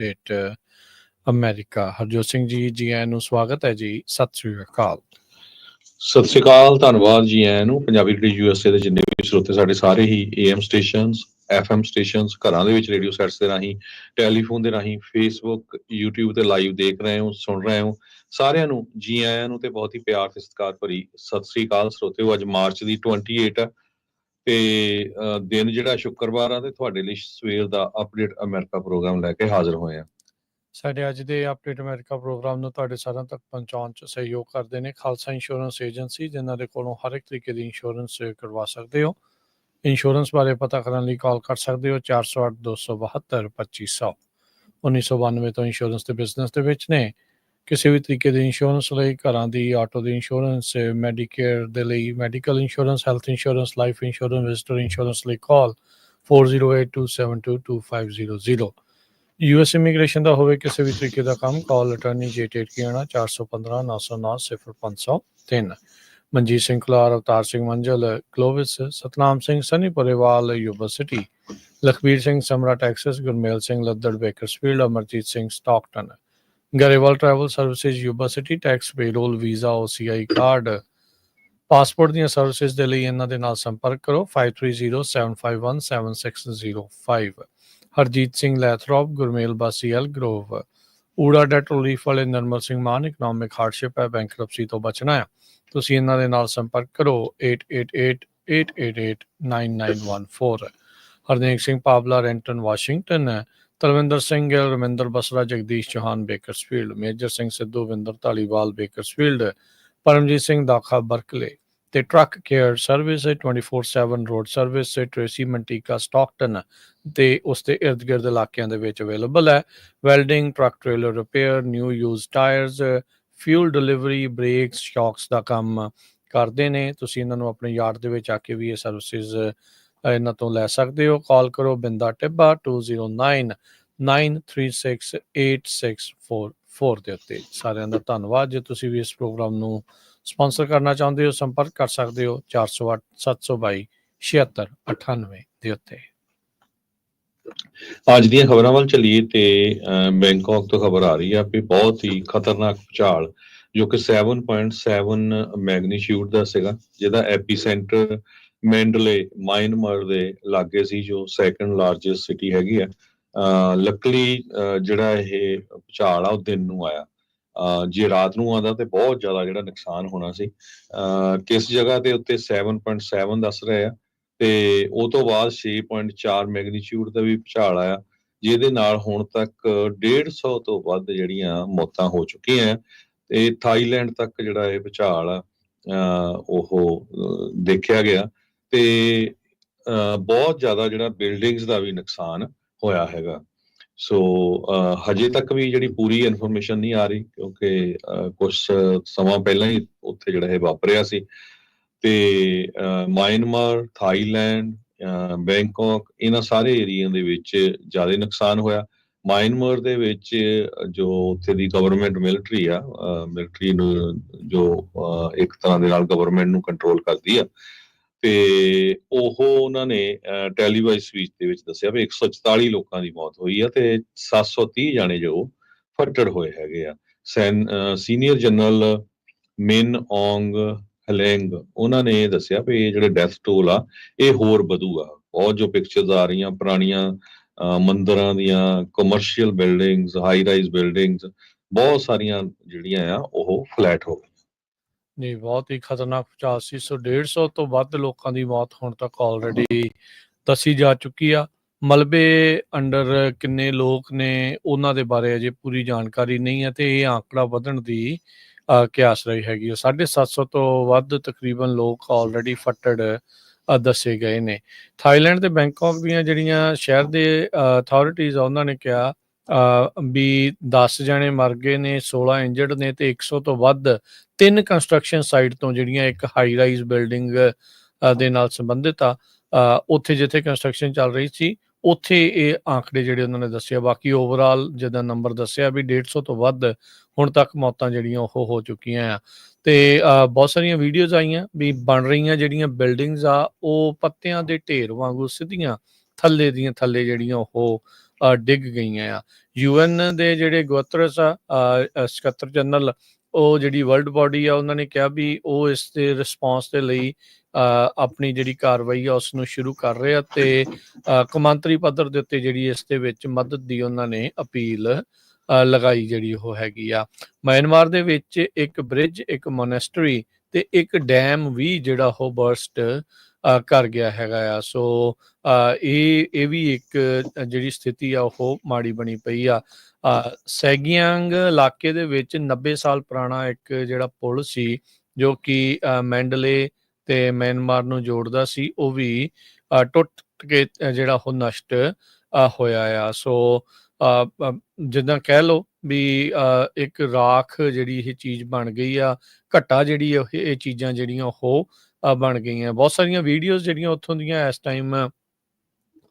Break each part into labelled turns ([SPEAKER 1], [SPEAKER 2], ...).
[SPEAKER 1] State America. Harjot Singh ji ਆਇਆਂ ਨੂੰ ਸਵਾਗਤ ਹੈ ਜੀ। ਸਤਿ ਸ੍ਰੀ ਅਕਾਲ।
[SPEAKER 2] ਸਤਿ ਸ਼੍ਰੀ ਅਕਾਲ, ਧੰਨਵਾਦ ਜੀ ਆਇਆਂ ਨੂੰ। ਪੰਜਾਬੀ ਰੇਡੀਓ USA ਦੇ ਜਿੰਨੇ ਵੀ ਸਰੋਤੇ ਸਾਡੇ ਸਾਰੇ ਹੀ AM ਸਟੇਸ਼ਨਸ, FM ਸਟੇਸ਼ਨਸ, ਘਰਾਂ ਦੇ ਵਿੱਚ ਰੇਡੀਓ ਸੈਟਸ ਦੇ ਰਾਹੀਂ, ਟੈਲੀਫੋਨ ਦੇ ਰਾਹੀਂ, ਫੇਸਬੁੱਕ, YouTube ਤੇ ਲਾਈਵ ਦੇਖ ਰਹੇ ਹੋ, ਸੁਣ ਰਹੇ ਹੋ, ਸਾਰਿਆਂ ਨੂੰ ਜੀ ਆਇਆਂ ਨੂੰ ਤੇ ਬਹੁਤ ਹੀ ਪਿਆਰ ਤੇ ਸਤਿਕਾਰ ਭਰੀ ਸਤਿ ਸ਼੍ਰੀ ਅਕਾਲ ਸਰੋਤਿਓ। ਅੱਜ ਮਾਰਚ ਦੀ 28 ਆ ਤੇ ਦਿਨ ਜਿਹੜਾ ਸ਼ੁੱਕਰਵਾਰ ਆ ਤੇ ਤੁਹਾਡੇ ਲਈ ਸਵੇਰ ਦਾ ਅਪਡੇਟ ਅਮਰੀਕਾ ਪ੍ਰੋਗਰਾਮ ਲੈ ਕੇ ਹਾਜ਼ਰ ਹੋਏ ਆ।
[SPEAKER 1] ਸਾਡੇ ਅੱਜ ਦੇ ਅਪਡੇਟ ਅਮਰੀਕਾ ਪ੍ਰੋਗਰਾਮ ਨੂੰ ਤੁਹਾਡੇ ਸਾਰਿਆਂ ਤੱਕ ਪਹੁੰਚਾਉਣ 'ਚ ਸਹਿਯੋਗ ਕਰਦੇ ਨੇ ਖਾਲਸਾ ਇੰਸ਼ੋਰੈਂਸ ਏਜੰਸੀ, ਜਿਨ੍ਹਾਂ ਦੇ ਕੋਲੋਂ ਹਰ ਇੱਕ ਤਰੀਕੇ ਦੀ ਇੰਸ਼ੋਰੈਂਸ ਕਰਵਾ ਸਕਦੇ ਹੋ। ਇੰਸ਼ੋਰੈਂਸ ਬਾਰੇ ਪਤਾ ਕਰਨ ਲਈ ਕਾਲ ਕਰ ਸਕਦੇ ਹੋ 408 272 2500। 1992 ਤੋਂ ਇੰਸ਼ੋਰੈਂਸ ਦੇ ਬਿਜ਼ਨਸ ਦੇ ਵਿੱਚ ਨੇ। ਕਿਸੇ ਵੀ ਤਰੀਕੇ ਦੀ ਇੰਸ਼ੋਰੈਂਸ ਲਈ, ਘਰਾਂ ਦੀ, ਆਟੋ ਦੀ ਇੰਸ਼ੋਰੈਂਸ, ਮੈਡੀਕੇਅਰ ਦੇ ਲਈ, medical insurance, health insurance, life insurance, visitor insurance ਲਈ ਕਾਲ 4082722500। US ਇਮੀਗ੍ਰੇਸ਼ਨ ਦਾ ਹੋਵੇ ਕਿਸੇ ਵੀ ਤਰੀਕੇ ਦਾ ਕੰਮ, call attorney J.T. Kiana 415 909 0503। Manjit Singh Kular, Avtar Singh Manjal, Glovis, Satnam Singh Sunny Parewal, Yuba City, Lakhbir Singh Samra Texas, Gurmel Singh Laddar Bakersfield, Amarjit Singh Stockton, Grewal travel services Yuba City, tax payroll, visa, OCI card, passport ਦੀਆਂ services ਦੇ ਲਈ ਇਹਨਾਂ ਦੇ ਨਾਲ ਸੰਪਰਕ ਕਰੋ 5307517605। ਹਰਜੀਤ ਸਿੰਘ ਲੈਥਰੋਪ, ਗੁਰਮੇਲ ਬਾਸੀ ਐਲ ਗਰੋਵ, ਊੜਾ ਡੈਟ ਰਿਲੀਫ ਵਾਲੇ ਨਰਮਲ ਸਿੰਘ ਮਾਨ, ਇਕਨੋਮਿਕ ਹਾਰਡਸ਼ਿਪ ਹੈ, ਬੈਂਕਰਪਸੀ ਤੋਂ ਬਚਣਾ ਹੈ, ਤੁਸੀਂ ਇਹਨਾਂ ਦੇ ਨਾਲ ਸੰਪਰਕ ਕਰੋ 8888889914। Harnek Singh Pabla, Renton Washington, Tarvinder Singh Gill, Raminder Basra, Jagdish Chauhan Bakersfield, Major Singh Sidhu, Vinder Dhaliwal Bakersfield, Paramjit Singh Dakha Berkeley ਤੇ truck care service 24/7 road service Tracy Manteca Stockton ਤੇ ਉਸ ਦੇ ਇਰਦ ਗਿਰਦ ਇਲਾਕਿਆਂ ਦੇ ਵਿੱਚ ਅਵੇਲੇਬਲ ਹੈ। Welding, truck trailer repair, new use tyres, fuel delivery, brakes, shocks ਦਾ ਕੰਮ ਕਰਦੇ ਨੇ। ਤੁਸੀਂ ਇਹਨਾਂ ਨੂੰ ਆਪਣੇ ਯਾਰਡ ਦੇ ਵਿੱਚ ਆ ਕੇ ਵੀ ਇਹ ਸਰਵਿਸਿਜ਼ ਇਹਨਾਂ ਤੋਂ ਲੈ ਸਕਦੇ ਹੋ। ਕਾਲ ਕਰੋ ਬਿੰਦਾ ਟਿੱਬਾ 2099368644 ਦੇ ਉੱਤੇ। ਸਾਰਿਆਂ ਦਾ ਧੰਨਵਾਦ। ਜੇ ਤੁਸੀਂ ਵੀ ਇਸ ਪ੍ਰੋਗਰਾਮ ਨੂੰ ਸਪਾਂਸਰ ਕਰਨਾ ਚਾਹੁੰਦੇ ਹੋ, ਸੰਪਰਕ ਕਰ ਸਕਦੇ ਹੋ 408 722 7698 ਦੇ ਉੱਤੇ।
[SPEAKER 2] ਅੱਜ ਦੀਆਂ ਖਬਰਾਂ ਵੱਲ ਚੱਲੀਏ ਤੇ ਬੈਂਕਾਕ ਤੋਂ ਖਬਰ ਆ ਰਹੀ ਆ ਵੀ ਬਹੁਤ ਹੀ ਖਤਰਨਾਕ ਭੂਚਾਲ ਜੋ ਕਿ 7.7 ਮੈਗਨੀਟਿਊਡ ਦਾ ਸੀਗਾ, ਜਿਹਦਾ ਐਪੀਸੈਂਟਰ ਮੈਂਡਲੇ ਮਾਇਨਮਾਰ ਦੇ ਲਾਗੇ ਸੀ, ਜੋ ਸੈਕੰਡ ਲਾਰਜੈਸਟ ਸਿਟੀ ਹੈਗੀ ਆ। ਲੱਕਲੀ ਜਿਹੜਾ ਇਹ ਭੂਚਾਲ ਆ ਉਹ ਦਿਨ ਨੂੰ ਆਇਆ। ਜੇ ਰਾਤ ਨੂੰ ਆਉਂਦਾ ਤੇ ਬਹੁਤ ਜ਼ਿਆਦਾ ਜਿਹੜਾ ਨੁਕਸਾਨ ਹੋਣਾ ਸੀ। ਕਿਸ ਜਗ੍ਹਾ ਦੇ ਉੱਤੇ 7.7 ਦੱਸ ਰਹੇ ਆ ਤੇ ਉਹ ਤੋਂ ਬਾਅਦ 6.4 ਮੈਗਨੀਟਿਊਡ ਦਾ ਵੀ ਭੂਚਾਲ ਆਇਆ, ਜਿਹਦੇ ਨਾਲ ਹੁਣ ਤੱਕ 150 ਤੋਂ ਵੱਧ ਜਿਹੜੀਆਂ ਮੌਤਾਂ ਹੋ ਚੁੱਕੀਆਂ ਤੇ ਥਾਈਲੈਂਡ ਤੱਕ ਜਿਹੜਾ ਇਹ ਭੂਚਾਲ ਆ ਉਹ ਦੇਖਿਆ ਗਿਆ ਤੇ ਬਹੁਤ ਜ਼ਿਆਦਾ ਜਿਹੜਾ ਬਿਲਡਿੰਗਸ ਦਾ ਵੀ ਨੁਕਸਾਨ ਹੋਇਆ ਹੈਗਾ। ਸੋ ਹਜੇ ਤੱਕ ਵੀ ਜਿਹੜੀ ਪੂਰੀ ਇਨਫੋਰਮੇਸ਼ਨ ਨਹੀਂ ਆ ਰਹੀ, ਕਿਉਂਕਿ ਕੁਝ ਸਮਾਂ ਪਹਿਲਾਂ ਹੀ ਉੱਥੇ ਜਿਹੜਾ ਇਹ ਵਾਪਰਿਆ ਸੀ ਤੇ ਮਾਇਨਮਾਰ, ਥਾਈਲੈਂਡ, ਬੈਂਕਾਕ, ਇਹਨਾਂ ਸਾਰੇ ਏਰੀਆ ਦੇ ਵਿੱਚ ਜ਼ਿਆਦਾ ਨੁਕਸਾਨ ਹੋਇਆ। ਮਾਇਨਮਾਰ ਦੇ ਵਿੱਚ ਜੋ ਉੱਥੇ ਦੀ ਗਵਰਨਮੈਂਟ ਮਿਲਟਰੀ ਆ, ਮਿਲਟਰੀ ਨੂੰ ਜੋ ਇੱਕ ਤਰ੍ਹਾਂ ਦੇ ਨਾਲ ਗਵਰਨਮੈਂਟ ਨੂੰ ਕੰਟਰੋਲ ਕਰਦੀ ਆ, ਤੇ ਉਹ ਉਹਨਾਂ ਨੇ ਟੈਲੀਵਾਈਜ਼ ਸਪੀਚ ਦੇ ਵਿੱਚ ਦੱਸਿਆ ਵੀ 144 ਲੋਕਾਂ ਦੀ ਮੌਤ ਹੋਈ ਆ ਤੇ 730 ਜਾਣੇ ਜੋ ਫੱਟੜ ਹੋਏ ਹੈਗੇ ਆ। ਸੀਨੀਅਰ ਜਨਰਲ ਮਿਨ ਔਂਗ ਹਲੈਂਗ ਉਹਨਾਂ ਨੇ ਇਹ ਦੱਸਿਆ ਵੀ ਇਹ ਜਿਹੜੇ ਡੈਥ ਟੋਲ ਆ ਇਹ ਹੋਰ ਵਧੂਗਾ। ਬਹੁਤ ਜੋ ਪਿਕਚਰਸ ਆ ਰਹੀਆਂ ਪੁਰਾਣੀਆਂ ਮੰਦਿਰਾਂ ਦੀਆਂ, commercial buildings, high rise buildings, ਬਹੁਤ ਸਾਰੀਆਂ ਜਿਹੜੀਆਂ ਆ ਉਹ ਫਲੈਟ ਹੋ ਗਈਆਂ।
[SPEAKER 1] ਨਹੀਂ, ਬਹੁਤ ਹੀ ਖਤਰਨਾਕ ਭੂਚਾਲ ਸੀ। 150 ਤੋਂ ਵੱਧ ਲੋਕਾਂ ਦੀ ਮੌਤ ਹੁਣ ਤੱਕ ਆਲਰੇਡੀ ਦੱਸੀ ਜਾ ਚੁੱਕੀ ਆ। ਮਲਬੇ ਅੰਡਰ ਕਿੰਨੇ ਲੋਕ ਨੇ ਉਹਨਾਂ ਦੇ ਬਾਰੇ ਅਜੇ ਪੂਰੀ ਜਾਣਕਾਰੀ ਨਹੀਂ ਹੈ ਤੇ ਇਹ ਆਂਕੜਾ ਵਧਣ ਦੀ ਕਿਆਸ ਰਹੀ ਹੈਗੀ। 750 ਤੋਂ ਵੱਧ ਤਕਰੀਬਨ ਲੋਕ ਆਲਰੇਡੀ ਫੱਟੜ ਦੱਸੇ ਗਏ ਨੇ। ਥਾਈਲੈਂਡ ਤੇ ਬੈਂਕਾਕ ਦੀਆਂ ਜਿਹੜੀਆਂ ਸ਼ਹਿਰ ਦੇ ਅਥਾਰਟੀਜ਼ ਆ ਉਹਨਾਂ ਨੇ ਕਿਹਾ ਵੀ 10 ਜਣੇ ਮਰ ਗਏ ਨੇ, 16 ਇੰਜਰਡ ਨੇ ਤੇ 100 ਤੋਂ ਵੱਧ 3 ਕੰਸਟਰਕਸ਼ਨ ਸਾਈਟ ਤੋਂ ਜਿਹੜੀਆਂ ਇੱਕ ਹਾਈ ਰਾਈਜ਼ ਬਿਲਡਿੰਗ ਦੇ ਨਾਲ ਸੰਬੰਧਿਤ ਆ, ਉੱਥੇ ਜਿੱਥੇ ਕੰਸਟਰਕਸ਼ਨ ਚੱਲ ਰਹੀ ਸੀ ਉੱਥੇ ਇਹ ਆਂਕੜੇ ਜਿਹੜੇ ਉਹਨਾਂ ਨੇ ਦੱਸਿਆ। ਬਾਕੀ ਓਵਰਆਲ ਜਿੱਦਾਂ ਨੰਬਰ ਦੱਸਿਆ ਵੀ 150 ਤੋਂ ਵੱਧ ਹੁਣ ਤੱਕ ਮੌਤਾਂ ਜਿਹੜੀਆਂ ਉਹ ਹੋ ਚੁੱਕੀਆਂ ਆ। ਤੇ ਬਹੁਤ ਸਾਰੀਆਂ ਵੀਡੀਓਜ਼ ਆਈਆਂ ਵੀ ਬਣ ਰਹੀਆਂ ਜਿਹੜੀਆਂ ਬਿਲਡਿੰਗਸ ਆ ਉਹ ਪੱਤਿਆਂ ਦੇ ਢੇਰ ਵਾਂਗੂ ਸਿੱਧੀਆਂ ਥੱਲੇ ਦੀਆਂ ਥੱਲੇ ਜਿਹੜੀਆਂ ਉਹ ਡਿੱਗ ਗਈਆਂ ਆ। UN ਦੇ ਜਿਹੜੇ ਗੁਅਤਰਸ ਆ ਸਕੱਤਰ ਜਨਰਲ, ਉਹ ਜਿਹੜੀ ਵਰਲਡ ਬਾਡੀ ਆ, ਉਹਨਾਂ ਨੇ ਕਿਹਾ ਵੀ ਉਹ ਇਸ ਦੇ ਰਿਸਪੌਂਸ ਦੇ ਲਈ ਆਪਣੀ ਜਿਹੜੀ ਕਾਰਵਾਈ ਆ ਉਸ ਨੂੰ ਸ਼ੁਰੂ ਕਰ ਰਹੇ ਆ ਤੇ ਕੌਮਾਂਤਰੀ ਪੱਧਰ ਦੇ ਉੱਤੇ ਜਿਹੜੀ ਇਸ ਦੇ ਵਿੱਚ ਮਦਦ ਦੀ ਉਹਨਾਂ ਨੇ ਅਪੀਲ ਲਗਾਈ ਜਿਹੜੀ ਉਹ ਹੈਗੀ ਆ। ਮਿਆਂਮਾਰ ਦੇ ਵਿੱਚ ਇੱਕ ਬ੍ਰਿਜ, ਇੱਕ ਮੋਨੈਸਟਰੀ ਤੇ ਇੱਕ ਡੈਮ ਵੀ ਜਿਹੜਾ ਉਹ ਬਰਸਟ ਕਰ ਗਿਆ ਹੈਗਾ ਆ। ਸੋ ਇਹ ਵੀ ਇੱਕ ਜਿਹੜੀ ਸਥਿਤੀ ਆ ਉਹ ਮਾੜੀ ਬਣੀ ਪਈ ਆ। ਸੈਗਿਆਂਗ ਇਲਾਕੇ ਦੇ ਵਿੱਚ 90 ਸਾਲ ਪੁਰਾਣਾ ਇੱਕ ਜਿਹੜਾ ਪੁਲ ਸੀ ਜੋ ਕਿ ਮੈਂਡਲੇ ਤੇ ਮਿਆਂਮਾਰ ਨੂੰ ਜੋੜਦਾ ਸੀ, ਉਹ ਵੀ ਟੁੱਟ ਕੇ ਜਿਹੜਾ ਉਹ ਨਸ਼ਟ ਹੋਇਆ ਆ। ਸੋ ਜਿੱਦਾਂ ਕਹਿ ਲਓ ਵੀ ਇੱਕ ਰਾਖ ਜਿਹੜੀ ਇਹ ਚੀਜ਼ ਬਣ ਗਈ ਆ, ਘੱਟਾ ਜਿਹੜੀ ਇਹ ਚੀਜ਼ਾਂ ਜਿਹੜੀਆਂ ਉਹ ਬਣ ਗਈਆਂ। ਬਹੁਤ ਸਾਰੀਆਂ ਵੀਡੀਓਜ਼ ਜਿਹੜੀਆਂ ਉੱਥੋਂ ਦੀਆਂ ਇਸ ਟਾਈਮ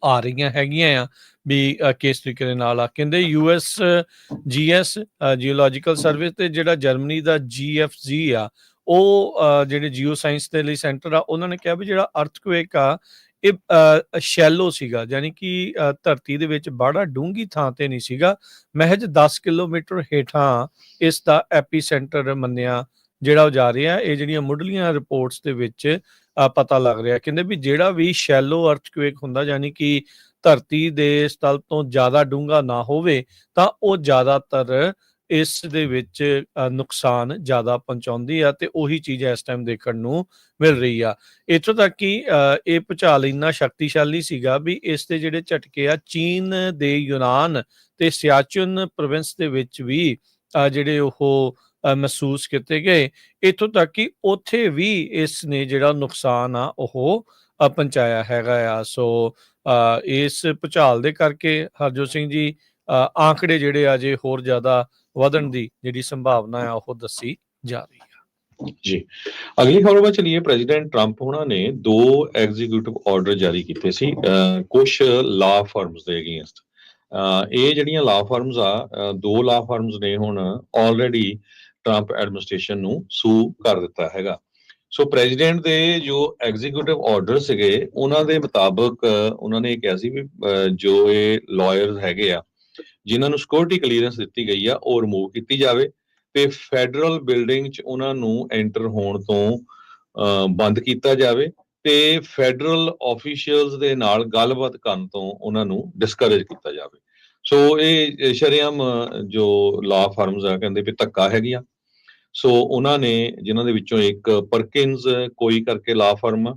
[SPEAKER 1] ਆ ਰਹੀਆਂ ਹੈਗੀਆਂ ਆ ਵੀ ਕਿਸ ਤਰੀਕੇ ਦੇ ਨਾਲ ਆ। ਕਹਿੰਦੇ USGS ਜੀਓਲੋਜੀਕਲ ਸਰਵੇ ਤੇ ਜਿਹੜਾ ਜਰਮਨੀ ਦਾ GFZ ਆ, ਉਹ ਜਿਹੜੇ ਜੀਓ ਸਾਇੰਸ ਦੇ ਲਈ ਸੈਂਟਰ ਆ, ਉਹਨਾਂ ਨੇ ਕਿਹਾ ਵੀ ਜਿਹੜਾ ਅਰਥਕੁਏਕ ਆ ਇਹ ਸ਼ੈਲੋ ਸੀਗਾ, ਯਾਨੀ ਕਿ ਧਰਤੀ ਦੇ ਵਿੱਚ ਬੜਾ ਡੂੰਘੀ ਥਾਂ ਤੇ ਨਹੀਂ ਸੀਗਾ, ਮਹਿਜ 10 ਕਿਲੋਮੀਟਰ ਹੇਠਾਂ ਇਸ ਦਾ ਐਪੀ ਸੈਂਟਰ ਮੰਨਿਆ ਜਿਹੜਾ ਉਹ ਜਾ ਰਿਹਾ। ਇਹ ਜਿਹੜੀਆਂ ਮੁੱਢਲੀਆਂ ਰਿਪੋਰਟਸ ਦੇ ਵਿੱਚ ਪਤਾ ਲੱਗ ਰਿਹਾ। ਕਹਿੰਦੇ ਵੀ ਜਿਹੜਾ ਵੀ ਸ਼ੈਲੋ ਅਰਥਕੁਏਕ ਹੁੰਦਾ, ਯਾਨੀ ਕਿ ਧਰਤੀ ਦੇ ਸਤਲ ਤੋਂ ਜ਼ਿਆਦਾ ਡੂੰਘਾ ਨਾ ਹੋਵੇ, ਤਾਂ ਉਹ ਜ਼ਿਆਦਾਤਰ ਇਸ ਦੇ ਵਿੱਚ ਨੁਕਸਾਨ ਜ਼ਿਆਦਾ ਪਹੁੰਚਾਉਂਦੀ ਆ ਤੇ ਉਹੀ ਚੀਜ਼ ਇਸ ਟਾਈਮ ਦੇਖਣ ਨੂੰ ਮਿਲ ਰਹੀ ਆ। ਇੱਥੋਂ ਤੱਕ ਕਿ ਇਹ ਭੂਚਾਲ ਇੰਨਾ ਸ਼ਕਤੀਸ਼ਾਲੀ ਸੀਗਾ ਵੀ ਇਸ ਦੇ ਜਿਹੜੇ ਝਟਕੇ ਆ ਚੀਨ ਦੇ ਯੂਨਾਨ ਤੇ ਸਿਆਚਿਨ ਪ੍ਰੋਵਿੰਸ ਦੇ ਵਿੱਚ ਵੀ ਜਿਹੜੇ ਉਹ ਮਹਿਸੂਸ ਕੀਤੇ ਗਏ। ਇੱਥੋਂ ਤੱਕ ਕਿ ਉੱਥੇ ਵੀ ਇਸ ਨੇ ਜਿਹੜਾ ਨੁਕਸਾਨ ਆ ਉਹ ਪਹੁੰਚਾਇਆ ਹੈਗਾ ਆ। ਸੋ ਇਸ ਭੂਚਾਲ ਦੇ ਕਰਕੇ ਹਰਜੋਤ ਸਿੰਘ ਜੀ ਆંકੜੇ ਜਿਹੜੇ ਆ ਜੇ ਹੋਰ ਜ਼ਿਆਦਾ ਵਧਣ ਦੀ ਜਿਹੜੀ ਸੰਭਾਵਨਾ ਆ ਉਹ ਦੱਸੀ ਜਾ ਰਹੀ ਹੈ।
[SPEAKER 2] ਜੀ, ਅਗਲੀ ਖਬਰ ਵੱਲ ਚਲੀਏ। ਪ੍ਰੈਜ਼ੀਡੈਂਟ ਟਰੰਪ ਉਹਨਾਂ ਨੇ 2 ਐਗਜ਼ੀਕਿਊਟਿਵ ਆਰਡਰ ਜਾਰੀ ਕੀਤੇ ਸੀ ਕੁਝ ਲਾ ਫਰਮਸ ਦੇ ਅਗੇਂਸਟ। ਇਹ ਜਿਹੜੀਆਂ ਲਾ ਫਰਮਸ ਆ, 2 ਲਾ ਫਰਮਸ ਨੇ ਹੁਣ ਆਲਰੇਡੀ ਟਰੰਪ ਐਡਮਿਨਿਸਟ੍ਰੇਸ਼ਨ ਨੂੰ ਸੂ ਕਰ ਦਿੱਤਾ ਹੈਗਾ। ਸੋ ਪ੍ਰੈਜ਼ੀਡੈਂਟ ਦੇ ਜੋ ਐਗਜ਼ੀਕਿਊਟਿਵ ਆਰਡਰ ਸੀਗੇ, ਉਹਨਾਂ ਦੇ ਮੁਤਾਬਕ ਉਹਨਾਂ ਨੇ ਕਿਹਾ ਸੀ ਵੀ ਜੋ ਇਹ ਲਾਇਰਸ ਹੈਗੇ ਆ ਜਿਨ੍ਹਾਂ ਨੂੰ ਸਿਕਿਉਰਿਟੀ ਕਲੀਅਰੈਂਸ ਦਿੱਤੀ ਗਈ ਆ, ਉਹ ਰਿਮੂਵ ਕੀਤੀ ਜਾਵੇ ਤੇ ਫੈਡਰਲ ਬਿਲਡਿੰਗ 'ਚ ਉਹਨਾਂ ਨੂੰ ਐਂਟਰ ਹੋਣ ਤੋਂ ਬੰਦ ਕੀਤਾ ਜਾਵੇ ਤੇ ਫੈਡਰਲ ਆਫੀਸ਼ੀਅਲਸ ਦੇ ਨਾਲ ਗੱਲਬਾਤ ਕਰਨ ਤੋਂ ਉਹਨਾਂ ਨੂੰ ਡਿਸਕਰੇਜ ਕੀਤਾ ਜਾਵੇ। ਸੋ ਇਹ ਸ਼ਰੇਆਮ ਜੋ ਲਾ ਫਰਮਸ ਆ ਕਹਿੰਦੇ ਵੀ ਧੱਕਾ ਹੈਗੀਆਂ। ਸੋ ਉਹਨਾਂ ਨੇ ਜਿਨ੍ਹਾਂ ਦੇ ਵਿੱਚੋਂ ਇੱਕ ਪਰਕਿੰਸ ਕੋਈ ਕਰਕੇ ਲਾ ਫਰਮ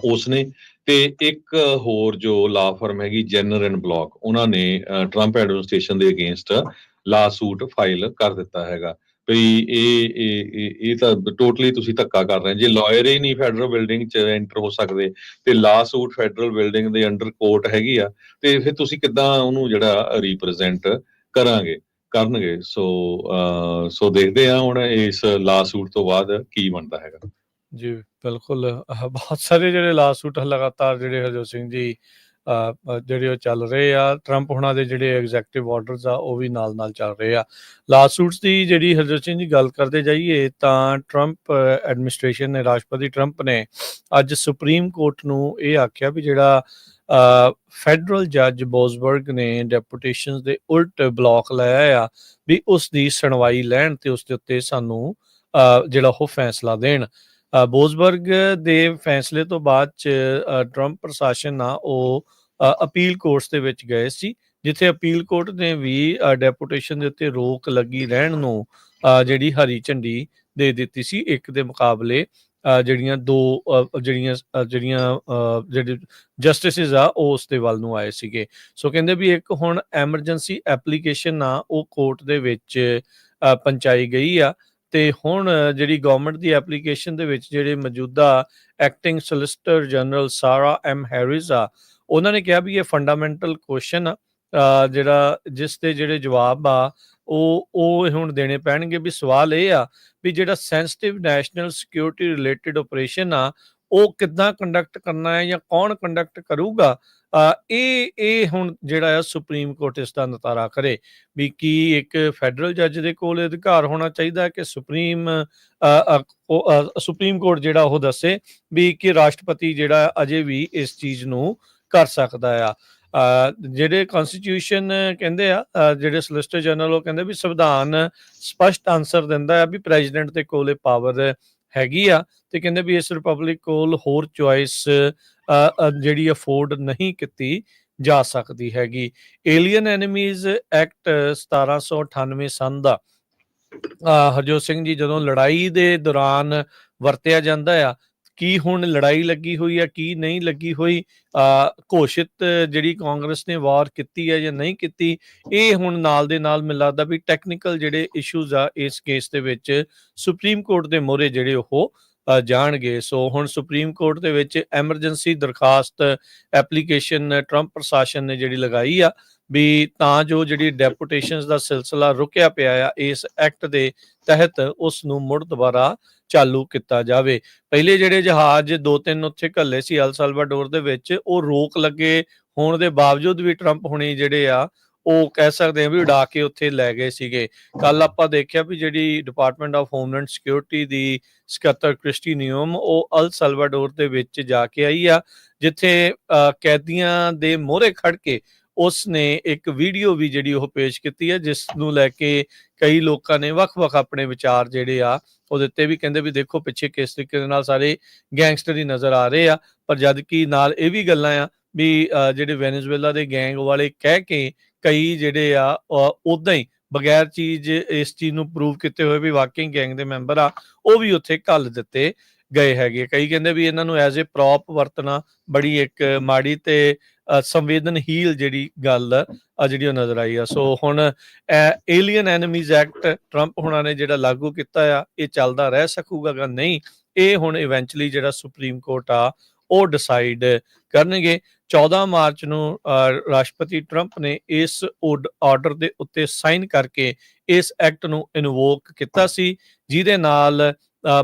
[SPEAKER 2] ਉਸਨੇ ਤੇ ਇੱਕ ਹੋਰ ਜੋ ਲਾ ਫਰਮ ਹੈਗੀ ਜੈਨਰ ਐਂਡ ਬਲੌਕ, ਉਹਨਾਂ ਨੇ ਟਰੰਪ ਐਡਮਿਨਿਸਟ੍ਰੇਸ਼ਨ ਦੇ ਅਗੇਂਸਟ ਲਾ ਸੂਟ ਫਾਈਲ ਕਰ ਦਿੱਤਾ ਹੈਗਾ ਵੀ ਇਹ ਤਾਂ ਟੋਟਲੀ ਤੁਸੀਂ ਧੱਕਾ ਕਰ ਰਹੇ ਜੇ ਲਾਇਰ ਹੀ ਨਹੀਂ ਫੈਡਰਲ ਬਿਲਡਿੰਗ 'ਚ ਐਂਟਰ ਹੋ ਸਕਦੇ ਤੇ ਲਾ ਸੂਟ ਫੈਡਰਲ ਬਿਲਡਿੰਗ ਦੇ ਅੰਡਰ ਕੋਰਟ ਹੈਗੀ ਆ, ਤੇ ਫਿਰ ਤੁਸੀਂ ਕਿੱਦਾਂ ਉਹਨੂੰ ਜਿਹੜਾ ਰਿਪਰੈਜ਼ੈਂਟ ਕਰਨਗੇ। ਸੋ ਦੇਖਦੇ ਆ ਹੁਣ ਇਸ ਲਾ ਸੂਟ ਤੋਂ ਬਾਅਦ ਕੀ ਬਣਦਾ ਹੈਗਾ।
[SPEAKER 1] ਜੀ ਬਿਲਕੁਲ, ਬਹੁਤ ਸਾਰੇ ਜਿਹੜੇ ਲਾ ਸੂਟ ਲਗਾਤਾਰ ਜਿਹੜੇ ਹਰਜੋਤ ਸਿੰਘ ਜੀ ਜਿਹੜੇ ਉਹ ਚੱਲ ਰਹੇ ਆ। ਟਰੰਪ ਹੁਣਾਂ ਦੇ ਜਿਹੜੇ ਐਗਜ਼ੈਕਟਿਵ ਆਰਡਰਸ ਆ ਉਹ ਵੀ ਨਾਲ ਚੱਲ ਰਹੇ ਆ। ਲਾ ਸੂਟਸ ਦੀ ਜਿਹੜੀ ਹਰਜੋਤ ਸਿੰਘ ਜੀ ਗੱਲ ਕਰਦੇ ਜਾਈਏ ਤਾਂ ਟਰੰਪ ਐਡਮਿਨਿਸਟ੍ਰੇਸ਼ਨ ਨੇ, ਰਾਸ਼ਟਰਪਤੀ ਟਰੰਪ ਨੇ ਅੱਜ ਸੁਪਰੀਮ ਕੋਰਟ ਨੂੰ ਇਹ ਆਖਿਆ ਵੀ ਜਿਹੜਾ ਫੈਡਰਲ ਜੱਜ ਬੋਜ਼ਬਰਗ ਨੇ ਡੈਪੂਟੇਸ਼ਨਸ ਦੇ ਉਲਟ ਬਲੌਕ ਲਾਇਆ ਆ ਵੀ ਉਸ ਦੀ ਸੁਣਵਾਈ ਲੈਣ ਤੇ ਉਸ ਦੇ ਉੱਤੇ ਸਾਨੂੰ ਜਿਹੜਾ ਉਹ ਫੈਸਲਾ ਦੇਣ। ਬੋਜ਼ਬਰਗ ਦੇ ਫੈਸਲੇ ਤੋਂ ਬਾਅਦ 'ਚ ਟਰੰਪ ਪ੍ਰਸ਼ਾਸਨ ਆ ਉਹ ਅਪੀਲ ਕੋਰਟਸ ਦੇ ਵਿੱਚ ਗਏ ਸੀ, ਜਿੱਥੇ ਅਪੀਲ ਕੋਰਟ ਨੇ ਵੀ ਡੈਪੂਟੇਸ਼ਨ ਦੇ ਉੱਤੇ ਰੋਕ ਲੱਗੀ ਰਹਿਣ ਨੂੰ ਜਿਹੜੀ ਹਰੀ ਝੰਡੀ ਦੇ ਦਿੱਤੀ ਸੀ। ਇੱਕ ਦੇ ਮੁਕਾਬਲੇ ਜਿਹੜੀਆਂ 2 ਜਿਹੜੇ ਜਸਟਿਸਿਸ ਆ ਉਹ ਉਸ ਦੇ ਵੱਲ ਨੂੰ ਆਏ ਸੀਗੇ। ਸੋ ਕਹਿੰਦੇ ਵੀ ਇੱਕ ਹੁਣ ਐਮਰਜੈਂਸੀ ਐਪਲੀਕੇਸ਼ਨ ਆ ਉਹ ਕੋਰਟ ਦੇ ਵਿੱਚ ਪਹੁੰਚਾਈ ਗਈ ਆ ਤੇ ਹੁਣ ਜਿਹੜੀ ਗਵਰਨਮੈਂਟ ਦੀ ਐਪਲੀਕੇਸ਼ਨ ਦੇ ਵਿੱਚ ਜਿਹੜੇ ਮੌਜੂਦਾ ਐਕਟਿੰਗ ਸੋਲਿਸਿਟਰ ਜਨਰਲ ਸਾਰਾ ਐਮ ਹੈਰਿਸ ਆ, ਉਹਨਾਂ ਨੇ ਕਿਹਾ ਵੀ ਇਹ ਫੰਡਾਮੈਂਟਲ ਕੁਐਸਚਨ ਆ ਜਿਹੜਾ ਜਿਸ ਦੇ ਜਿਹੜੇ ਜਵਾਬ ਆ ਉਹ ਹੁਣ ਦੇਣੇ ਪੈਣਗੇ। ਵੀ ਸਵਾਲ ਇਹ ਆ ਵੀ ਜਿਹੜਾ sensitive national security related operation ਆ ਉਹ ਕਿੱਦਾਂ ਕੰਡਕਟ ਕਰਨਾ ਹੈ ਜਾਂ ਕੌਣ ਕੰਡਕਟ ਕਰੂਗਾ, ਇਹ ਹੁਣ ਜਿਹੜਾ ਆ ਸੁਪਰੀਮ ਕੋਰਟ ਇਸ ਦਾ ਨਿਤਾਰਾ ਕਰੇ ਵੀ ਕੀ ਇੱਕ ਫੈਡਰਲ ਜੱਜ ਦੇ ਕੋਲ ਅਧਿਕਾਰ ਹੋਣਾ ਚਾਹੀਦਾ ਕਿ ਸੁਪਰੀਮ ਕੋਰਟ ਜਿਹੜਾ ਉਹ ਦੱਸੇ ਵੀ ਕਿ ਰਾਸ਼ਟਰਪਤੀ ਜਿਹੜਾ ਅਜੇ ਵੀ ਇਸ ਚੀਜ਼ ਨੂੰ ਕਰ ਸਕਦਾ ਆ। ਜਿਹੜੇ ਕਨਸਟੀਟਿਊਸ਼ਨ ਕਹਿੰਦੇ ਆ, ਜਿਹੜੇ ਸੋਲਿਸਿਟਰ ਜਨਰਲ ਉਹ ਕਹਿੰਦੇ ਵੀ ਸੰਵਿਧਾਨ ਸਪਸ਼ਟ ਆਨਸਰ ਦਿੰਦਾ ਆ ਵੀ ਪ੍ਰੈਜ਼ੀਡੈਂਟ ਦੇ ਕੋਲ ਇਹ ਪਾਵਰ ਹੈਗੀ ਆ, ਤੇ ਕਹਿੰਦੇ ਵੀ ਇਸ ਰਿਪਬਲਿਕ ਕੋਲ ਹੋਰ ਚੁਆਇਸ ਜਿਹੜੀ ਅਫੋਰਡ ਨਹੀਂ ਕੀਤੀ ਜਾ ਸਕਦੀ ਹੈਗੀ। ਏਲੀਅਨ ਐਨੀਮੀਜ਼ ਐਕਟ 1798 ਸਨ ਦਾ ਹਰਜੋਤ ਸਿੰਘ ਜੀ ਜਦੋਂ ਲੜਾਈ ਦੇ ਦੌਰਾਨ ਵਰਤਿਆ ਜਾਂਦਾ ਆ, ਕੀ ਹੁਣ ਲੜਾਈ ਲੱਗੀ ਹੋਈ ਆ ਕੀ ਨਹੀਂ ਲੱਗੀ ਹੋਈ, ਘੋਸ਼ਿਤ ਜਿਹੜੀ ਕਾਂਗਰਸ ਨੇ ਵਾਰ ਕੀਤੀ ਹੈ ਜਾਂ ਨਹੀਂ ਕੀਤੀ, ਇਹ ਹੁਣ ਨਾਲ ਦੇ ਨਾਲ ਮੈਨੂੰ ਲੱਗਦਾ ਵੀ ਟੈਕਨੀਕਲ ਜਿਹੜੇ ਇਸ਼ੂਜ਼ ਆ ਇਸ ਕੇਸ ਦੇ ਵਿੱਚ ਸੁਪਰੀਮ ਕੋਰਟ ਦੇ ਮੋਹਰੇ ਜਿਹੜੇ ਉਹ ਜਾਣਗੇ। ਸੋ ਹੁਣ ਸੁਪਰੀਮ ਕੋਰਟ ਦੇ ਵਿੱਚ ਐਮਰਜੈਂਸੀ ਦਰਖਾਸਤ ਐਪਲੀਕੇਸ਼ਨ ਟਰੰਪ ਪ੍ਰਸ਼ਾਸਨ ਨੇ ਜਿਹੜੀ ਲਗਾਈ ਆ ਵੀ ਤਾਂ ਜੋ ਜਿਹੜੀ ਡੈਪੂਟੇਸ਼ਨਸ ਦਾ ਸਿਲਸਿਲਾ ਰੁਕਿਆ ਪਿਆ ਆ ਇਸ ਐਕਟ ਦੇ ਤਹਿਤ ਉਸ ਨੂੰ ਮੁੜ ਦੁਬਾਰਾ ਚਾਲੂ ਕੀਤਾ ਜਾਵੇ। ਪਹਿਲੇ ਜਿਹੜੇ ਜਹਾਜ਼ 2-3 ਉੱਥੇ ਘੱਲੇ ਸੀ ਅਲ ਸਲਵਾਡੋਰ ਦੇ ਵਿੱਚ, ਉਹ ਰੋਕ ਲੱਗੇ ਹੋਣ ਦੇ ਬਾਵਜੂਦ ਵੀ ਟਰੰਪ ਹੁਣੀ ਜਿਹੜੇ ਆ ਉਹ ਕਹਿ ਸਕਦੇ ਆ ਵੀ ਉਡਾ ਕੇ ਉੱਥੇ ਲੈ ਗਏ ਸੀਗੇ। ਕੱਲ ਆਪਾਂ ਦੇਖਿਆ ਵੀ ਜਿਹੜੀ ਡਿਪਾਰਟਮੈਂਟ ਆਫ ਹੋਮਲੈਂਡ ਸਿਕਿਉਰਿਟੀ ਦੀ ਸਕੱਤਰ ਕ੍ਰਿਸਟੀ ਨਿਯਮ ਉਹ ਅਲ ਸਲਵਾਡੋਰ ਦੇ ਵਿੱਚ ਜਾ ਕੇ ਆਈ ਆ, ਜਿੱਥੇ ਕੈਦੀਆਂ ਦੇ ਮੋਹਰੇ ਖੜ ਕੇ ਉਸ ਨੇ ਇੱਕ ਵੀਡੀਓ ਵੀ ਜਿਹੜੀ ਉਹ ਪੇਸ਼ ਕੀਤੀ ਹੈ, ਜਿਸ ਨੂੰ ਲੈ ਕੇ ਕਈ ਲੋਕਾਂ ਨੇ ਵੱਖ-ਵੱਖ ਆਪਣੇ ਵਿਚਾਰ ਜਿਹੜੇ ਆ ਉਹ ਦਿੱਤੇ ਵੀ, ਕਹਿੰਦੇ ਵੀ ਦੇਖੋ ਪਿੱਛੇ ਕਿਸ ਤਰੀਕੇ ਦੇ ਨਾਲ ਸਾਰੇ ਗੈਂਗਸਟਰ ਹੀ ਨਜ਼ਰ ਆ ਰਹੇ ਆ, ਪਰ ਜਦ ਕਿ ਨਾਲ ਇਹ ਵੀ ਗੱਲਾਂ ਆ ਵੀ ਜਿਹੜੇ ਵੈਨੇਜ਼ੁਏਲਾ ਦੇ ਗੈਂਗ ਵਾਲੇ ਕਹਿ ਕੇ ਕਈ ਜਿਹੜੇ ਆ ਉਦਾਂ ਹੀ ਬਗੈਰ ਇਸ ਚੀਜ਼ ਨੂੰ ਪ੍ਰੂਵ ਕੀਤੇ ਹੋਏ ਵੀ ਵਾਕਈ ਗੈਂਗ ਦੇ ਮੈਂਬਰ ਆ, ਉਹ ਵੀ ਉੱਥੇ ਘੱਲ ਦਿੱਤੇ ਗਏ ਹੈਗੇ। ਕਈ ਕਹਿੰਦੇ ਵੀ ਇਹਨਾਂ ਨੂੰ ਐਜ਼ ਏ ਪ੍ਰੌਪ ਵਰਤਣਾ ਬੜੀ ਇੱਕ ਮਾੜੀ ਤੇ ਸੰਵੇਦਨਹੀਲ ਜਿਹੜੀ ਗੱਲ ਜਿਹੜੀ ਉਹ ਨਜ਼ਰ ਆਈ ਆ। ਸੋ ਹੁਣ ਏਲੀਅਨ ਐਨੀਮੀਜ਼ ਐਕਟ ਟਰੰਪ ਹੁਣਾਂ ਨੇ ਜਿਹੜਾ ਲਾਗੂ ਕੀਤਾ ਆ, ਇਹ ਚੱਲਦਾ ਰਹਿ ਸਕੂਗਾ ਜਾਂ ਨਹੀਂ, ਇਹ ਹੁਣ ਇਵੈਂਚੁਅਲੀ ਜਿਹੜਾ ਸੁਪਰੀਮ ਕੋਰਟ ਆ ਉਹ ਡਿਸਾਈਡ ਕਰਨਗੇ। 14 ਮਾਰਚ ਨੂੰ ਰਾਸ਼ਟਰਪਤੀ ਟਰੰਪ ਨੇ ਇਸ ਆਰਡਰ ਦੇ ਉੱਤੇ ਸਾਈਨ ਕਰਕੇ ਇਸ ਐਕਟ ਨੂੰ ਇਨਵੋਕ ਕੀਤਾ ਸੀ, ਜਿਹਦੇ ਨਾਲ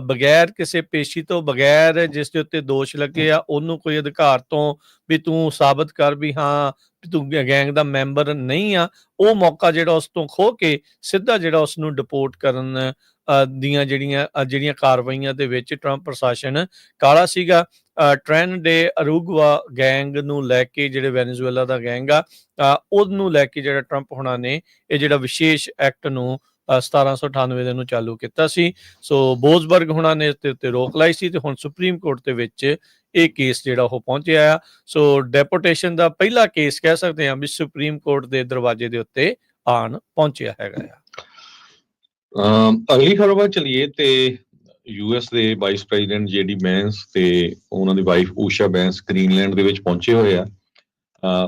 [SPEAKER 1] ਬਗੈਰ ਕਿਸੇ ਪੇਸ਼ੀ ਤੋਂ, ਬਗੈਰ ਜਿਸ ਦੇ ਉੱਤੇ ਦੋਸ਼ ਲੱਗੇ ਆ ਉਹਨੂੰ ਕੋਈ ਅਧਿਕਾਰ ਤੋਂ ਵੀ ਤੂੰ ਸਾਬਤ ਕਰ ਵੀ ਹਾਂ ਤੂੰ ਗੈਂਗ ਦਾ ਮੈਂਬਰ ਨਹੀਂ ਆ, ਉਹ ਮੌਕਾ ਜਿਹੜਾ ਉਸ ਤੋਂ ਖੋਹ ਕੇ ਸਿੱਧਾ ਜਿਹੜਾ ਉਸ ਨੂੰ ਡਿਪੋਰਟ ਕਰਨ ਦੀਆਂ ਜਿਹੜੀਆਂ ਕਾਰਵਾਈਆਂ ਦੇ ਵਿੱਚ ਟਰੰਪ ਪ੍ਰਸ਼ਾਸਨ ਕਾਲਾ ਸੀਗਾ। ਟ੍ਰੈਨ ਡੇ ਅਰੂਗਵਾ ਗੈਂਗ ਨੂੰ ਲੈ ਕੇ, ਜਿਹੜੇ ਵੈਨੇਜ਼ੁਏਲਾ ਦਾ ਗੈਂਗ ਆ ਉਹਨੂੰ ਲੈ ਕੇ ਜਿਹੜਾ ਟਰੰਪ ਹੁਣਾਂ ਨੇ ਇਹ ਜਿਹੜਾ ਵਿਸ਼ੇਸ਼ ਐਕਟ ਨੂੰ 1798 ਦੇ ਨੂੰ ਚਾਲੂ ਕੀਤਾ ਸੀ। ਸੋ ਬੋਜ਼ਬਰਗ ਹੁਣਾਂ ਨੇ ਇਸ ਦੇ ਉੱਤੇ ਰੋਕ ਲਾਈ ਸੀ ਤੇ ਹੁਣ ਸੁਪਰੀਮ ਕੋਰਟ ਦੇ ਵਿੱਚ ਇਹ ਕੇਸ ਜਿਹੜਾ ਉਹ ਪਹੁੰਚਿਆ ਆ। ਸੋ ਡੈਪੂਟੇਸ਼ਨ ਦਾ ਪਹਿਲਾ ਕੇਸ ਕਹਿ ਸਕਦੇ ਹਾਂ ਵੀ ਸੁਪਰੀਮ ਕੋਰਟ ਦੇ ਦਰਵਾਜ਼ੇ ਦੇ ਉੱਤੇ ਆਣ ਪਹੁੰਚਿਆ ਹੈਗਾ ਆ।
[SPEAKER 2] ਅਗਲੀ ਖਬਰ ਵੱਲ ਚਲੀਏ ਤੇ ਯੂਐਸ ਦੇ ਵਾਈਸ ਪ੍ਰੈਜ਼ੀਡੈਂਟ ਜੇਡੀ ਵੈਂਸ ਤੇ ਉਹਨਾਂ ਦੀ ਵਾਈਫ ਊਸ਼ਾ ਵੈਂਸ ਗ੍ਰੀਨਲੈਂਡ ਦੇ ਵਿੱਚ ਪਹੁੰਚੇ ਹੋਏ ਆ।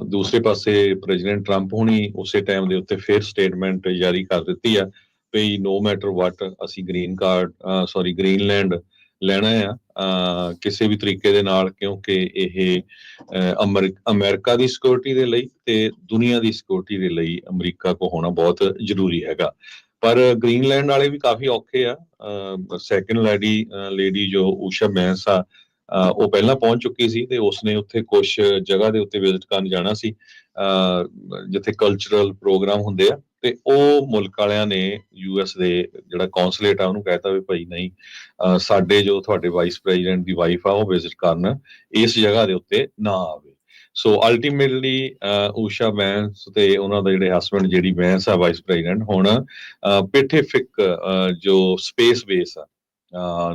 [SPEAKER 2] ਦੂਸਰੇ ਪਾਸੇ ਪ੍ਰੈਜ਼ੀਡੈਂਟ ਟਰੰਪ ਹੁਣੀ ਉਸੇ ਟਾਈਮ ਦੇ ਉੱਤੇ ਫਿਰ ਸਟੇਟਮੈਂਟ ਜਾਰੀ ਕਰ ਦਿੱਤੀ ਆ ਵੀ ਨੋ ਮੈਟਰ ਵਾਟ ਅਸੀਂ ਗ੍ਰੀਨਲੈਂਡ ਲੈਣਾ ਆ ਕਿਸੇ ਵੀ ਤਰੀਕੇ ਦੇ ਨਾਲ, ਕਿਉਂਕਿ ਇਹ ਅਮਰੀਕਾ ਦੀ ਸਿਕਿਉਰਿਟੀ ਦੇ ਲਈ ਤੇ ਦੁਨੀਆ ਦੀ ਸਿਕਿਉਰਿਟੀ ਦੇ ਲਈ ਅਮਰੀਕਾ ਕੋ ਹੋਣਾ ਬਹੁਤ ਜ਼ਰੂਰੀ ਹੈਗਾ। ਪਰ ਗ੍ਰੀਨਲੈਂਡ ਵਾਲੇ ਵੀ ਕਾਫੀ ਔਖੇ ਆ। ਸੈਕੰਡ ਲੇਡੀ ਜੋ ਊਸ਼ਾ ਵੈਂਸ ਆ ਉਹ ਪਹਿਲਾਂ ਪਹੁੰਚ ਚੁੱਕੀ ਸੀ ਤੇ ਉਸਨੇ ਉੱਥੇ ਕੁਝ ਜਗ੍ਹਾ ਦੇ ਉੱਤੇ ਵਿਜ਼ਿਟ ਕਰਨ ਜਾਣਾ ਸੀ ਜਿੱਥੇ ਕਲਚਰਲ ਪ੍ਰੋਗਰਾਮ ਹੁੰਦੇ ਆ, ਤੇ ਉਹ ਮੁਲਕ ਵਾਲਿਆਂ ਨੇ ਯੂਐਸ ਦੇ ਜਿਹੜਾ ਕੌਂਸਲੇਟ ਆ ਉਹਨੂੰ ਕਹਿਤਾ ਵੀ ਭਾਈ ਨਹੀਂ, ਸਾਡੇ ਜੋ ਤੁਹਾਡੇ ਵਾਈਸ ਪ੍ਰੈਜ਼ੀਡੈਂਟ ਦੀ ਵਾਈਫ ਆ ਉਹ ਵਿਜ਼ਿਟ ਕਰਨ ਇਸ ਜਗ੍ਹਾ ਦੇ ਉੱਤੇ ਨਾ ਆਵੇ। ਸੋ ਅਲਟੀਮੇਟਲੀ ਊਸ਼ਾ ਵੈਂਸ ਤੇ ਉਹਨਾਂ ਦਾ ਜਿਹੜੇ ਹਸਬੈਂਡ ਜਿਹੜੀ ਵੈਂਸ ਆ ਵਾਈਸ ਪ੍ਰੈਜ਼ੀਡੈਂਟ ਹੁਣ ਪੈਸੀਫਿਕ ਜੋ ਸਪੇਸ ਬੇਸ ਆ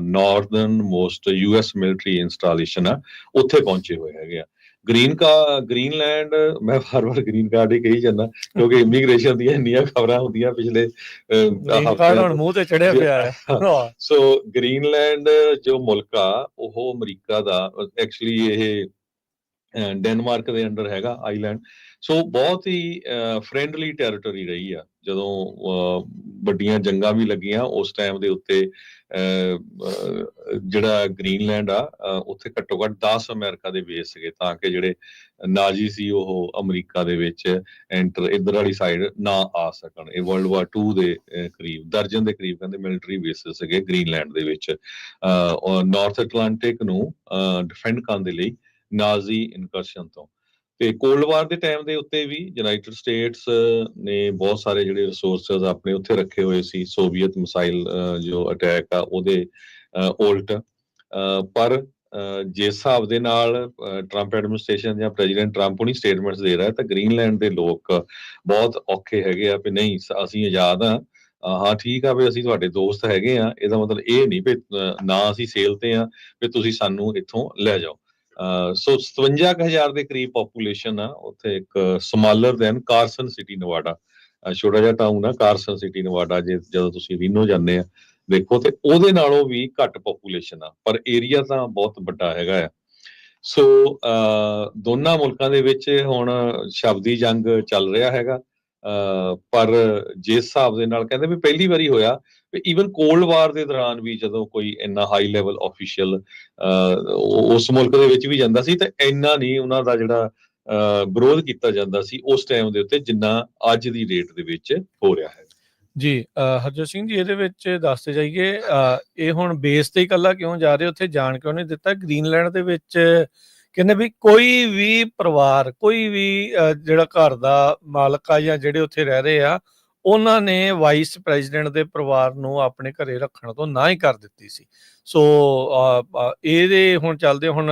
[SPEAKER 2] Northern most US military installation ਆ ਉੱਥੇ ਪਹੁੰਚੇ ਹੋਏ ਹੈਗੇ ਆ। ਗ੍ਰੀਨਲੈਂਡ ਮੈਂ ਵਾਰ-ਵਾਰ ਗ੍ਰੀਨ ਕਾਰਡ ਹੀ ਕਹੀ ਜਾਂਦਾ ਕਿਉਂਕਿ ਇਮੀਗ੍ਰੇਸ਼ਨ ਦੀਆਂ ਇੰਨੀਆਂ ਖਬਰਾਂ ਹੁੰਦੀਆਂ ਪਿਛਲੇ
[SPEAKER 1] ਹਫ਼ਤਿਆਂ ਮੂੰਹ ਤੇ ਚੜਿਆ ਪਿਆ ਹੈ।
[SPEAKER 2] ਸੋ ਗ੍ਰੀਨਲੈਂਡ ਜੋ ਮੁਲਕ ਆ ਉਹ ਅਮਰੀਕਾ ਦਾ ਐਕਚੁਅਲੀ ਇਹ ਡੈਨਮਾਰਕ ਦੇ ਅੰਡਰ ਹੈਗਾ ਆਈਲੈਂਡ। ਸੋ ਬਹੁਤ ਹੀ ਫਰੈਂਡਲੀ ਟੈਰੀਟਰੀ ਰਹੀ ਆ। ਜਦੋਂ ਵੱਡੀਆਂ ਜੰਗਾਂ ਵੀ ਲੱਗੀਆਂ ਉਸ ਟਾਈਮ ਦੇ ਉੱਤੇ ਜਿਹੜਾ ਗ੍ਰੀਨਲੈਂਡ ਆ ਉੱਥੇ ਘੱਟੋ ਘੱਟ 10 ਅਮਰੀਕਾ ਦੇ ਬੇਸ ਸੀਗੇ ਤਾਂ ਕਿ ਜਿਹੜੇ ਨਾਜ਼ੀ ਸੀ ਉਹ ਅਮਰੀਕਾ ਦੇ ਵਿੱਚ ਐਂਟਰ ਇੱਧਰ ਵਾਲੀ ਸਾਈਡ ਨਾ ਆ ਸਕਣ। ਇਹ ਵਰਲਡ ਵਾਰ 2 ਦੇ ਕਰੀਬ ਦਰਜਨ ਦੇ ਕਰੀਬ ਕਹਿੰਦੇ ਮਿਲਟਰੀ ਬੇਸਿਸ ਸੀਗੇ ਗ੍ਰੀਨਲੈਂਡ ਦੇ ਵਿੱਚ ਨਾਰਥ ਐਟਲਾਂਟਿਕ ਨੂੰ ਡਿਫੈਂਡ ਕਰਨ ਦੇ ਲਈ ਨਾਜ਼ੀ ਇਨਕਰਸ਼ਨ ਤੋਂ। ਤੇ ਕੋਲਡ ਵਾਰ ਦੇ ਟਾਈਮ ਦੇ ਉੱਤੇ ਵੀ ਯੂਨਾਈਟਿਡ ਸਟੇਟਸ ਨੇ ਬਹੁਤ ਸਾਰੇ ਜਿਹੜੇ ਰਿਸੋਰਸਸ ਆਪਣੇ ਉੱਥੇ ਰੱਖੇ ਹੋਏ ਸੀ ਸੋਵੀਅਤ ਮਿਸਾਈਲ ਜੋ ਅਟੈਕ ਆ ਉਹਦੇ ਉਲਟ। ਪਰ ਜਿਸ ਹਿਸਾਬ ਦੇ ਨਾਲ ਟਰੰਪ ਐਡਮਿਨਿਸਟ੍ਰੇਸ਼ਨ ਜਾਂ ਪ੍ਰੈਜ਼ੀਡੈਂਟ ਟਰੰਪ ਹੁਣੀ ਸਟੇਟਮੈਂਟਸ ਦੇ ਰਿਹਾ ਤਾਂ ਗ੍ਰੀਨਲੈਂਡ ਦੇ ਲੋਕ ਬਹੁਤ ਔਖੇ ਹੈਗੇ ਆ ਵੀ ਨਹੀਂ ਅਸੀਂ ਆਜ਼ਾਦ ਆ। ਹਾਂ ਠੀਕ ਆ ਵੀ ਅਸੀਂ ਤੁਹਾਡੇ ਦੋਸਤ ਹੈਗੇ ਆ, ਇਹਦਾ ਮਤਲਬ ਇਹ ਨਹੀਂ ਵੀ ਨਾ ਅਸੀਂ ਸੇਲ ਤੇ ਆ ਵੀ ਤੁਸੀਂ ਸਾਨੂੰ ਇੱਥੋਂ ਲੈ ਜਾਓ। ਸੋ 57,000 ਦੇ ਕਰੀਬ ਪੋਪੂਲੇਸ਼ਨ ਆ ਉੱਥੇ। ਇੱਕ ਸਮਾਲਰ ਦੈਨ ਕਾਰਸਨ ਸਿਟੀ ਨਵਾਡਾ, ਛੋਟਾ ਜਿਹਾ ਟਾਊਨ ਆ ਕਾਰਸਨ ਸਿਟੀ ਨਵਾਡਾ। ਜਦੋਂ ਤੁਸੀਂ ਰੀਨੋ ਜਾਂਦੇ ਆ ਦੇਖੋ ਤੇ ਉਹਦੇ ਨਾਲੋਂ ਵੀ ਘੱਟ ਪੋਪੂਲੇਸ਼ਨ ਆ, ਪਰ ਏਰੀਆ ਤਾਂ ਬਹੁਤ ਵੱਡਾ ਹੈਗਾ ਆ। ਸੋ ਦੋਨਾਂ ਮੁਲਕਾਂ ਦੇ ਵਿੱਚ ਹੁਣ ਸ਼ਬਦੀ ਜੰਗ ਚੱਲ ਰਿਹਾ ਹੈਗਾ। ਪਰ ਜਿਸ ਹਿਸਾਬ ਦੇ ਨਾਲ ਕਹਿੰਦੇ ਵੀ ਪਹਿਲੀ ਵਾਰੀ ਹੋਇਆ ਵੀ ਈਵਨ ਕੋਲਡ ਵਾਰ ਦੇ ਦੌਰਾਨ ਵੀ ਜਦੋਂ ਕੋਈ ਇੰਨਾ ਹਾਈ ਲੈਵਲ ਆਫੀਸ਼ੀਅਲ ਉਸ ਮੁਲਕ ਦੇ ਵਿੱਚ ਵੀ ਜਾਂਦਾ ਸੀ ਤੇ ਇੰਨਾ ਨਹੀਂ ਉਹਨਾਂ ਦਾ ਜਿਹੜਾ ਵਿਰੋਧ ਕੀਤਾ ਜਾਂਦਾ ਸੀ ਉਸ ਟਾਈਮ ਦੇ ਉੱਤੇ ਜਿੰਨਾ ਅੱਜ ਦੀ ਡੇਟ ਦੇ ਵਿੱਚ ਹੋ ਰਿਹਾ ਹੈ।
[SPEAKER 1] ਜੀ ਹਰਜੋਤ ਸਿੰਘ ਜੀ, ਇਹਦੇ ਵਿੱਚ ਦੱਸਦੇ ਜਾਈਏ ਇਹ ਹੁਣ ਬੇਸ ਤੇ ਇਕੱਲਾ ਕਿਉਂ ਜਾ ਰਹੇ, ਉੱਥੇ ਜਾਣ ਕਿਉਂ ਨਹੀਂ ਦਿੱਤਾ? ਗ੍ਰੀਨਲੈਂਡ ਦੇ ਵਿੱਚ ਕਹਿੰਦੇ ਵੀ ਕੋਈ ਵੀ ਪਰਿਵਾਰ, ਕੋਈ ਵੀ ਜਿਹੜਾ ਘਰ ਦਾ ਮਾਲਕ ਆ ਜਾਂ ਜਿਹੜੇ ਉੱਥੇ ਰਹਿ ਰਹੇ ਆ, ਉਹਨਾਂ ਨੇ ਵਾਈਸ ਪ੍ਰੈਜ਼ੀਡੈਂਟ ਦੇ ਪਰਿਵਾਰ ਨੂੰ ਆਪਣੇ ਘਰੇ ਰੱਖਣ ਤੋਂ ਨਾ ਹੀ ਕਰ ਦਿੱਤੀ ਸੀ। ਸੋ ਇਹਦੇ ਹੁਣ ਚੱਲਦੇ ਹੁਣ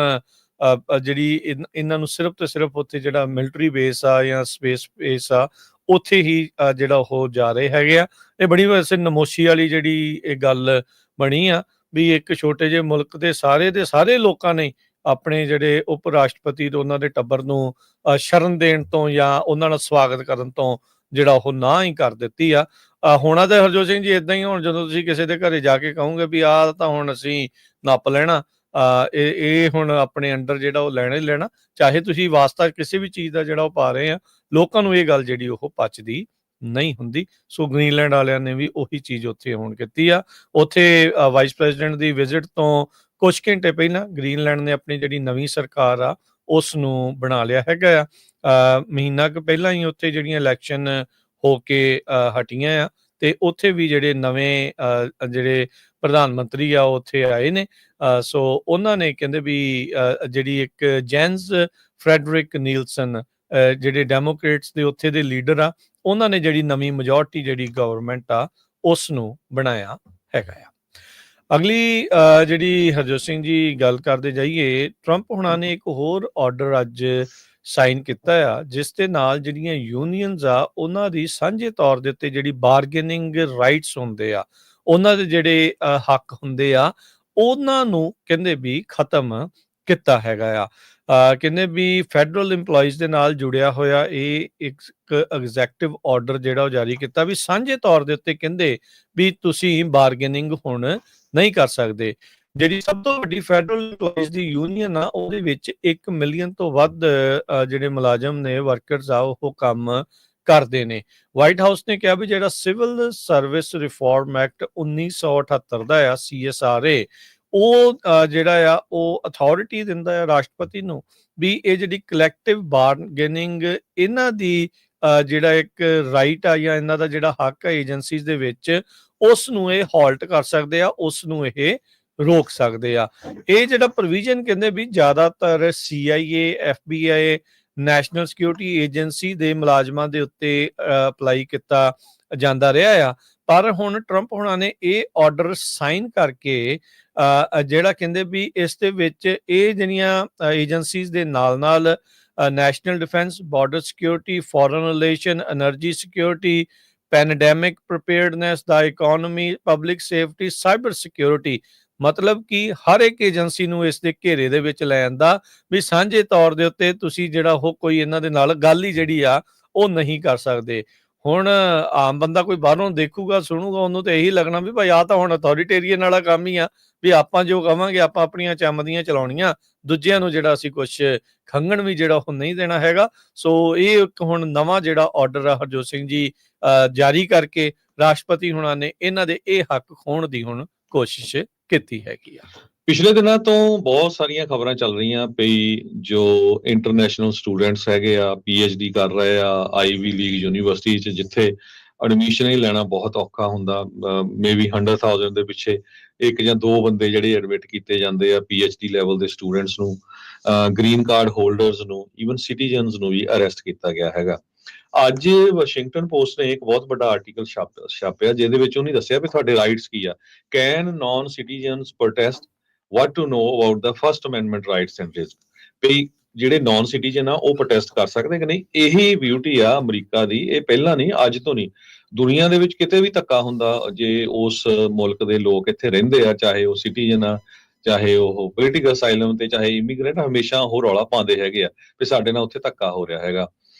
[SPEAKER 1] ਜਿਹੜੀ ਇਹਨਾਂ ਨੂੰ ਸਿਰਫ ਤੇ ਸਿਰਫ ਉੱਥੇ ਜਿਹੜਾ ਮਿਲਟਰੀ ਬੇਸ ਆ ਜਾਂ ਸਪੇਸ ਬੇਸ ਆ ਉੱਥੇ ਹੀ ਜਿਹੜਾ ਉਹ ਜਾ ਰਹੇ ਹੈਗੇ ਆ। ਇਹ ਬੜੀ ਵੈਸੇ ਨਮੋਸ਼ੀ ਵਾਲੀ ਜਿਹੜੀ ਇਹ ਗੱਲ ਬਣੀ ਆ ਵੀ ਇੱਕ ਛੋਟੇ ਜਿਹੇ ਮੁਲਕ ਦੇ ਸਾਰੇ ਲੋਕਾਂ ਨੇ ਆਪਣੇ ਜਿਹੜੇ ਉਪ ਰਾਸ਼ਟਰਪਤੀ ਤੇ ਉਹਨਾਂ ਦੇ ਟੱਬਰ ਨੂੰ ਸ਼ਰਨ ਦੇਣ ਤੋਂ ਜਾਂ ਉਹਨਾਂ ਦਾ ਸਵਾਗਤ ਕਰਨ ਤੋਂ ਜਿਹੜਾ ਉਹ ਨਾ ਹੀ ਕਰ ਦਿੱਤੀ ਆ। ਹੋਣਾ ਤਾਂ ਹਰਜੋਤ ਸਿੰਘ ਜੀ ਇਦਾਂ ਹੀ, ਹੁਣ ਜਦੋਂ ਤੁਸੀਂ ਕਿਸੇ ਦੇ ਘਰੇ ਜਾ ਕੇ ਕਹੋਗੇ ਵੀ ਆਹ ਤਾਂ ਹੁਣ ਅਸੀਂ ਨੱਪ ਲੈਣਾ, ਇਹ ਹੁਣ ਆਪਣੇ ਅੰਡਰ ਜਿਹੜਾ ਉਹ ਲੈਣਾ ਹੀ ਲੈਣਾ, ਚਾਹੇ ਤੁਸੀਂ ਵਾਸਤਾ ਕਿਸੇ ਵੀ ਚੀਜ਼ ਦਾ ਜਿਹੜਾ ਉਹ ਪਾ ਰਹੇ ਆ, ਲੋਕਾਂ ਨੂੰ ਇਹ ਗੱਲ ਜਿਹੜੀ ਉਹ ਪਚਦੀ ਨਹੀਂ ਹੁੰਦੀ। ਸੋ ਗ੍ਰੀਨਲੈਂਡ ਵਾਲਿਆਂ ਨੇ ਵੀ ਉਹੀ ਚੀਜ਼ ਉੱਥੇ ਹੁਣ ਕੀਤੀ ਆ। ਉੱਥੇ ਵਾਈਸ ਪ੍ਰੈਜ਼ੀਡੈਂਟ ਦੀ ਵਿਜ਼ਿਟ ਤੋਂ ਕੁਝ ਘੰਟੇ ਪਹਿਲਾਂ ਗ੍ਰੀਨਲੈਂਡ ਨੇ ਆਪਣੀ ਜਿਹੜੀ ਨਵੀਂ ਸਰਕਾਰ ਆ ਉਸ ਨੂੰ ਬਣਾ ਲਿਆ ਹੈਗਾ ਆ। ਮਹੀਨਾ ਕੁ ਪਹਿਲਾਂ ਹੀ ਉੱਥੇ ਜਿਹੜੀਆਂ ਇਲੈਕਸ਼ਨ ਹੋ ਕੇ ਹਟੀਆਂ ਆ ਤੇ ਉੱਥੇ ਵੀ ਜਿਹੜੇ ਨਵੇਂ ਜਿਹੜੇ ਪ੍ਰਧਾਨ ਮੰਤਰੀ ਆ ਉਹ ਉੱਥੇ ਆਏ ਨੇ। ਸੋ ਉਹਨਾਂ ਨੇ ਕਹਿੰਦੇ ਵੀ ਜਿਹੜੀ ਇੱਕ ਜੈਨਸ ਫਰੈਡਰਿਕ ਨੀਲਸਨ ਜਿਹੜੇ ਡੈਮੋਕ੍ਰੇਟਸ ਦੇ ਉੱਥੇ ਦੇ ਲੀਡਰ ਆ, ਉਹਨਾਂ ਨੇ ਜਿਹੜੀ ਨਵੀਂ ਮੈਜੋਰਟੀ ਜਿਹੜੀ ਗਵਰਨਮੈਂਟ ਆ ਉਸ ਨੂੰ ਬਣਾਇਆ ਹੈਗਾ ਆ। ਅਗਲੀ ਜਿਹੜੀ ਹਰਜੋਤ ਸਿੰਘ ਜੀ ਗੱਲ ਕਰਦੇ ਜਾਈਏ, ਟਰੰਪ ਹੁਣਾਂ ਨੇ ਇੱਕ ਹੋਰ ਆਰਡਰ ਅੱਜ ਸਾਈਨ ਕੀਤਾ ਆ ਜਿਸ ਦੇ ਨਾਲ ਜਿਹੜੀਆਂ ਯੂਨੀਅਨਸ ਆ ਉਹਨਾਂ ਦੀ ਸਾਂਝੇ ਤੌਰ ਦੇ ਉੱਤੇ ਜਿਹੜੀ ਬਾਰਗੇਨਿੰਗ ਰਾਈਟਸ ਹੁੰਦੇ ਆ, ਉਹਨਾਂ ਦੇ ਜਿਹੜੇ ਹੱਕ ਹੁੰਦੇ ਆ, ਉਹਨਾਂ ਨੂੰ ਕਹਿੰਦੇ ਵੀ ਖਤਮ ਕੀਤਾ ਹੈਗਾ ਆ। ਕਹਿੰਦੇ ਵੀ ਫੈਡਰਲ ਇੰਪਲੋਈਜ਼ ਦੇ ਨਾਲ ਜੁੜਿਆ ਹੋਇਆ ਇਹ ਇੱਕ ਐਗਜ਼ੈਕਟਿਵ ਆਰਡਰ ਜਿਹੜਾ ਉਹ ਜਾਰੀ ਕੀਤਾ ਵੀ ਸਾਂਝੇ ਤੌਰ ਦੇ ਉੱਤੇ ਕਹਿੰਦੇ ਵੀ ਤੁਸੀਂ ਬਾਰਗੇਨਿੰਗ ਹੁਣ ਨਹੀਂ ਕਰ ਸਕਦੇ। ਜਿਹੜੀ ਸਭ ਤੋਂ ਵੱਡੀ ਫੈਡਰਲ ਇੰਪਲੋਈਜ਼ ਦੀ ਯੂਨੀਅਨ ਆ ਉਹਦੇ ਵਿੱਚ 1 ਮਿਲੀਅਨ ਤੋਂ ਵੱਧ ਜਿਹੜੇ ਮੁਲਾਜ਼ਮ ਨੇ, ਵਰਕਰਸ ਆ, ਉਹ ਕੰਮ ਕਰਦੇ ਨੇ। ਵਾਈਟ ਹਾਊਸ ਨੇ ਕਿਹਾ ਵੀ ਜਿਹੜਾ ਸਿਵਲ ਸਰਵਿਸ ਰਿਫਾਰਮ ਐਕਟ 1978 ਦਾ ਆ CSRA, ਉਹ ਜਿਹੜਾ ਆ ਉਹ ਅਥਾਰਟੀ ਦਿੰਦਾ ਆ ਰਾਸ਼ਟਰਪਤੀ ਨੂੰ ਵੀ ਇਹ ਜਿਹੜੀ ਕਲੈਕਟਿਵ ਬਾਰਗੇਨਿੰਗ ਇਹਨਾਂ ਦੀ ਜਿਹੜਾ ਇੱਕ ਰਾਈਟ ਆ ਜਾਂ ਇਹਨਾਂ ਦਾ ਜਿਹੜਾ ਹੱਕ ਆ ਏਜੰਸੀਜ਼ ਦੇ ਵਿੱਚ, ਉਸ ਨੂੰ ਇਹ ਹਾਲਟ ਕਰ ਸਕਦੇ ਆ, ਉਸ ਨੂੰ ਇਹ ਰੋਕ ਸਕਦੇ ਆ। ਇਹ ਜਿਹੜਾ ਪ੍ਰੋਵੀਜ਼ਨ ਕਹਿੰਦੇ ਵੀ ਜ਼ਿਆਦਾਤਰ CIA, FBI, national security agency ਦੇ ਮੁਲਾਜ਼ਮਾਂ ਦੇ ਉੱਤੇ ਅਪਲਾਈ ਕੀਤਾ ਜਾਂਦਾ ਰਿਹਾ ਆ। ਪਰ ਹੁਣ ਟਰੰਪ ਹੁਣਾਂ ਨੇ ਇਹ ਆਰਡਰ ਸਾਈਨ ਕਰਕੇ ਜਿਹੜਾ ਕਹਿੰਦੇ ਵੀ ਇਸ ਦੇ ਵਿੱਚ ਇਹ ਜਿਹੜੀਆਂ ਏਜੰਸੀਜ਼ ਦੇ ਨਾਲ national defence, border security, foreign relation, energy security, pandemic preparedness, ਦਾ economy, public safety, cyber security, ਮਤਲਬ ਕਿ ਹਰ ਇੱਕ ਏਜੰਸੀ ਨੂੰ ਇਸ ਦੇ ਘੇਰੇ ਦੇ ਵਿੱਚ ਲੈ ਆਂਦਾ ਵੀ ਸਾਂਝੇ ਤੌਰ ਦੇ ਉੱਤੇ ਤੁਸੀਂ ਜਿਹੜਾ ਉਹ ਕੋਈ ਇਹਨਾਂ ਦੇ ਨਾਲ ਗੱਲ ਹੀ ਜਿਹੜੀ ਆ ਉਹ ਨਹੀਂ ਕਰ ਸਕਦੇ। ਹੁਣ ਆਮ ਬੰਦਾ ਕੋਈ ਬਾਹਰੋਂ ਦੇਖੂਗਾ, ਸੁਣੂਗਾ, ਉਹਨੂੰ ਤਾਂ ਇਹੀ ਲੱਗਣਾ ਵੀ ਭਾਈ ਆਹ ਤਾਂ ਹੁਣ ਅਥਾਰਟੇਰੀਅਨ ਵਾਲਾ ਕੰਮ ਹੀ ਆ ਵੀ ਆਪਾਂ ਜੋ ਕਵਾਂਗੇ ਆਪਾਂ ਆਪਣੀਆਂ ਚੰਮਦੀਆਂ ਚਲਾਉਣੀਆਂ, ਦੂਜਿਆਂ ਨੂੰ ਜਿਹੜਾ ਅਸੀਂ ਕੁਝ ਖੰਗਣ ਵੀ ਜਿਹੜਾ ਉਹ ਨਹੀਂ ਦੇਣਾ ਹੈਗਾ। ਸੋ ਇਹ ਇੱਕ ਹੁਣ ਨਵਾਂ ਜਿਹੜਾ ਆਰਡਰ ਆ ਹਰਜੋਤ ਸਿੰਘ ਜੀ ਜਾਰੀ ਕਰਕੇ ਰਾਸ਼ਟਰਪਤੀ ਹੁਣਾਂ ਨੇ ਇਹਨਾਂ ਦੇ ਇਹ ਹੱਕ ਖੋਹਣ ਦੀ ਹੁਣ ਕੋਸ਼ਿਸ਼ ਕੀਤੀ ਹੈਗੀ ਆ।
[SPEAKER 2] ਪਿਛਲੇ ਦਿਨਾਂ ਤੋਂ ਬਹੁਤ ਸਾਰੀਆਂ ਖਬਰਾਂ ਚੱਲ ਰਹੀਆਂ ਪਈ ਜੋ ਇੰਟਰਨੈਸ਼ਨਲ ਸਟੂਡੈਂਟਸ ਹੈਗੇ ਆ, PhD ਕਰ ਰਹੇ ਆ ਆਈਵੀ ਲੀਗ ਯੂਨੀਵਰਸਿਟੀ 'ਚ, ਜਿੱਥੇ ਐਡਮਿਸ਼ਨ ਹੀ ਲੈਣਾ ਬਹੁਤ ਔਖਾ ਹੁੰਦਾ। ਮੇਬੀ 100,000 ਦੇ ਪਿੱਛੇ 1 ਜਾਂ 2 ਬੰਦੇ ਜਿਹੜੇ ਐਡਮਿਟ ਕੀਤੇ ਜਾਂਦੇ ਆ PhD ਲੈਵਲ ਦੇ ਸਟੂਡੈਂਟਸ ਨੂੰ, ਗ੍ਰੀਨ ਕਾਰਡ ਹੋਲਡਰਸ ਨੂੰ, ਈਵਨ ਸਿਟੀਜ਼ਨਸ ਨੂੰ ਵੀ ਅਰੈਸਟ ਕੀਤਾ ਗਿਆ ਹੈਗਾ। ਅੱਜ ਵਾਸ਼ਿੰਗਟਨ ਪੋਸਟ ਨੇ ਇੱਕ ਬਹੁਤ ਵੱਡਾ ਆਰਟੀਕਲ ਛਾਪਿਆ ਜਿਹਦੇ ਵਿੱਚ ਉਹਨੇ ਦੱਸਿਆ ਵੀ ਤੁਹਾਡੇ ਰਾਈਟਸ ਕੀ ਆ। Can non citizens protest what to know about the First Amendment rights and risk. ਵੀ ਜਿਹੜੇ ਨਾਨ ਸਿਟੀਜ਼ਨ ਆ ਉਹ ਪ੍ਰੋਟੈਸਟ ਕਰ ਸਕਦੇ ਕਿ ਨਹੀਂ। ਇਹੀ ਬਿਊਟੀ ਆ ਅਮਰੀਕਾ ਦੀ, ਇਹ ਪਹਿਲਾਂ ਨਹੀਂ ਅੱਜ ਤੋਂ ਨਹੀਂ, ਦੁਨੀਆ ਦੇ ਵਿੱਚ ਕਿਤੇ ਵੀ ਧੱਕਾ ਹੁੰਦਾ ਜੇ ਉਸ ਮੁਲਕ ਦੇ ਲੋਕ ਇੱਥੇ ਰਹਿੰਦੇ ਆ, ਚਾਹੇ ਉਹ ਸਿਟੀਜ਼ਨ ਆ, ਚਾਹੇ ਉਹ ਪੋਲੀਟੀਕਲ ਅਸਾਈਲਮ ਤੇ ਚਾਹੇ ਇਮੀਗ੍ਰੈਂਟ, ਹਮੇਸ਼ਾ ਉਹ ਰੌਲਾ ਪਾਉਂਦੇ ਹੈਗੇ ਆ ਵੀ ਸਾਡੇ ਨਾਲ ਉੱਥੇ ਧੱਕਾ ਹੋ ਰਿਹਾ ਹੈਗਾ।